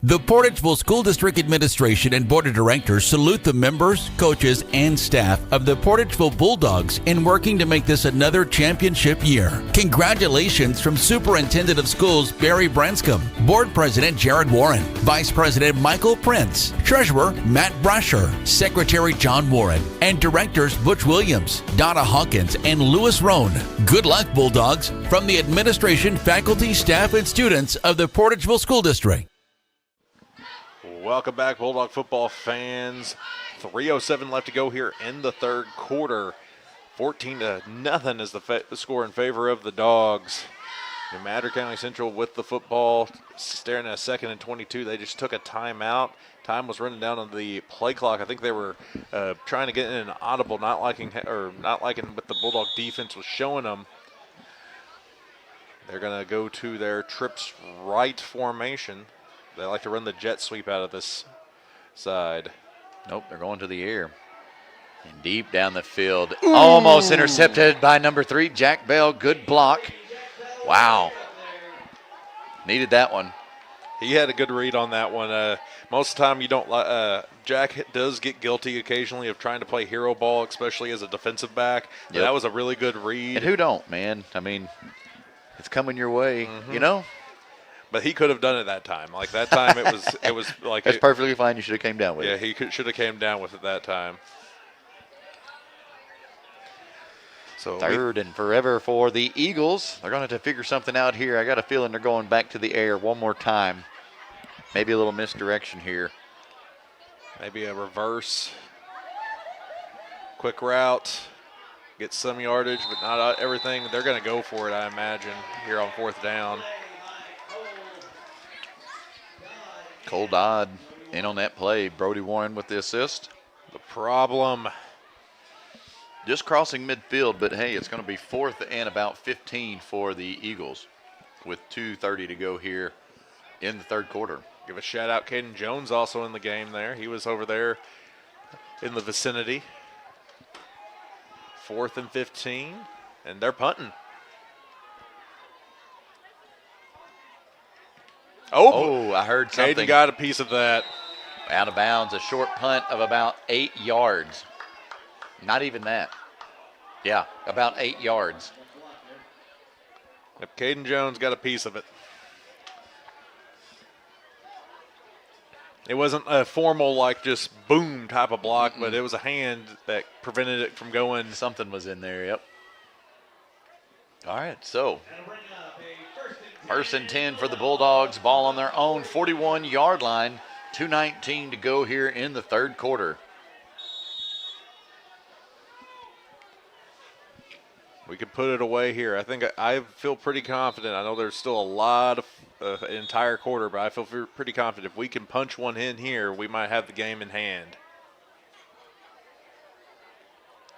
Speaker 8: The Portageville School District Administration and Board of Directors salute the members, coaches, and staff of the Portageville Bulldogs in working to make this another championship year. Congratulations from Superintendent of Schools Barry Branscombe, Board President Jared Warren, Vice President Michael Prince, Treasurer Matt Brasher, Secretary John Warren, and Directors Butch Williams, Donna Hawkins, and Lewis Roan. Good luck, Bulldogs, from the administration, faculty, staff, and students of the Portageville School District.
Speaker 4: Welcome back, Bulldog football fans. 3:07 left to go here in the third quarter. 14-0 is the score in favor of the Dogs. New Madrid County Central with the football, staring at 2nd and 22. They just took a timeout. Time was running down on the play clock. I think they were trying to get in an audible, not liking what the Bulldog defense was showing them. They're going to go to their trips right formation. They like to run the jet sweep out of this side.
Speaker 3: Nope, they're going to the air. And deep down the field. Ooh. Almost intercepted by number 3, Jack Bell. Good block. Wow. Needed that one.
Speaker 4: He had a good read on that one. Most of the time you don't Jack does get guilty occasionally of trying to play hero ball, especially as a defensive back. But that was a really good read.
Speaker 3: And who don't, man? I mean, it's coming your way, you know?
Speaker 4: But he could have done it that time. Like that time, it was like
Speaker 3: that's perfectly fine. You should have came down with it.
Speaker 4: Yeah, he should have came down with it that time. So
Speaker 3: third and forever for the Eagles. They're going to have to figure something out here. I got a feeling they're going back to the air one more time. Maybe a little misdirection here.
Speaker 4: Maybe a reverse. Quick route. Get some yardage, but not everything. They're going to go for it, I imagine, here on 4th down.
Speaker 3: Cole Dodd in on that play. Brody Warren with the assist.
Speaker 4: The problem.
Speaker 3: Just crossing midfield, but hey, it's going to be 4th and about 15 for the Eagles with 2:30 to go here in the third quarter.
Speaker 4: Give a shout out, Caden Jones also in the game there. He was over there in the vicinity. 4th and 15, and they're punting.
Speaker 3: Oh, I heard something.
Speaker 4: Caden got a piece of that.
Speaker 3: Out of bounds, a short punt of about 8 yards. Not even that. Yeah, about 8 yards.
Speaker 4: Yep, Caden Jones got a piece of it. It wasn't a formal, like, just boom type of block, but it was a hand that prevented it from going.
Speaker 3: Something was in there, yep. All right, so 1st and 10 for the Bulldogs. Ball on their own 41-yard line. 2:19 to go here in the third quarter.
Speaker 4: We could put it away here. I feel pretty confident. I know there's still a lot of entire quarter, but I feel pretty confident if we can punch one in here, we might have the game in hand.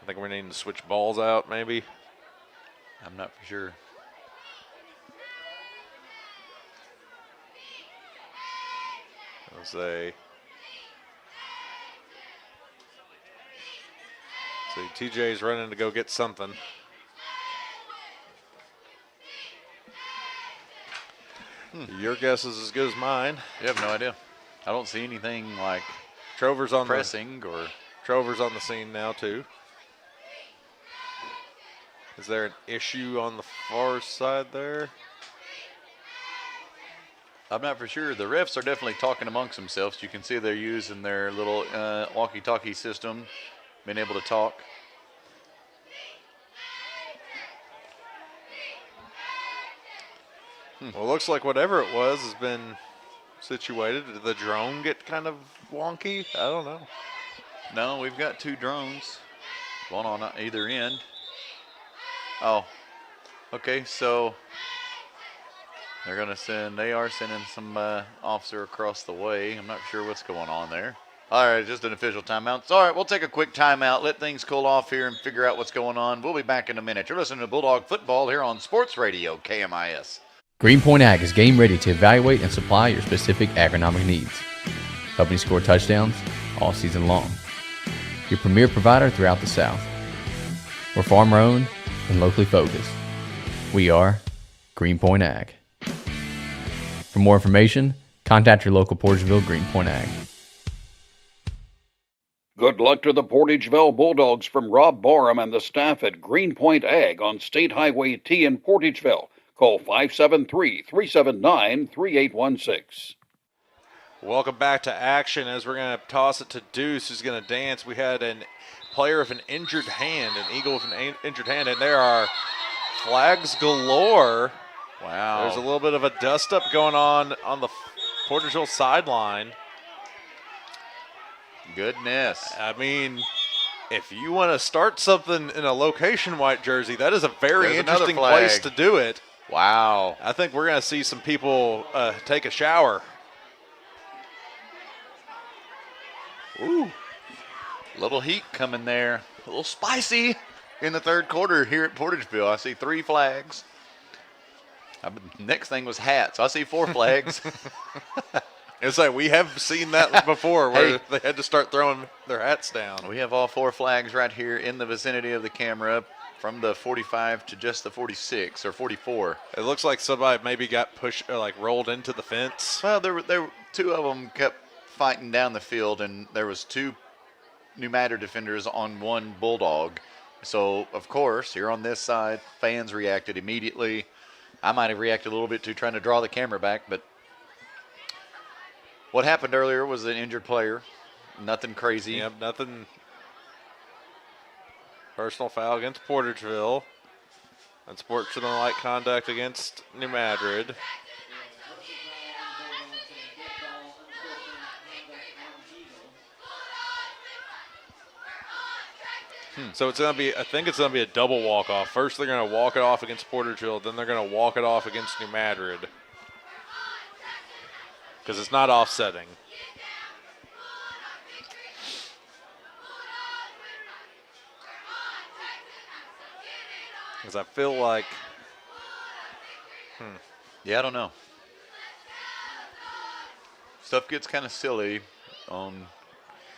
Speaker 4: I think we're needing to switch balls out, maybe.
Speaker 3: I'm not for sure.
Speaker 4: I'll say. See, TJ's running to go get something. Your guess is as good as mine.
Speaker 3: You have no idea. I don't see anything like
Speaker 4: Trover's on
Speaker 3: pressing or
Speaker 4: Trover's on the scene now too. Is there an issue on the far side there?
Speaker 3: I'm not for sure. The refs are definitely talking amongst themselves. You can see they're using their little walkie-talkie system, being able to talk.
Speaker 4: Well, it looks like whatever it was has been situated. Did the drone get kind of wonky? I don't know.
Speaker 3: No, we've got 2 drones, one on either end. Oh, okay, so they are sending some officer across the way. I'm not sure what's going on there. All right, just an official timeout. It's all right, we'll take a quick timeout, let things cool off here and figure out what's going on. We'll be back in a minute. You're listening to Bulldog Football here on Sports Radio KMIS.
Speaker 9: Greenpoint Ag is game ready to evaluate and supply your specific agronomic needs, helping you score touchdowns all season long. Your premier provider throughout the South. We're farmer owned and locally focused. We are Greenpoint Ag. For more information, contact your local Portageville Greenpoint Ag.
Speaker 10: Good luck to the Portageville Bulldogs from Rob Barham and the staff at Greenpoint Ag on State Highway T in Portageville. Call 573-379-3816.
Speaker 4: Welcome back to action as we're going to toss it to Deuce, who's going to dance. We had a player of an injured hand, an Eagle with an injured hand, and there are flags galore.
Speaker 3: Wow.
Speaker 4: There's a little bit of a dust-up going on the Portageville sideline.
Speaker 3: Goodness.
Speaker 4: I mean, if you want to start something in a location white jersey, that is a very interesting place to do it.
Speaker 3: Wow.
Speaker 4: I think we're going to see some people take a shower.
Speaker 3: Ooh. Little heat coming there. A little spicy in the third quarter here at Portageville. I see 3 flags. Next thing was hats. I see 4 flags.
Speaker 4: It's like we have seen that before where they had to start throwing their hats down.
Speaker 3: We have all 4 flags right here in the vicinity of the camera from the 45 to just the 46 or 44.
Speaker 4: It looks like somebody maybe got pushed or like rolled into the fence.
Speaker 3: Well, there were 2 of them kept fighting down the field, and there was 2 New Matter defenders on 1 Bulldog. So, of course, here on this side, fans reacted immediately. I might have reacted a little bit too, trying to draw the camera back, but what happened earlier was an injured player. Nothing crazy.
Speaker 4: Yep, nothing. Personal foul against Portageville. Unsportsmanlike conduct against New Madrid. So it's going to be, I think it's going to be a double walk-off. First they're going to walk it off against Portageville, then they're going to walk it off against New Madrid. Because it's not offsetting. Because I feel like,
Speaker 3: yeah, I don't know. Stuff gets kind of silly on.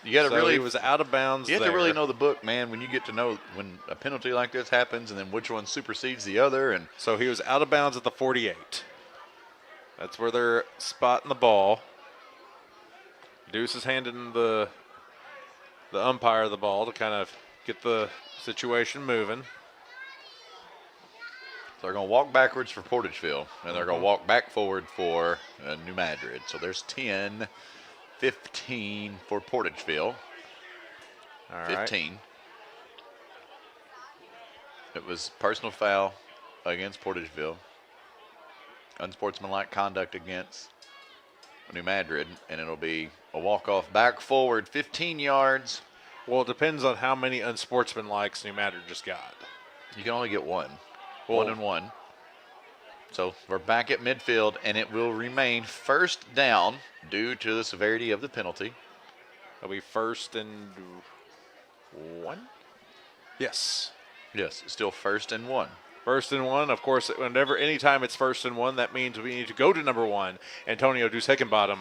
Speaker 3: You got to really.
Speaker 4: He was out of bounds.
Speaker 3: You have to really know the book, man. When you get to know when a penalty like this happens, and then which one supersedes the other, and
Speaker 4: so he was out of bounds at the 48. That's where they're spotting the ball. Deuce is handing the umpire the ball to kind of get the situation moving.
Speaker 3: So they're going to walk backwards for Portageville, and they're going to walk back forward for New Madrid. So there's 10, 15 for Portageville.
Speaker 4: All
Speaker 3: 15. It was personal foul against Portageville. Unsportsmanlike conduct against New Madrid, and it'll be a walk-off back forward 15 yards.
Speaker 4: Well, it depends on how many unsportsmanlikes New Madrid just got.
Speaker 3: You can only get 1. 1 and 1. So we're back at midfield, and it will remain first down due to the severity of the penalty.
Speaker 4: It'll be 1st and 1? Yes.
Speaker 3: Yes, still 1st and 1.
Speaker 4: 1st and 1. Of course, anytime it's 1st and 1, that means we need to go to number 1, Antonio Deuce Hickenbottom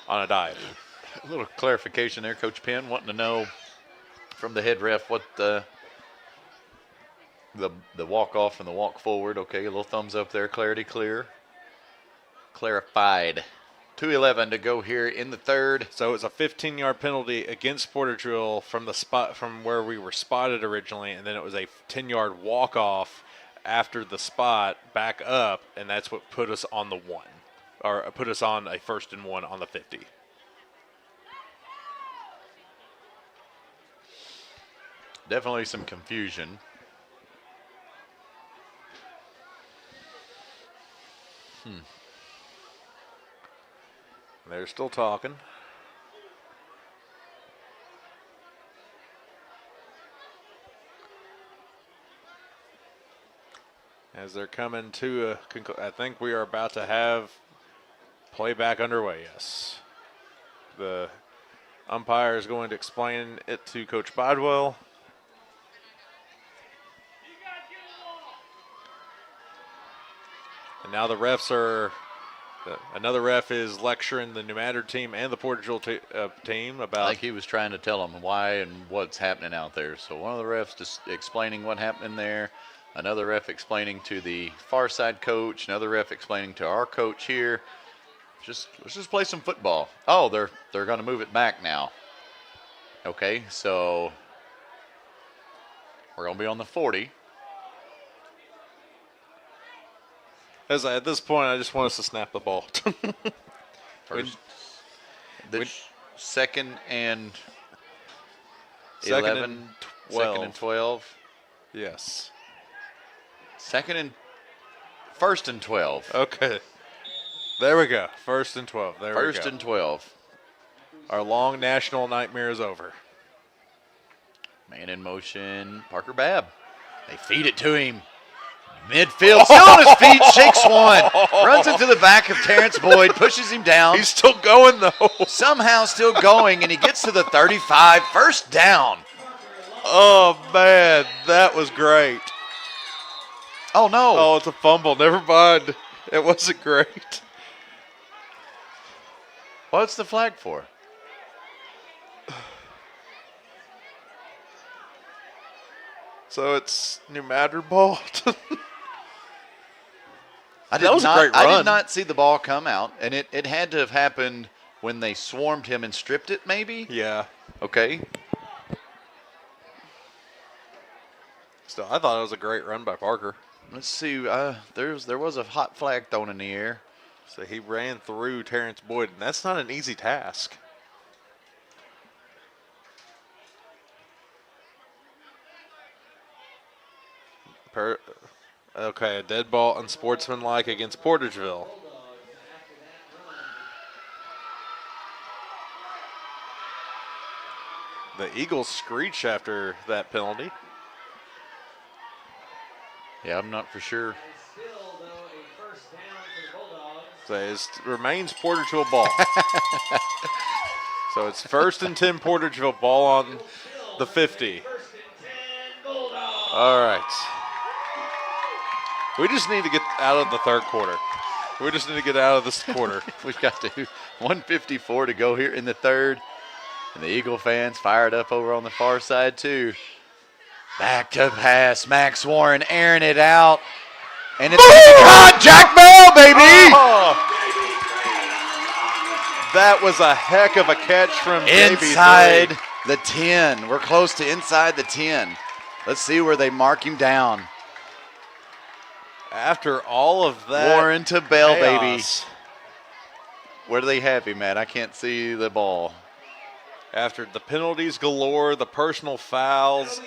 Speaker 4: on a dive.
Speaker 3: A little clarification there, Coach Penn, wanting to know from the head ref what the walk-off and the walk-forward. Okay, a little thumbs up there, clarity clear. clarified. 2:11 to go here in the third.
Speaker 4: So it's a 15-yard penalty against Portageville from the spot from where we were spotted originally, and then it was a 10-yard walk-off after the spot back up, and that's what put us on the 1, or put us on a 1st and 1 on the 50.
Speaker 3: Definitely some confusion.
Speaker 4: They're still talking. As they're coming to a conclusion, I think we are about to have playback underway, yes. The umpire is going to explain it to Coach Bodwell. And now the refs are, another ref is lecturing the New Madrid team and the Portageville team about.
Speaker 3: I think he was trying to tell them why and what's happening out there. So one of the refs just explaining what happened there. Another ref explaining to the far side coach. Another ref explaining to our coach here. Let's just play some football. Oh, they're going to move it back now. Okay, so we're going to be on the 40.
Speaker 4: At this point, I just want us to snap the ball.
Speaker 3: First, second and
Speaker 4: 11, 12.
Speaker 3: Second and 12.
Speaker 4: Yes.
Speaker 3: First and 12.
Speaker 4: Okay. There we go. 1st and 12. There we go.
Speaker 3: 1st and 12.
Speaker 4: Our long national nightmare is over.
Speaker 3: Man in motion, Parker Babb. They feed it to him. Midfield, still on his feet, shakes one. Runs into the back of Terrence Boyd, pushes him down.
Speaker 4: He's still going, though.
Speaker 3: Somehow still going, and he gets to the 35, first down.
Speaker 4: Oh, man, that was great.
Speaker 3: Oh, no.
Speaker 4: Oh, it's a fumble. Never mind. It wasn't great.
Speaker 3: What's the flag for?
Speaker 4: So it's New Madrid ball.
Speaker 3: That was a great run. I did not see the ball come out, and it had to have happened when they swarmed him and stripped it, maybe?
Speaker 4: Yeah.
Speaker 3: Okay.
Speaker 4: Still, I thought it was a great run by Parker.
Speaker 3: Let's see. There was a hot flag thrown in the air.
Speaker 4: So he ran through Terrence Boyd, and that's not an easy task. Okay, a dead ball unsportsmanlike against Portageville. The Eagles screech after that penalty.
Speaker 3: Yeah, I'm not for sure.
Speaker 4: So it remains Portageville ball. So it's 1st and 10 Portageville ball on the 50. All right. We just need to get out of the third quarter. We just need to get out of this quarter.
Speaker 3: We've got 1:54 to go here in the third. And the Eagle fans fired up over on the far side too. Back to pass. Max Warren airing it out. And it's caught. Jack Bell, baby!
Speaker 4: Oh. That was a heck of a catch from
Speaker 3: inside
Speaker 4: JB3.
Speaker 3: the 10. We're close to inside the 10. Let's see where they mark him down.
Speaker 4: After all of that,
Speaker 3: Warren to Bell,
Speaker 4: chaos.
Speaker 3: baby. Where do they have him at? I can't see the ball.
Speaker 4: After the penalties galore, the personal fouls,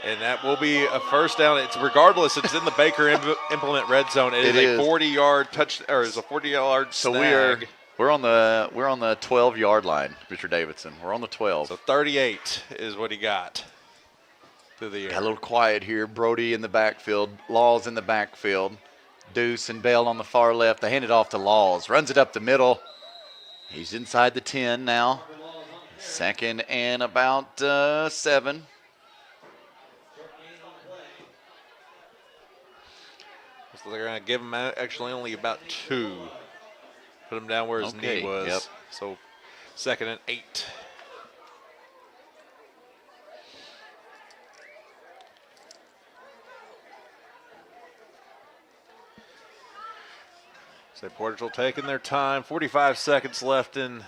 Speaker 4: and that will be a first down. It's regardless. It's in the Baker Implement red zone. It is a 40-yard touch, or is a 40-yard
Speaker 3: So
Speaker 4: snag.
Speaker 3: we're on the 12-yard line, Mr. Davidson. We're on the 12.
Speaker 4: So 38 is what he got through the air.
Speaker 3: Got a little quiet here. Brody in the backfield. Laws in the backfield. Deuce and Bell on the far left. They hand it off to Laws. Runs it up the middle. He's inside the 10 now. 2nd and about 7.
Speaker 4: So they're going to give him actually only about 2. Put him down where his knee was.
Speaker 3: Yep.
Speaker 4: So 2nd and 8. So Portageville taking their time. 45 seconds left in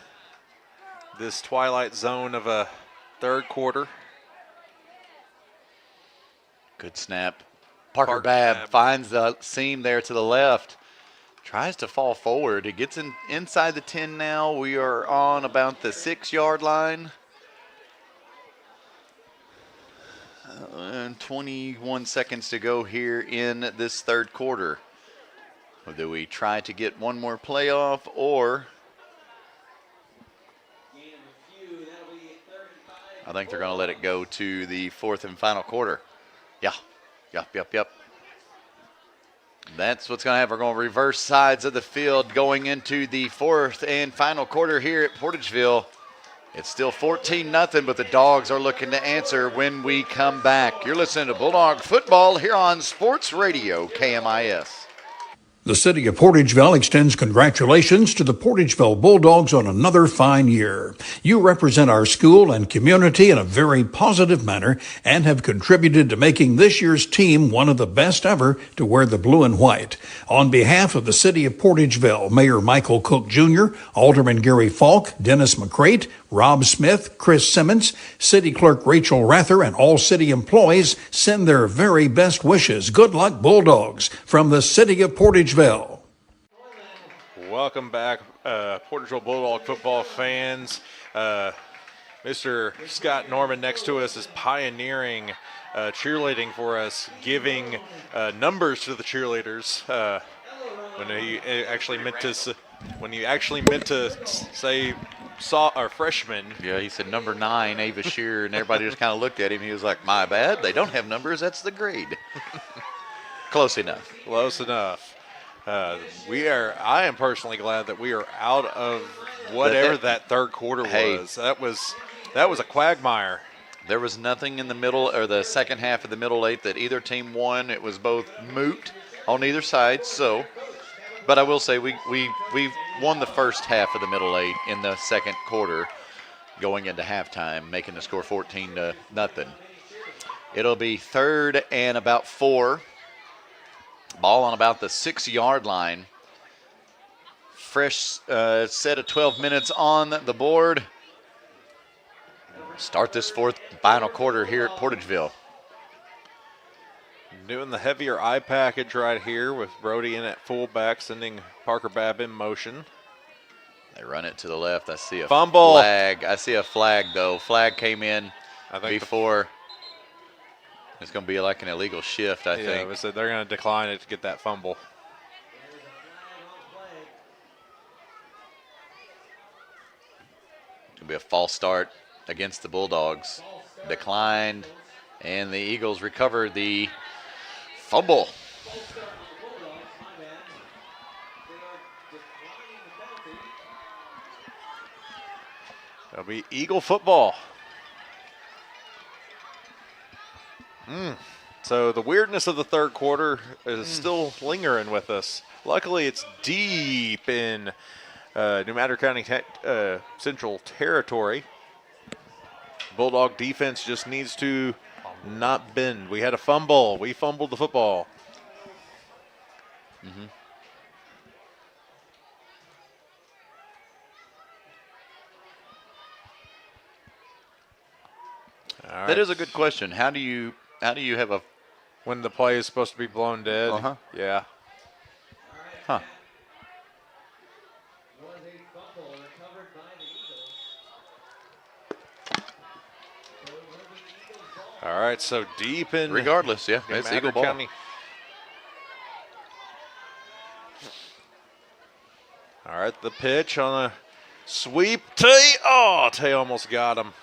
Speaker 4: this twilight zone of a third quarter.
Speaker 3: Good snap. Parker Babb finds the seam there to the left. Tries to fall forward. It gets inside the 10 now. We are on about the 6-yard line. And 21 seconds to go here in this third quarter. Do we try to get one more playoff, or I think they're going to let it go to the fourth and final quarter. Yep. That's what's going to happen. We're going to reverse sides of the field going into the fourth and final quarter here at Portageville. It's still 14-0, but the Dogs are looking to answer when we come back. You're listening to Bulldog Football here on Sports Radio KMIS.
Speaker 21: The city of Portageville extends congratulations to the Portageville Bulldogs on another fine year. You represent our school and community in a very positive manner and have contributed to making this year's team one of the best ever to wear the blue and white. On behalf of the city of Portageville, Mayor Michael Cook Jr., Alderman Gary Falk, Dennis McCrate, Rob Smith, Chris Simmons, City Clerk Rachel Rather, and all city employees send their very best wishes. Good luck, Bulldogs, from the city of Portageville.
Speaker 4: Welcome back, Portageville Bulldog football fans. Mr. Scott Norman next to us is pioneering cheerleading for us, giving numbers to the cheerleaders when he actually meant to say our freshman.
Speaker 3: Yeah, he said number 9, Ava Shear, and everybody just kind of looked at him. He was like, my bad, they don't have numbers, that's the grade. Close enough. I am personally glad that we are out of whatever that third quarter was. That was a quagmire. There was nothing in the middle or the second half of the middle eight that either team won. It was both moot on either side. But I will say we won the first half of the middle eight in the second quarter, going into halftime, making the score 14-0. It'll be third and about 4. Ball on about the 6-yard line. Fresh set of 12 minutes on the board. Start this fourth final quarter here at Portageville.
Speaker 4: Doing the heavier eye package right here with Brody in at fullback, sending Parker Babb in motion.
Speaker 3: They run it to the left. I see a
Speaker 4: fumble.
Speaker 3: Flag. I see a flag, though. Flag came in before. It's going to be like an illegal shift, I think.
Speaker 4: Yeah, so they're going to decline it to get that fumble.
Speaker 3: It's going to be a false start against the Bulldogs. Declined, and the Eagles recover the fumble.
Speaker 4: That'll be Eagle football. So the weirdness of the third quarter is still lingering with us. Luckily, it's deep in New Madrid County Central territory. Bulldog defense just needs to not bend. We had a fumble. We fumbled the football. All
Speaker 3: That
Speaker 4: right.
Speaker 3: is a good question. How do you have a
Speaker 4: when the play is supposed to be blown dead? Yeah.
Speaker 3: Huh.
Speaker 4: All right, so deep in.
Speaker 3: Regardless, yeah,
Speaker 4: in
Speaker 3: it's
Speaker 4: Madrid
Speaker 3: Eagle ball.
Speaker 4: County. All right, the pitch on a sweep. Tay almost got him.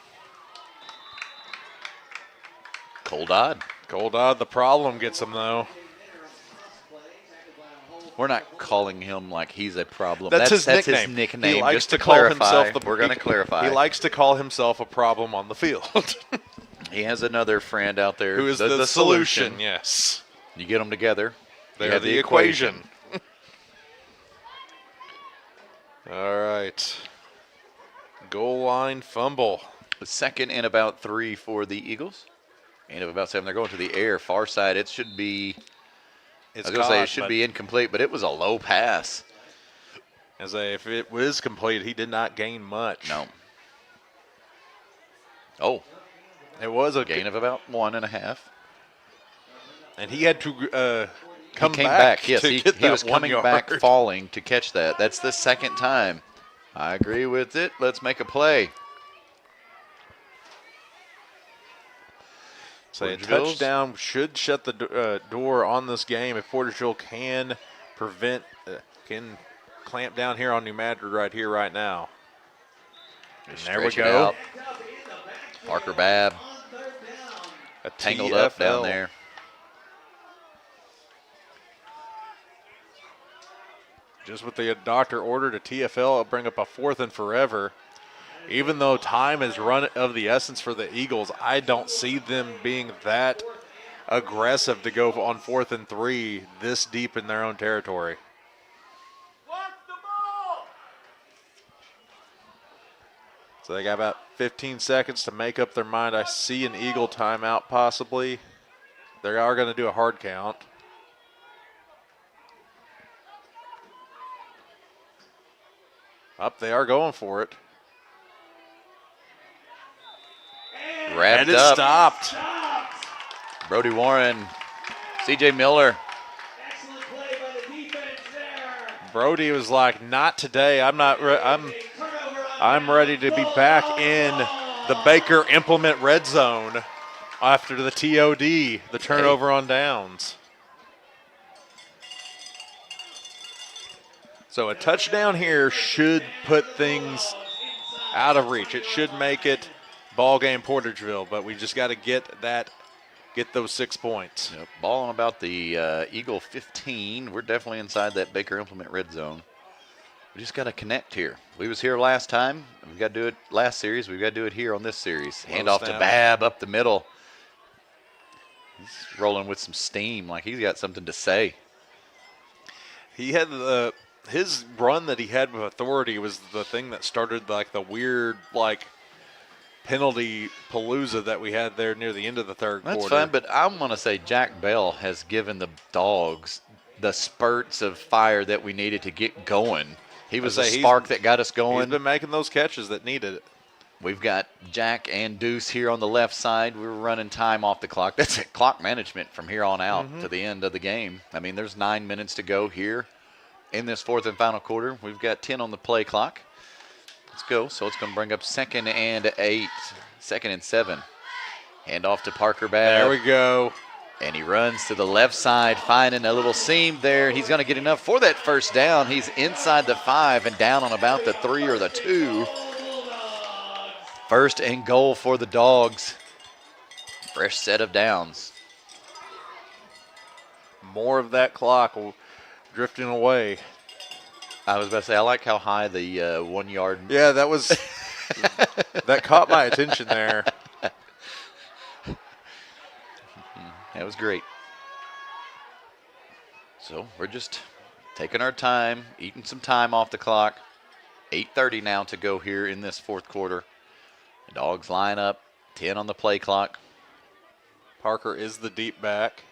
Speaker 3: Cole Dodd.
Speaker 4: Cole Dodd, the problem gets him, though.
Speaker 3: We're not calling him like he's a problem.
Speaker 4: That's his
Speaker 3: nickname.
Speaker 4: He likes
Speaker 3: Just
Speaker 4: to
Speaker 3: to
Speaker 4: call
Speaker 3: clarify,
Speaker 4: himself
Speaker 3: we're going to clarify.
Speaker 4: He likes to call himself a problem on the field.
Speaker 3: He has another friend out there
Speaker 4: Who is the solution? Yes.
Speaker 3: You get them together.
Speaker 4: They're the equation. All right. Goal line fumble.
Speaker 3: The second and about 3 for the Eagles. And of about 7, they're going to the air, far side. It should be, I was going to say it should be incomplete, but it was a low pass.
Speaker 4: As if it was complete, he did not gain much.
Speaker 3: No. Oh.
Speaker 4: It was a
Speaker 3: gain of about 1.5.
Speaker 4: And he had to come
Speaker 3: he came
Speaker 4: back.
Speaker 3: Yes,
Speaker 4: to
Speaker 3: he
Speaker 4: get that
Speaker 3: was
Speaker 4: 1
Speaker 3: coming
Speaker 4: yard.
Speaker 3: back falling to catch that. That's the second time. I agree with it. Let's make a play.
Speaker 4: So a touchdown should shut the door on this game if Portageville can can clamp down here on New Madrid right now. And there we go.
Speaker 3: Out. Parker Babb tangled up down there.
Speaker 4: Just what the doctor ordered a TFL, it'll bring up a 4th and forever. Even though time is run of the essence for the Eagles, I don't see them being that aggressive to go on 4th and 3 this deep in their own territory. So they got about 15 seconds to make up their mind. I see an Eagle timeout possibly. They are going to do a hard count. Up, they are going for it.
Speaker 3: Wrapped
Speaker 4: and it
Speaker 3: up.
Speaker 4: Stopped.
Speaker 3: Brody Warren, C.J. Miller.
Speaker 4: Brody was like, "Not today. I'm not. I'm ready to be back in the Baker Implement red zone after the TOD, the turnover on downs." So a touchdown here should put things out of reach. It should make it ball game Portageville, but we just got to get those 6 points.
Speaker 3: Yep, ball on about the Eagle 15. We're definitely inside that Baker Implement red zone. We just got to connect here. We was here last time. We've got to do it last series. We've got to do it here on this series. Hand off to Babb up the middle. He's rolling with some steam, like he's got something to say.
Speaker 4: He had his run that he had with authority was the thing that started like the weird penalty palooza that we had there near the end of the third quarter.
Speaker 3: That's fine, but I'm going to say Jack Bell has given the Dogs the spurts of fire that we needed to get going. He was a spark that got us going.
Speaker 4: He's been making those catches that needed it.
Speaker 3: We've got Jack and Deuce here on the left side. We're running time off the clock. That's it, clock management from here on out to the end of the game. I mean, there's 9 minutes to go here in this fourth and final quarter. We've got 10 on the play clock. Let's go. So it's going to bring up 2nd and 8, 2nd and 7. Hand off to Parker Babb.
Speaker 4: There we go.
Speaker 3: And he runs to the left side, finding a little seam there. He's going to get enough for that first down. He's inside the 5 and down on about the 3 or the 2. First and goal for the Dogs. Fresh set of downs.
Speaker 4: More of that clock drifting away.
Speaker 3: I was about to say, I like how high the 1 yard.
Speaker 4: Yeah, that was that caught my attention there.
Speaker 3: That was great. So we're just taking our time, eating some time off the clock. 8:30 now to go here in this fourth quarter. The Dogs line up, 10 on the play clock.
Speaker 4: Parker is the deep back.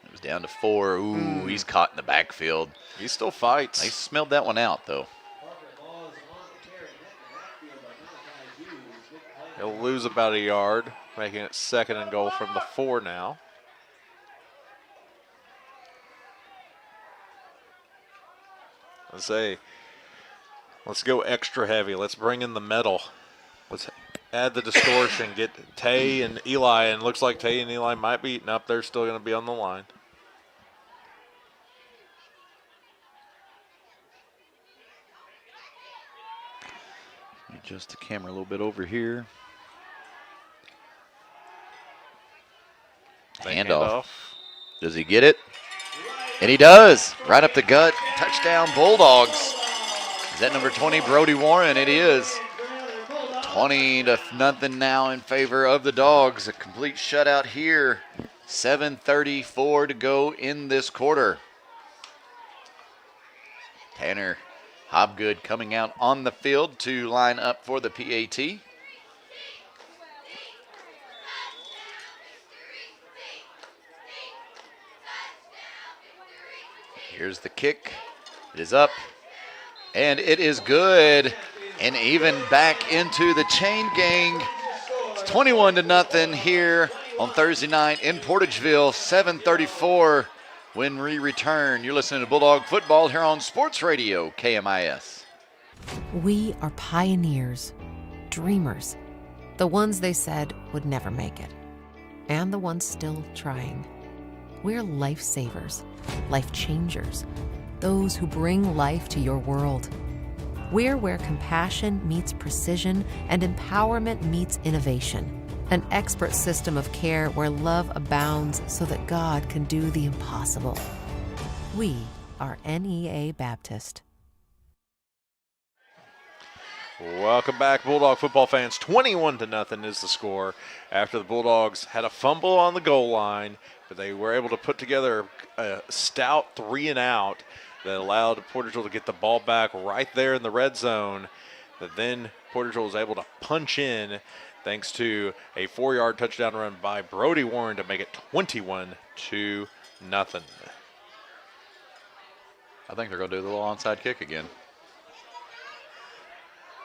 Speaker 3: It was down to 4. Ooh, he's caught in the backfield.
Speaker 4: He still fights.
Speaker 3: He smelled that one out, though.
Speaker 4: He'll lose about a yard, making it 2nd and goal from the 4 now. Let's go extra heavy. Let's bring in the metal. Let's add the distortion. Get Tay and Eli, and looks like Tay and Eli might be eaten up. They're still going to be on the line.
Speaker 3: Adjust the camera a little bit over here. Handoff. Does he get it? And he does. Right up the gut. Touchdown Bulldogs. Is that number 20, Brody Warren? It is. 20-0 now in favor of the Dogs. A complete shutout here. 7:34 to go in this quarter. Tanner Hobgood coming out on the field to line up for the PAT. Here's the kick. It is up. And it is good. And even back into the chain gang. It's 21-0 here on Thursday night in Portageville. 7:34 when we return. You're listening to Bulldog Football here on Sports Radio, KMIS.
Speaker 11: We are pioneers, dreamers, the ones they said would never make it, and the ones still trying. We're lifesavers, life changers, those who bring life to your world. We're where compassion meets precision and empowerment meets innovation. An expert system of care where love abounds so that God can do the impossible. We are NEA Baptist.
Speaker 4: Welcome back, Bulldog football fans. 21-0 is the score after the Bulldogs had a fumble on the goal line, but they were able to put together a stout 3-and-out that allowed Portageville to get the ball back right there in the red zone. But then Portageville was able to punch in thanks to a 4-yard touchdown run by Brody Warren to make it 21-0.
Speaker 3: I think they're going to do the little onside kick again.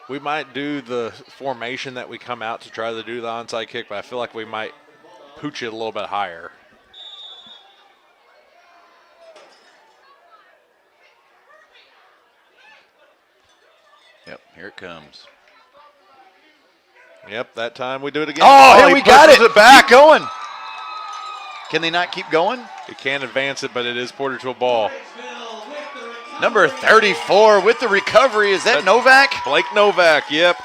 Speaker 4: We might do the formation that we come out to try to do the onside kick, but I feel like we might pooch it a little bit higher.
Speaker 3: Yep, here it comes.
Speaker 4: Yep, that time we do it again.
Speaker 3: Oh, here we got it.
Speaker 4: Back.
Speaker 3: Keep going. Can they not keep going?
Speaker 4: You can't advance it, but it is Portageville ball.
Speaker 3: Number 34 with the recovery. Is that Novak?
Speaker 4: Blake Novak, yep.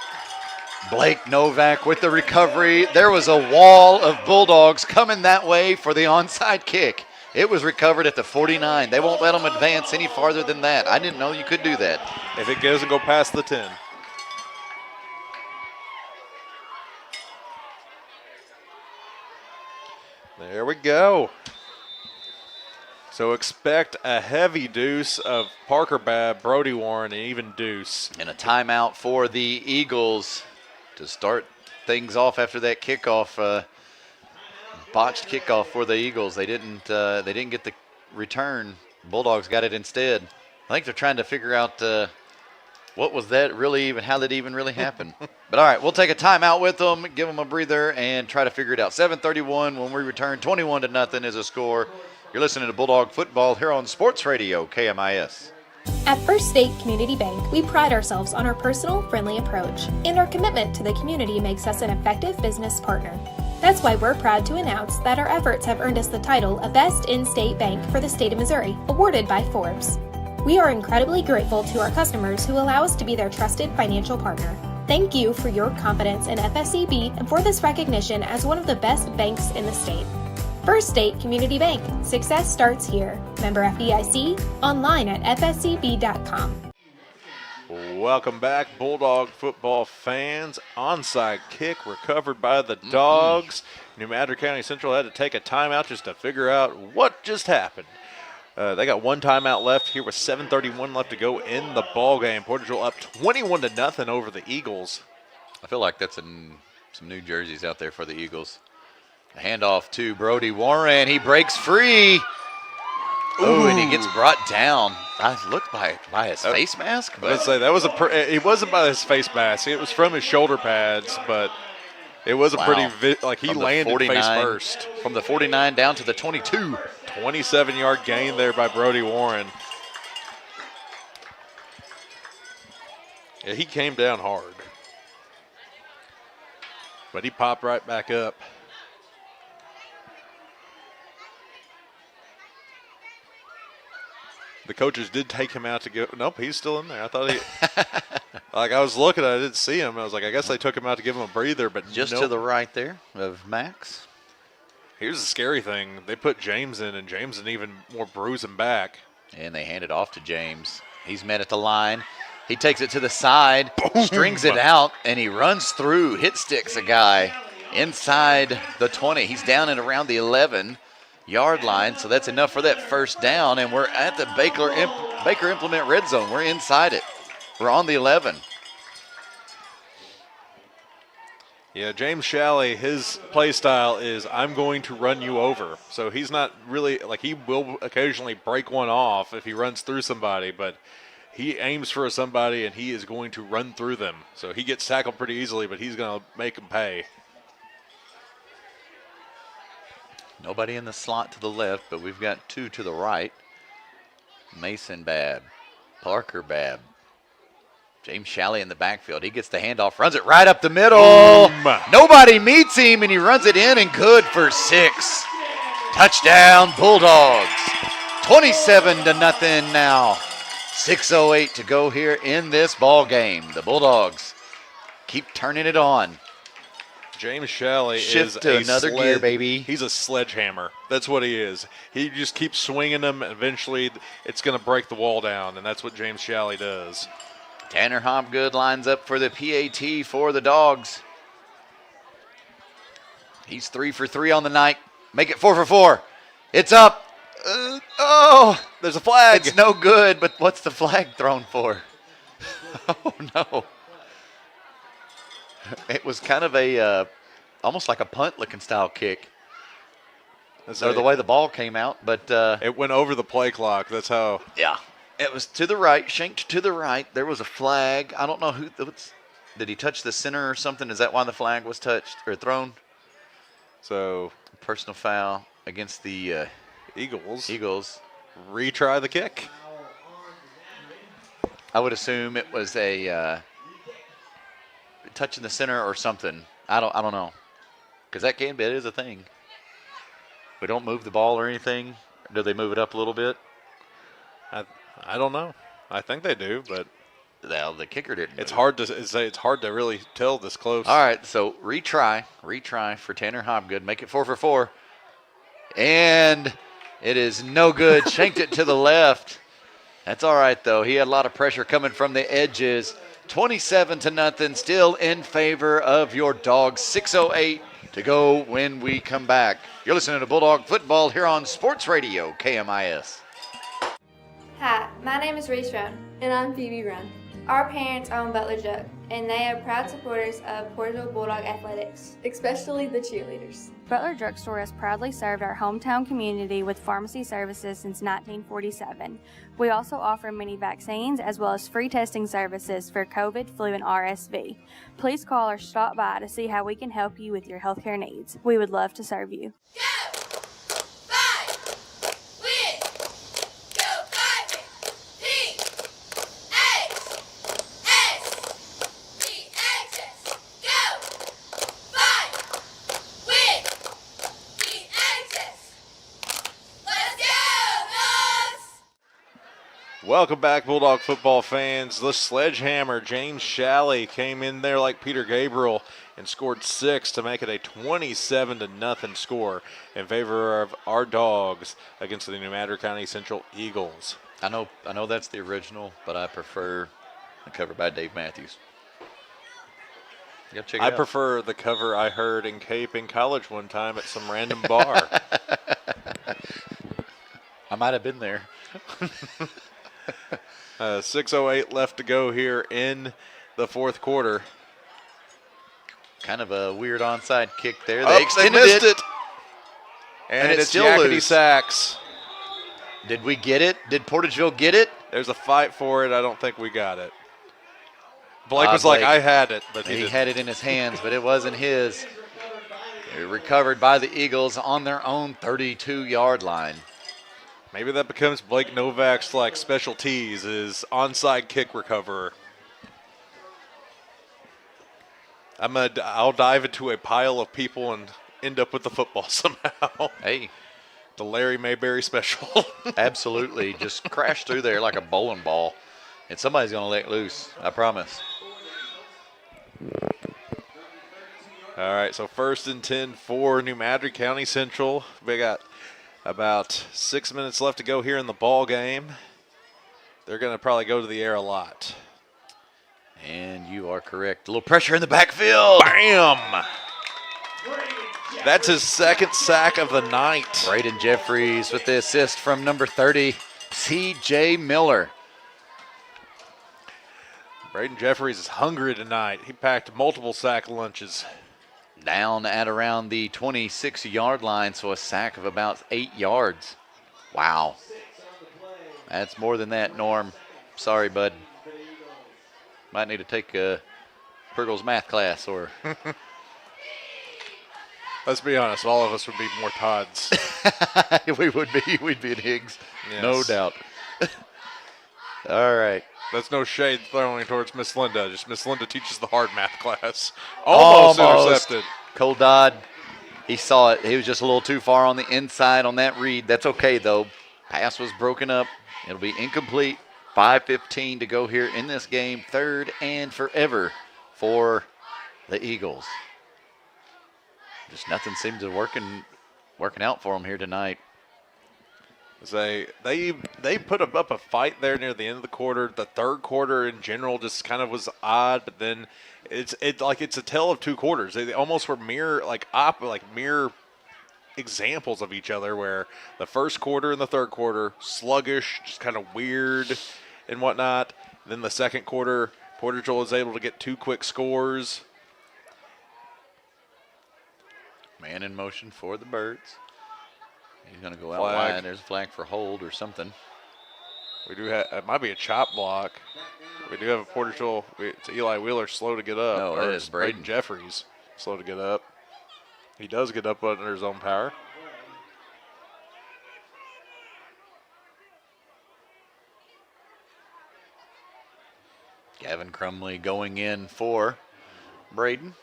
Speaker 3: Blake Novak with the recovery. There was a wall of Bulldogs coming that way for the onside kick. It was recovered at the 49. They won't let them advance any farther than that. I didn't know you could do that.
Speaker 4: If it doesn't go past the 10. There we go. So expect a heavy deuce of Parker Babb, Brody Warren, and even Deuce.
Speaker 3: And a timeout for the Eagles to start things off after that kickoff, botched kickoff for the Eagles. They didn't get the return. Bulldogs got it instead. I think they're trying to figure out what was that really even, how that even really happened. But all right, we'll take a timeout with them, give them a breather, and try to figure it out. 7:31 when we return. 21-0 is a score. You're listening to Bulldog Football here on Sports Radio, KMIS.
Speaker 12: At First State Community Bank, we pride ourselves on our personal, friendly approach, and our commitment to the community makes us an effective business partner. That's why we're proud to announce that our efforts have earned us the title of Best In-State Bank for the state of Missouri, awarded by Forbes. We are incredibly grateful to our customers who allow us to be their trusted financial partner. Thank you for your confidence in FSCB and for this recognition as one of the best banks in the state. First State Community Bank. Success starts here. Member FDIC. Online at fscb.com.
Speaker 4: Welcome back, Bulldog football fans. Onside kick recovered by the Dogs. New Madrid County Central had to take a timeout just to figure out what just happened. They got one timeout left here with 7:31 left to go in the ball game. Portageville up 21-0 over the Eagles.
Speaker 3: I feel like that's some new jerseys out there for the Eagles. A handoff to Brody Warren. He breaks free. Oh, and he gets brought down. I looked by his face mask. But
Speaker 4: I'd say that was it wasn't by his face mask. It was from his shoulder pads, but it was a pretty he landed face first.
Speaker 3: From the 49 down to the 22.
Speaker 4: 27-yard gain there by Brody Warren. Yeah, he came down hard. But he popped right back up. The coaches did take him out to go. Nope, he's still in there. I thought he, I was looking, I didn't see him. I was like, I guess they took him out to give him a breather, but
Speaker 3: just to the right there of Max.
Speaker 4: Here's the scary thing: they put James in, and James is even more bruising back.
Speaker 3: And they hand it off to James. He's met at the line. He takes it to the side, strings it out, and he runs through, hit sticks a guy inside the 20. He's down and around the 11-yard line, so that's enough for that first down, and we're at the Baker Implement red zone. We're inside it. We're on the 11.
Speaker 4: Yeah, James Shalley, his play style is I'm going to run you over. So he's not really, he will occasionally break one off if he runs through somebody, but he aims for somebody and he is going to run through them. So he gets tackled pretty easily, but he's going to make them pay.
Speaker 3: Nobody in the slot to the left, but we've got two to the right. Mason Babb, Parker Babb, James Shalley in the backfield. He gets the handoff, runs it right up the middle.
Speaker 4: Boom.
Speaker 3: Nobody meets him, and he runs it in and good for 6. Touchdown, Bulldogs. 27-0 now. 6:08 to go here in this ball game. The Bulldogs keep turning it on.
Speaker 4: James Shalley
Speaker 3: Shift
Speaker 4: is
Speaker 3: to
Speaker 4: a
Speaker 3: another gear, baby.
Speaker 4: He's a sledgehammer. That's what he is. He just keeps swinging them, and eventually it's going to break the wall down, and that's what James Shalley does.
Speaker 3: Tanner Hobgood lines up for the PAT for the Dogs. He's 3 for 3 on the night. Make it 4 for 4. It's up.
Speaker 4: There's a flag.
Speaker 3: It's no good, but what's the flag thrown for? Oh, no. It was kind of a, almost like a punt-looking style kick. Or the way the ball came out, but
Speaker 4: it went over the play clock. That's how.
Speaker 3: Yeah. It was to the right, shanked to the right. There was a flag. I don't know who. Did he touch the center or something? Is that why the flag was touched or thrown?
Speaker 4: So
Speaker 3: personal foul against the
Speaker 4: Eagles.
Speaker 3: Retry
Speaker 4: the kick.
Speaker 3: I would assume it was a touching the center or something. I don't know, because that is a thing. We don't move the ball or anything. Do they move it up a little bit?
Speaker 4: I don't know. I think they do, but
Speaker 3: the kicker didn't.
Speaker 4: It's hard to really tell this close.
Speaker 3: All right, so retry for Tanner Hobgood. Make it 4 for 4, and it is no good. Shanked it to the left. That's all right though. He had a lot of pressure coming from the edges. 27-0, still in favor of your Dogs. 6:08 to go when we come back. You're listening to Bulldog Football here on Sports Radio KMIS.
Speaker 13: Hi, my name is Reese Roan.
Speaker 14: And I'm Phoebe Run.
Speaker 13: Our parents own Butler Jug, and they are proud supporters of Portageville Bulldog athletics.
Speaker 14: Especially the cheerleaders.
Speaker 15: Butler Drugstore has proudly served our hometown community with pharmacy services since 1947. We also offer many vaccines as well as free testing services for COVID, flu, and RSV. Please call or stop by to see how we can help you with your healthcare needs. We would love to serve you.
Speaker 4: Welcome back, Bulldog football fans. The sledgehammer, James Shalley, came in there like Peter Gabriel and scored 6 to make it a 27-0 score in favor of our Dogs against the New Madrid County Central Eagles.
Speaker 3: I know that's the original, but I prefer the cover by Dave Matthews. You gotta check it out.
Speaker 4: I prefer the cover I heard in Cape in college one time at some random bar.
Speaker 3: I might have been there.
Speaker 4: 6:08 left to go here in the fourth quarter.
Speaker 3: Kind of a weird onside kick there.
Speaker 4: They missed it. And it's
Speaker 3: still
Speaker 4: Yakety
Speaker 3: loose.
Speaker 4: Sacks.
Speaker 3: Did we get it? Did Portageville get it?
Speaker 4: There's a fight for it. I don't think we got it. Blake was like, I had it, but
Speaker 3: he had it in his hands, but it wasn't his. Recovered by the Eagles on their own 32-yard line.
Speaker 4: Maybe that becomes Blake Novak's specialties is onside kick recoverer. I'll dive into a pile of people and end up with the football somehow.
Speaker 3: Hey,
Speaker 4: the Larry Mayberry special.
Speaker 3: Absolutely, just crash through there like a bowling ball, and somebody's gonna let loose. I promise.
Speaker 4: All right, so 1st and 10 for New Madrid County Central. We got about 6 minutes left to go here in the ball game. They're going to probably go to the air a lot.
Speaker 3: And you are correct. A little pressure in the backfield.
Speaker 4: Bam! That's his second sack of the night.
Speaker 3: Braden Jeffries with the assist from number 30, C.J. Miller.
Speaker 4: Braden Jeffries is hungry tonight. He packed multiple sack lunches.
Speaker 3: Down at around the 26-yard line, so a sack of about 8 yards. Wow. That's more than that, Norm. sorry, bud. Might need to take Purgle's math class or.
Speaker 4: Let's be honest, all of us would be more Todds.
Speaker 3: We would be. We'd be in Higgs.
Speaker 4: Yes.
Speaker 3: No doubt. All right.
Speaker 4: That's no shade throwing towards Miss Linda. Just Miss Linda teaches the hard math class. Almost intercepted.
Speaker 3: Cole Dodd, he saw it. He was just a little too far on the inside on that read. That's okay, though. Pass was broken up. It'll be incomplete. 5:15 to go here in this game. 3rd and forever for the Eagles. Just nothing seems to working out for them here tonight.
Speaker 4: They put up a fight there near the end of the quarter. The third quarter in general just kind of was odd, but then it's a tale of two quarters. They almost were mirror examples of each other, where the first quarter and the third quarter sluggish, just kind of weird and whatnot. Then the second quarter, Portageville was able to get 2 quick scores.
Speaker 3: Man in motion for the Birds. He's going to go out wide. There's a flag for hold or something.
Speaker 4: We do have, it might be a chop block. We do have a Portageville. It's Eli Wheeler slow to get up.
Speaker 3: No, it is
Speaker 4: Braden Jeffries slow to get up. He does get up under his own power.
Speaker 3: Gavin Crumley going in for Braden.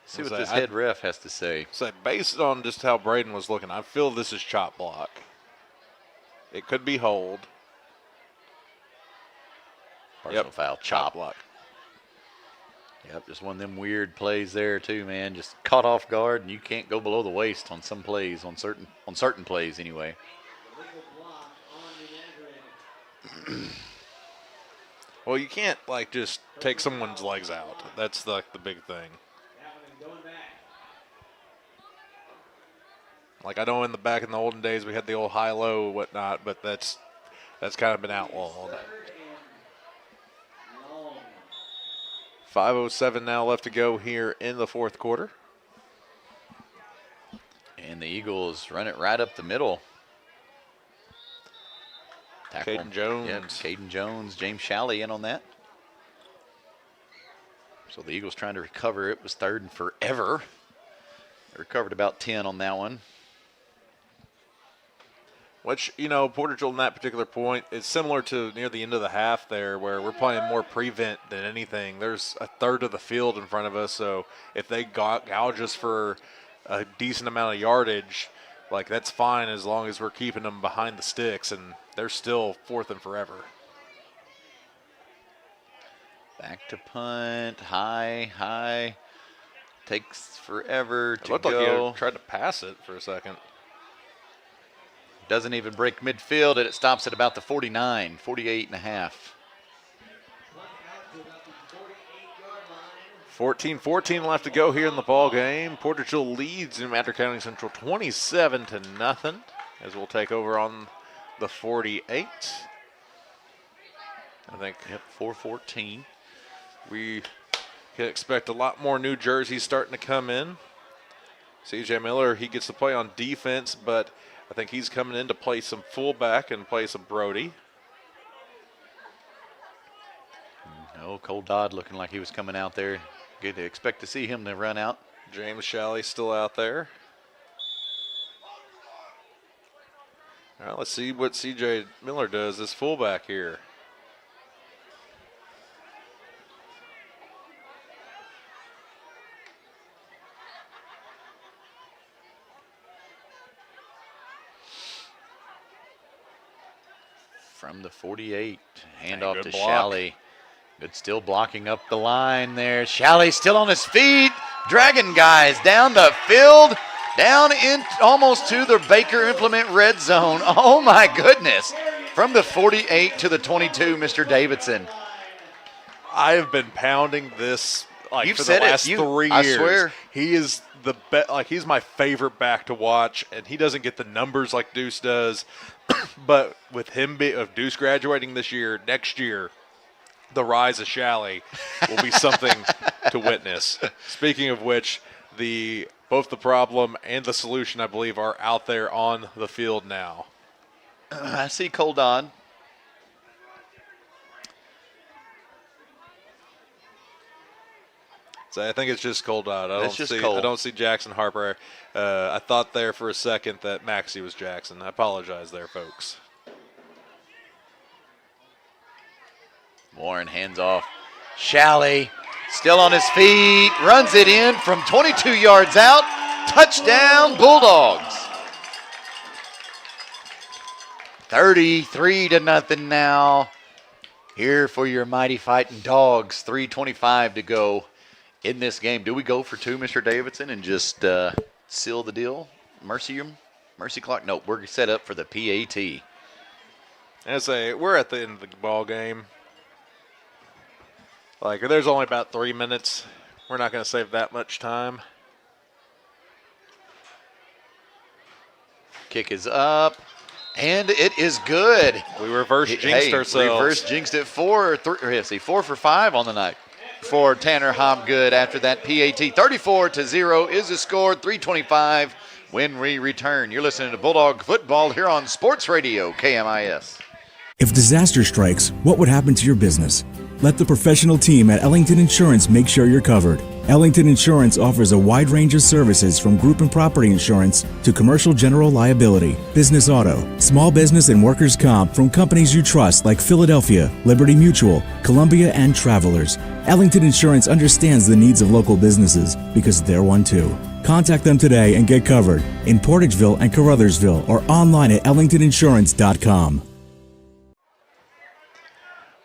Speaker 3: See what this head ref has to say.
Speaker 4: So based on just how Braden was looking, I feel this is chop block. It could be hold.
Speaker 3: Personal foul, chop
Speaker 4: block.
Speaker 3: Yep, just one of them weird plays there too, man. Just caught off guard, and you can't go below the waist on some plays, on certain plays anyway.
Speaker 4: Well, you can't just take someone's legs out. That's the big thing. I know in the olden days we had the old high-low whatnot, but that's kind of been outlawed. 5:07 now left to go here in the fourth quarter.
Speaker 3: And the Eagles run it right up the middle.
Speaker 4: Caden Jones.
Speaker 3: Yep, Caden Jones, James Shalley in on that. So the Eagles trying to recover. It was 3rd and forever. They recovered about 10 on that one.
Speaker 4: Which, Portageville in that particular point, it's similar to near the end of the half there, where we're playing more prevent than anything. There's a third of the field in front of us, so if they gouge us for a decent amount of yardage, that's fine as long as we're keeping them behind the sticks, and they're still 4th and forever.
Speaker 3: Back to punt, high, takes forever to go.
Speaker 4: It looked like you tried to pass it for a second.
Speaker 3: Doesn't even break midfield, and it stops at about the 49, 48 and a half.
Speaker 4: 14-14 left to go here in the ball game. Portageville leads in Madrid County Central 27-0 as we'll take over on the 48. I think.
Speaker 3: Yep, 4:14.
Speaker 4: We can expect a lot more new jerseys starting to come in. CJ Miller, he gets to play on defense, but I think he's coming in to play some fullback and play some Brody.
Speaker 3: No, Cole Dodd looking like he was coming out there. Good to expect to see him to run out.
Speaker 4: James Shalley still out there. All right, let's see what CJ Miller does, this fullback here.
Speaker 3: From the 48, handoff to Shalley. Good, still blocking up the line there. Shalley still on his feet, dragging guys down the field, down in almost to the Baker Implement red zone. Oh my goodness. From the 48 to the 22, Mr. Davidson.
Speaker 4: I have been pounding this
Speaker 3: You've
Speaker 4: for
Speaker 3: said
Speaker 4: the last 3 years.
Speaker 3: I swear.
Speaker 4: He is the best. He's my favorite back to watch, and he doesn't get the numbers like Deuce does. But with him of Deuce graduating this year, next year, the rise of Shalley will be something to witness. Speaking of which, both the problem and the solution, I believe, are out there on the field now.
Speaker 3: I see Cole Dodd
Speaker 4: So I think it's just cold out. I
Speaker 3: cold.
Speaker 4: don't see Jackson Harper. I thought there for a second that Maxey was Jackson. I apologize there, folks.
Speaker 3: Warren hands off. Shalley still on his feet, runs it in from 22 yards out. Touchdown, Bulldogs. 33-0 now. Here for your mighty fighting Dogs. 3:25 to go in this game. Do we go for two, Mr. Davidson, and just seal the deal? Mercy clock? No, we're set up for the PAT.
Speaker 4: We're at the end of the ball game. Like, there's only about 3 minutes. We're not going to save that much time.
Speaker 3: Kick is up, and it is good.
Speaker 4: We reverse jinxed ourselves.
Speaker 3: Reverse jinxed it 4 for 5 on the night for Tanner Hobgood after that PAT. 34-0 is the score. 3:25 when we return. You're listening to Bulldog Football here on Sports Radio KMIS.
Speaker 16: If disaster strikes, what would happen to your business? Let the professional team at Ellington Insurance make sure you're covered. Ellington Insurance offers a wide range of services from group and property insurance to commercial general liability, business auto, small business and workers' comp from companies you trust like Philadelphia, Liberty Mutual, Columbia, and Travelers. Ellington Insurance understands the needs of local businesses because they're one too. Contact them today and get covered in Portageville and Caruthersville or online at ellingtoninsurance.com.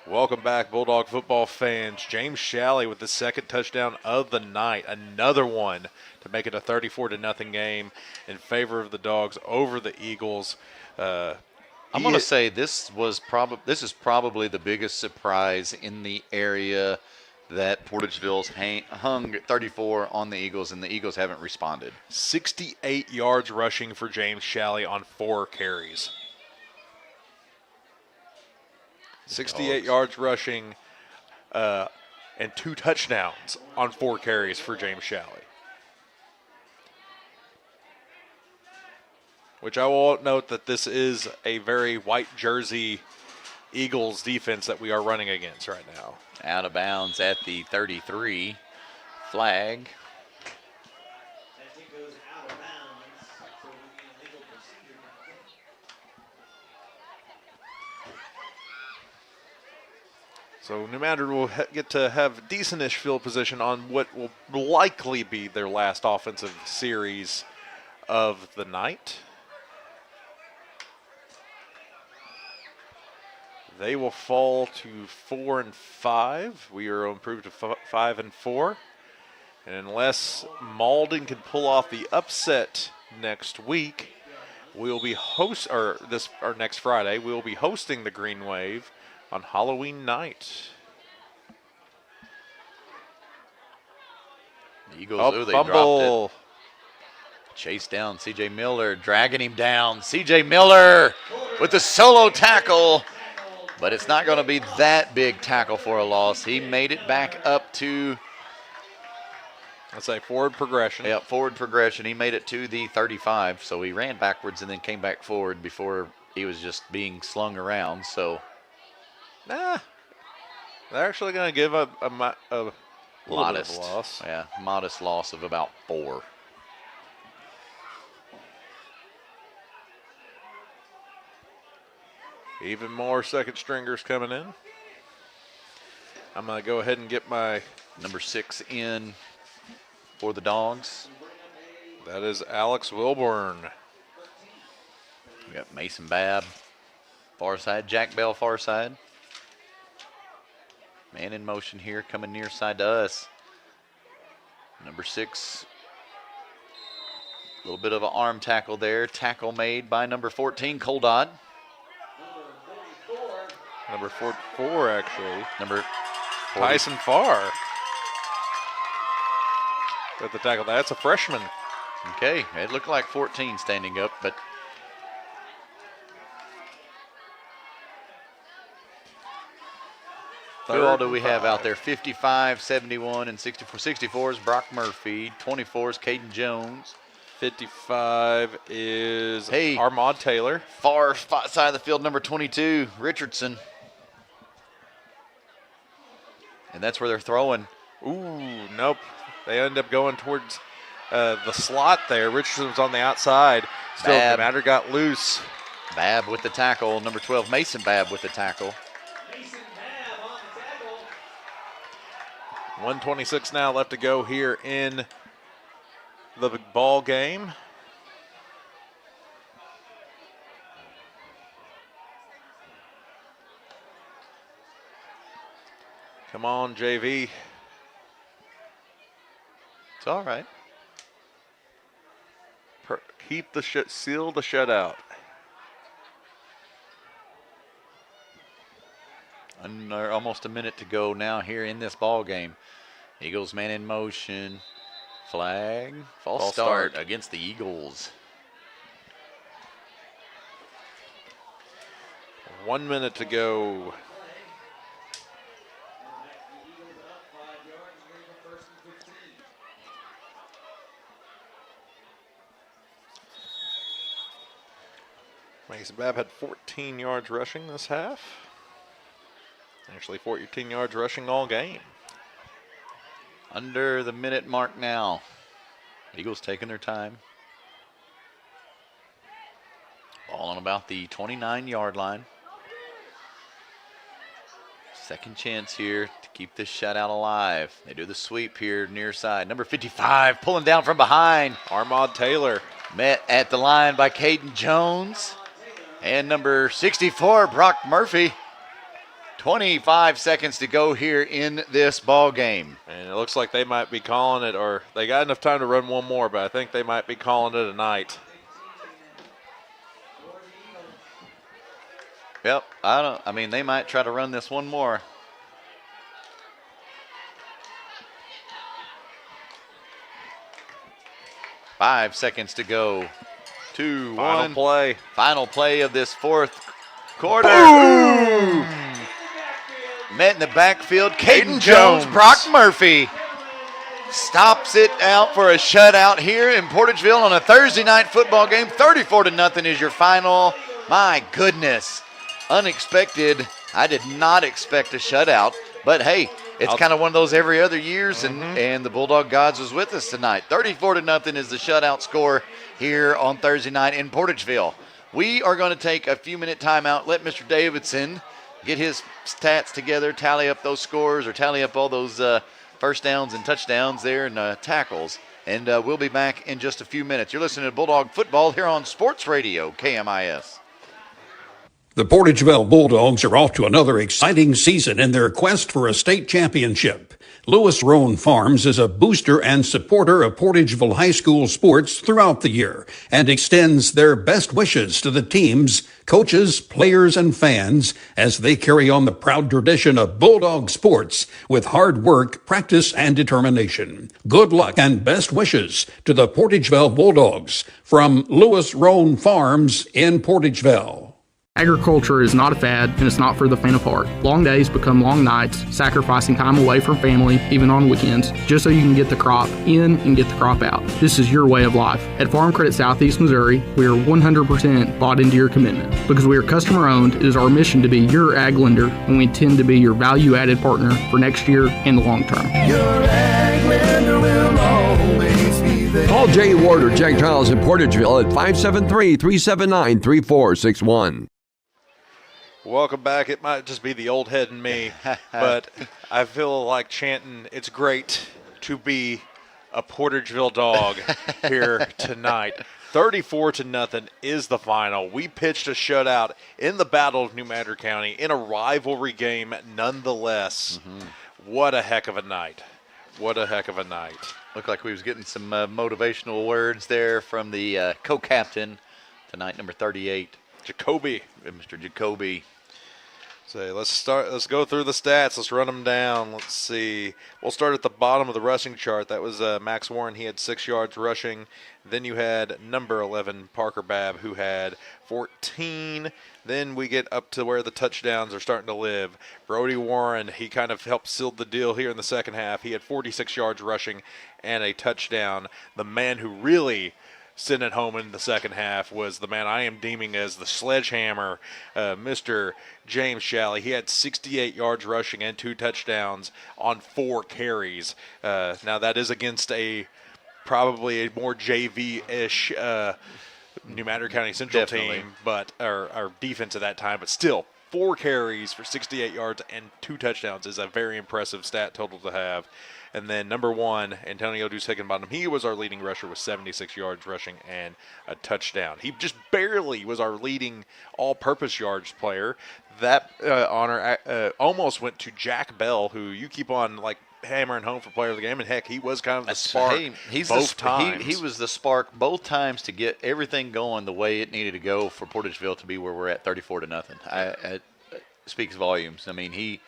Speaker 4: Welcome back, Bulldog football fans. James Shalley with the second touchdown of the night. Another one to make it a 34-0 game in favor of the Dogs over the Eagles.
Speaker 3: I'm going to say this is probably the biggest surprise in the area that Portageville's hung 34 on the Eagles, and the Eagles haven't responded.
Speaker 4: 68 yards rushing for James Shalley on 4 carries. 68 yards rushing and 2 touchdowns on 4 carries for James Shalley. Which I will note that this is a very white jersey Eagles defense that we are running against right now.
Speaker 3: Out of bounds at the 33. Flag.
Speaker 4: So New Madrid will get to have decent-ish field position on what will likely be their last offensive series of the night. They will fall to 4-5. We are improved to 5-4. And unless Malden can pull off the upset next week, we'll be next Friday, we'll be hosting the Green Wave on Halloween night.
Speaker 3: The Eagles, they
Speaker 4: fumble.
Speaker 3: dropped it. Chase down C.J. Miller, dragging him down. C.J. Miller with the solo tackle, but it's not going to be that big tackle for a loss. He made it back up to,
Speaker 4: let's say, forward progression.
Speaker 3: Yeah, forward progression. He made it to the 35, so he ran backwards and then came back forward before he was just being slung around, so.
Speaker 4: They're actually going to give a
Speaker 3: modest
Speaker 4: loss.
Speaker 3: Yeah, modest loss of about 4.
Speaker 4: Even more second stringers coming in. I'm going to go ahead and get my
Speaker 3: number 6 in for the Dogs.
Speaker 4: That is Alex Wilburn.
Speaker 3: We got Mason Babb, far side, Jack Bell, far side. Man in motion here, coming near side to us. Number 6, a little bit of an arm tackle there. Tackle made by number 14, Cole Dodd.
Speaker 4: Number 4, actually.
Speaker 3: Number
Speaker 4: 40. Tyson Farr. At the tackle. That's a freshman.
Speaker 3: Okay, it looked like 14 standing up, but who all do we have out there? 55, 71, and 64. 64 is Brock Murphy. 24 is Caden Jones.
Speaker 4: 55 is Armand Taylor.
Speaker 3: Far side of the field, number 22, Richardson. And that's where they're throwing.
Speaker 4: Ooh, nope. They end up going towards the slot there. Richardson's on the outside. Still,
Speaker 3: Babb.
Speaker 4: the matter got loose.
Speaker 3: Babb with the tackle. Number 12, Mason Babb with the tackle.
Speaker 4: 1:26 now left to go here in the ball game. Come on, JV.
Speaker 3: It's all right.
Speaker 4: Keep the seal the shutout.
Speaker 3: Under almost a minute to go now here in this ball game. Eagles man in motion. Flag. False start against the Eagles.
Speaker 4: 1 minute to go. Mason Babb had 14 yards rushing this half. Actually 14 yards rushing all game.
Speaker 3: Under the minute mark now. Eagles taking their time. Ball on about the 29-yard line. Second chance here to keep this shutout alive. They do the sweep here near side. Number 55 pulling down from behind.
Speaker 4: Armand Taylor.
Speaker 3: Met at the line by Caden Jones. And number 64, Brock Murphy. 25 seconds to go here in this ball game.
Speaker 4: And it looks like they might be calling it, or they got enough time to run one more, but I think they might be calling it a night.
Speaker 3: Yep, they might try to run this one more. Five seconds to go. 2, 1.
Speaker 4: Play.
Speaker 3: Final play of this fourth quarter. Boom! Met in the backfield. Caden Jones, Brock Murphy stops it out for a shutout here in Portageville on a Thursday night football game. 34-0 is your final. My goodness. Unexpected. I did not expect a shutout, but hey, it's kind of one of those every other years, and the Bulldog Gods was with us tonight. 34-0 is the shutout score here on Thursday night in Portageville. We are going to take a few-minute timeout, let Mr. Davidson get his stats together, tally up those scores, or tally up all those first downs and touchdowns there and tackles. And we'll be back in just a few minutes. You're listening to Bulldog Football here on Sports Radio, KMIS.
Speaker 21: The Portageville Bulldogs are off to another exciting season in their quest for a state championship. Lewis Roan Farms is a booster and supporter of Portageville High School sports throughout the year and extends their best wishes to the teams, coaches, players, and fans as they carry on the proud tradition of Bulldog sports with hard work, practice, and determination. Good luck and best wishes to the Portageville Bulldogs from Lewis Roan Farms in Portageville.
Speaker 17: Agriculture is not a fad, and it's not for the faint of heart. Long days become long nights, sacrificing time away from family, even on weekends, just so you can get the crop in and get the crop out. This is your way of life. At Farm Credit Southeast Missouri, we are 100% bought into your commitment. Because we are customer-owned, it is our mission to be your ag lender, and we intend to be your value-added partner for next year and the long term.
Speaker 18: Your ag lender will always be there. Call Jay Ward or Jack Giles in Portageville at 573-379-3461.
Speaker 4: Welcome back. It might just be the old head in me, but I feel like chanting, it's great to be a Portageville dog here tonight. 34-0 is the final. We pitched a shutout in the Battle of New Madrid County in a rivalry game nonetheless. What a heck of a night. What a heck of a night.
Speaker 3: Looked like we was getting some motivational words there from the co-captain tonight, number 38.
Speaker 4: Jacoby.
Speaker 3: Mr. Jacoby.
Speaker 4: So let's go through the stats. Let's run them down. Let's see. We'll start at the bottom of the rushing chart. That was Max Warren. He had 6 yards rushing. Then you had number 11, Parker Babb, who had 14. Then we get up to where the touchdowns are starting to live. Brody Warren, he kind of helped seal the deal here in the second half. He had 46 yards rushing and a touchdown. The man who really sitting at home in the second half was the man I am deeming as the sledgehammer, Mr. James Shalley. He had 68 yards rushing and 2 touchdowns on 4 carries. Now that is against probably a more JV-ish New Madrid County Central team, but our defense at that time, but still 4 carries for 68 yards and 2 touchdowns is a very impressive stat total to have. And then number 1, Antonio Deuce Higginbottom, he was our leading rusher with 76 yards rushing and a touchdown. He just barely was our leading all-purpose yards player. That honor almost went to Jack Bell, who you keep on hammering home for player of the game, and heck, he was kind of the spark both times.
Speaker 3: He was the spark both times to get everything going the way it needed to go for Portageville to be where we're at, 34-0. It speaks volumes. I mean,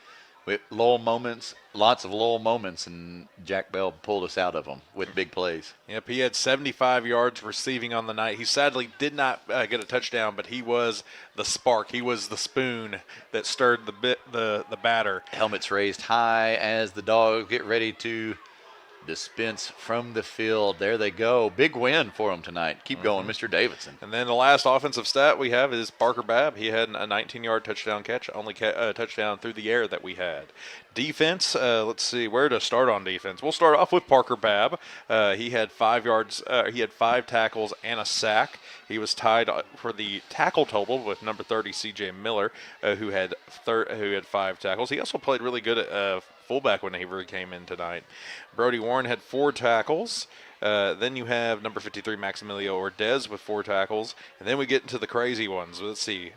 Speaker 3: with low moments, lots of low moments, and Jack Bell pulled us out of them with big plays.
Speaker 4: Yep, he had 75 yards receiving on the night. He sadly did not get a touchdown, but he was the spark. He was the spoon that stirred the batter.
Speaker 3: Helmets raised high as the Dogs get ready to dispense from the field. There they go. Big win for them tonight. Keep going, Mr. Davidson.
Speaker 4: And then the last offensive stat we have is Parker Babb. He had a 19-yard touchdown catch, only touchdown through the air that we had. Defense, let's see where to start on defense. We'll start off with Parker Babb. He had 5 yards. He had 5 tackles and a sack. He was tied for the tackle total with number 30, C.J. Miller, who had 5 tackles. He also played really good at fullback when he came in tonight. Brody Warren had 4 tackles. Then you have number 53, Maximilio Ordez with 4 tackles. And then we get into the crazy ones. Let's see.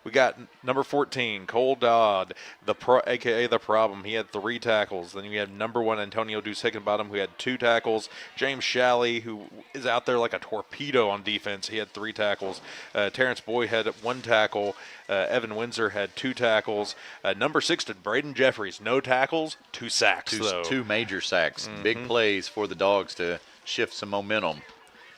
Speaker 4: We got number 14, Cole Dodd, a.k.a. The Problem. He had 3 tackles. Then you have number 1, Antonio Deuce Higginbottom, who had 2 tackles. James Shalley, who is out there like a torpedo on defense. He had 3 tackles. Terrence Boyd had 1 tackle. Evan Windsor had 2 tackles. Number 6, Braden Jeffries, no tackles, 2 sacks.
Speaker 3: 2 major sacks. Big plays for the Dogs to shift some momentum.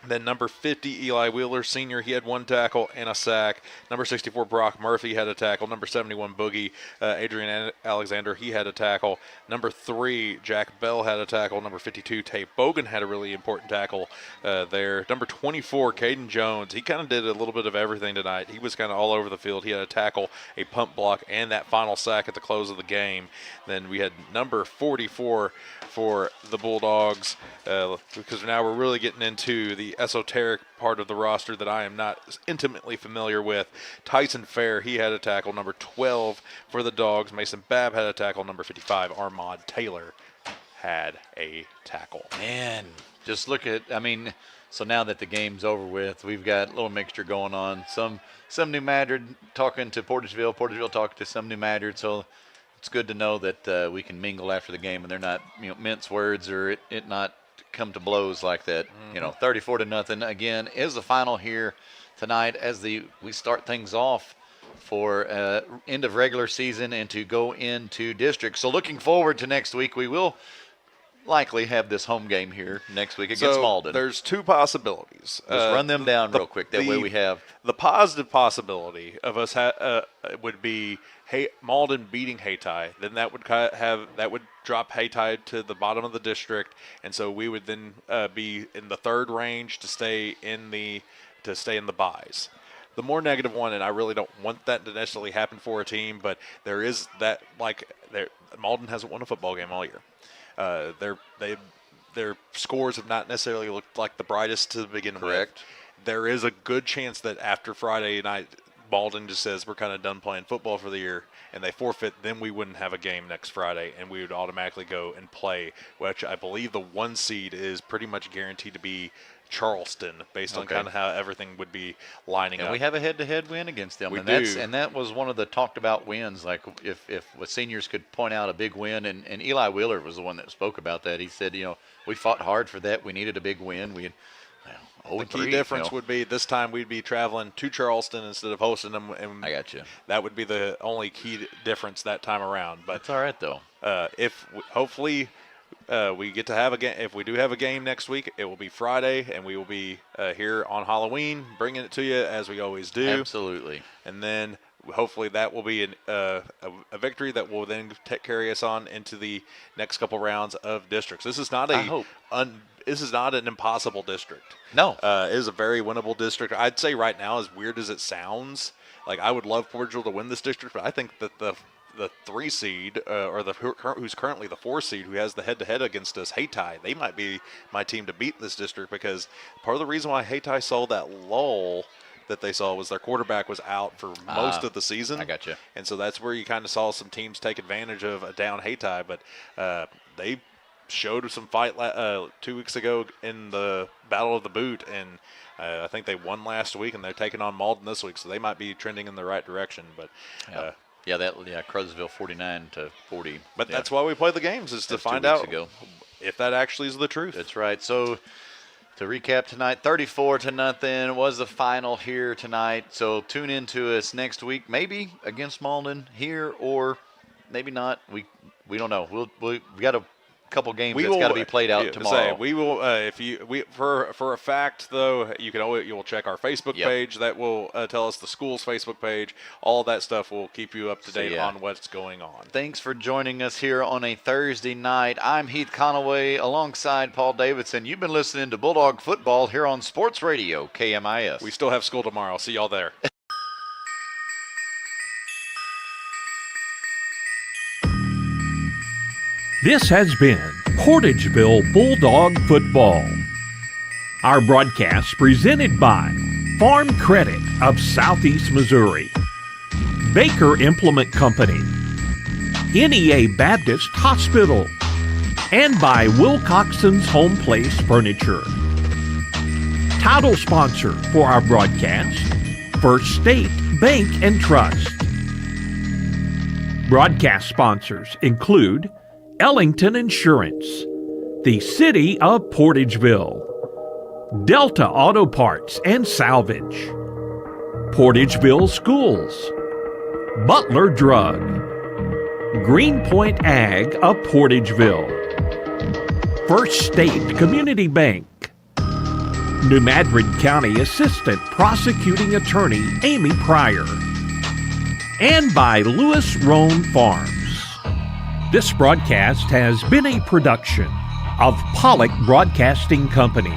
Speaker 4: Then number 50, Eli Wheeler, senior, he had 1 tackle and a sack. Number 64, Brock Murphy had a tackle. Number 71, Boogie, Adrian Alexander, he had a tackle. Number 3, Jack Bell had a tackle. Number 52, Tate Bogan had a really important tackle there. Number 24, Caden Jones, he kind of did a little bit of everything tonight. He was kind of all over the field. He had a tackle, a pump block, and that final sack at the close of the game. Then we had number 44 for the Bulldogs, because now we're really getting into the esoteric part of the roster that I am not intimately familiar with. Tyson Fair, he had a tackle. Number 12 for the Dogs. Mason Babb had a tackle. Number 55, Armand Taylor had a tackle.
Speaker 3: Man, just look at, so now that the game's over with, we've got a little mixture going on. Some New Madrid talking to Portageville, Portageville talking to some New Madrid, so it's good to know that we can mingle after the game and they're not, mince words or it not come to blows like that. 34-0 again is the final here tonight as we start things off for end of regular season and to go into district. So looking forward to next week. We will likely have this home game here next week against Malden.
Speaker 4: There's 2 possibilities.
Speaker 3: Let's run them down real quick. That way we have
Speaker 4: the positive possibility of us would be Malden beating Hayti. Then that would drop Hayti to the bottom of the district, and so we would then be in the 3rd range to stay in the byes. The more negative one, and I really don't want that to necessarily happen for a team, but there is that Malden hasn't won a football game all year. Their scores have not necessarily looked like the brightest to begin with.
Speaker 3: Correct.
Speaker 4: There is a good chance that after Friday night, Malden just says we're kind of done playing football for the year, and they forfeit, then we wouldn't have a game next Friday, and we would automatically go and play, which I believe the 1 seed is pretty much guaranteed to be Charleston, based on kind of how everything would be lining up.
Speaker 3: We have a head-to-head win against them,
Speaker 4: we
Speaker 3: and
Speaker 4: do.
Speaker 3: That was one of the talked-about wins. Like if seniors could point out a big win, and Eli Wheeler was the one that spoke about that. He said, we fought hard for that. We needed a big win.
Speaker 4: The key difference would be this time we'd be traveling to Charleston instead of hosting them. And
Speaker 3: I got you.
Speaker 4: That would be the only key difference that time around. But
Speaker 3: it's all right though.
Speaker 4: Hopefully we get to have a game. If we do have a game next week, it will be Friday, and we will be here on Halloween, bringing it to you as we always do.
Speaker 3: Absolutely.
Speaker 4: And then hopefully that will be a victory that will then carry us on into the next couple rounds of districts. This is not an impossible district.
Speaker 3: No.
Speaker 4: It is a very winnable district. I'd say right now, as weird as it sounds, like I would love Portageville to win this district, but I think that the 3 seed or who's currently the 4 seed who has the head-to-head against us, Hayti, they might be my team to beat this district, because part of the reason why Hayti saw that lull that they saw was their quarterback was out for most of the season.
Speaker 3: I got you.
Speaker 4: And so that's where you kind of saw some teams take advantage of a down Hayti, but they showed some fight 2 weeks ago in the Battle of the Boot, and I think they won last week, and they're taking on Malden this week, so they might be trending in the right direction. But
Speaker 3: Crowsville 49-40.
Speaker 4: But that's why we play the games, is to find out if that actually is the truth.
Speaker 3: That's right. So to recap tonight, 34-0 was the final here tonight. So tune in to us next week, maybe against Malden here, or maybe not. We don't know. We got a couple games that's got to be played out tomorrow.
Speaker 4: We will for a fact though, you will check our Facebook page. That will tell us the school's Facebook page. All of that stuff will keep you up to date on what's going on.
Speaker 3: Thanks for joining us here on a Thursday night. I'm Heath Conaway alongside Paul Davidson. You've been listening to Bulldog Football here on Sports Radio KMIS.
Speaker 4: We still have school tomorrow. See y'all there.
Speaker 2: This has been Portageville Bulldog Football. Our broadcast presented by Farm Credit of Southeast Missouri, Baker Implement Company, NEA Baptist Hospital, and by Wilcoxon's Home Place Furniture. Title sponsor for our broadcast, First State Bank and Trust. Broadcast sponsors include Ellington Insurance, the City of Portageville, Delta Auto Parts and Salvage, Portageville Schools, Butler Drug, Greenpoint Ag of Portageville, First State Community Bank, New Madrid County Assistant Prosecuting Attorney Amy Pryor, and by Lewis Roan Farms. This broadcast has been a production of Pollock Broadcasting Company.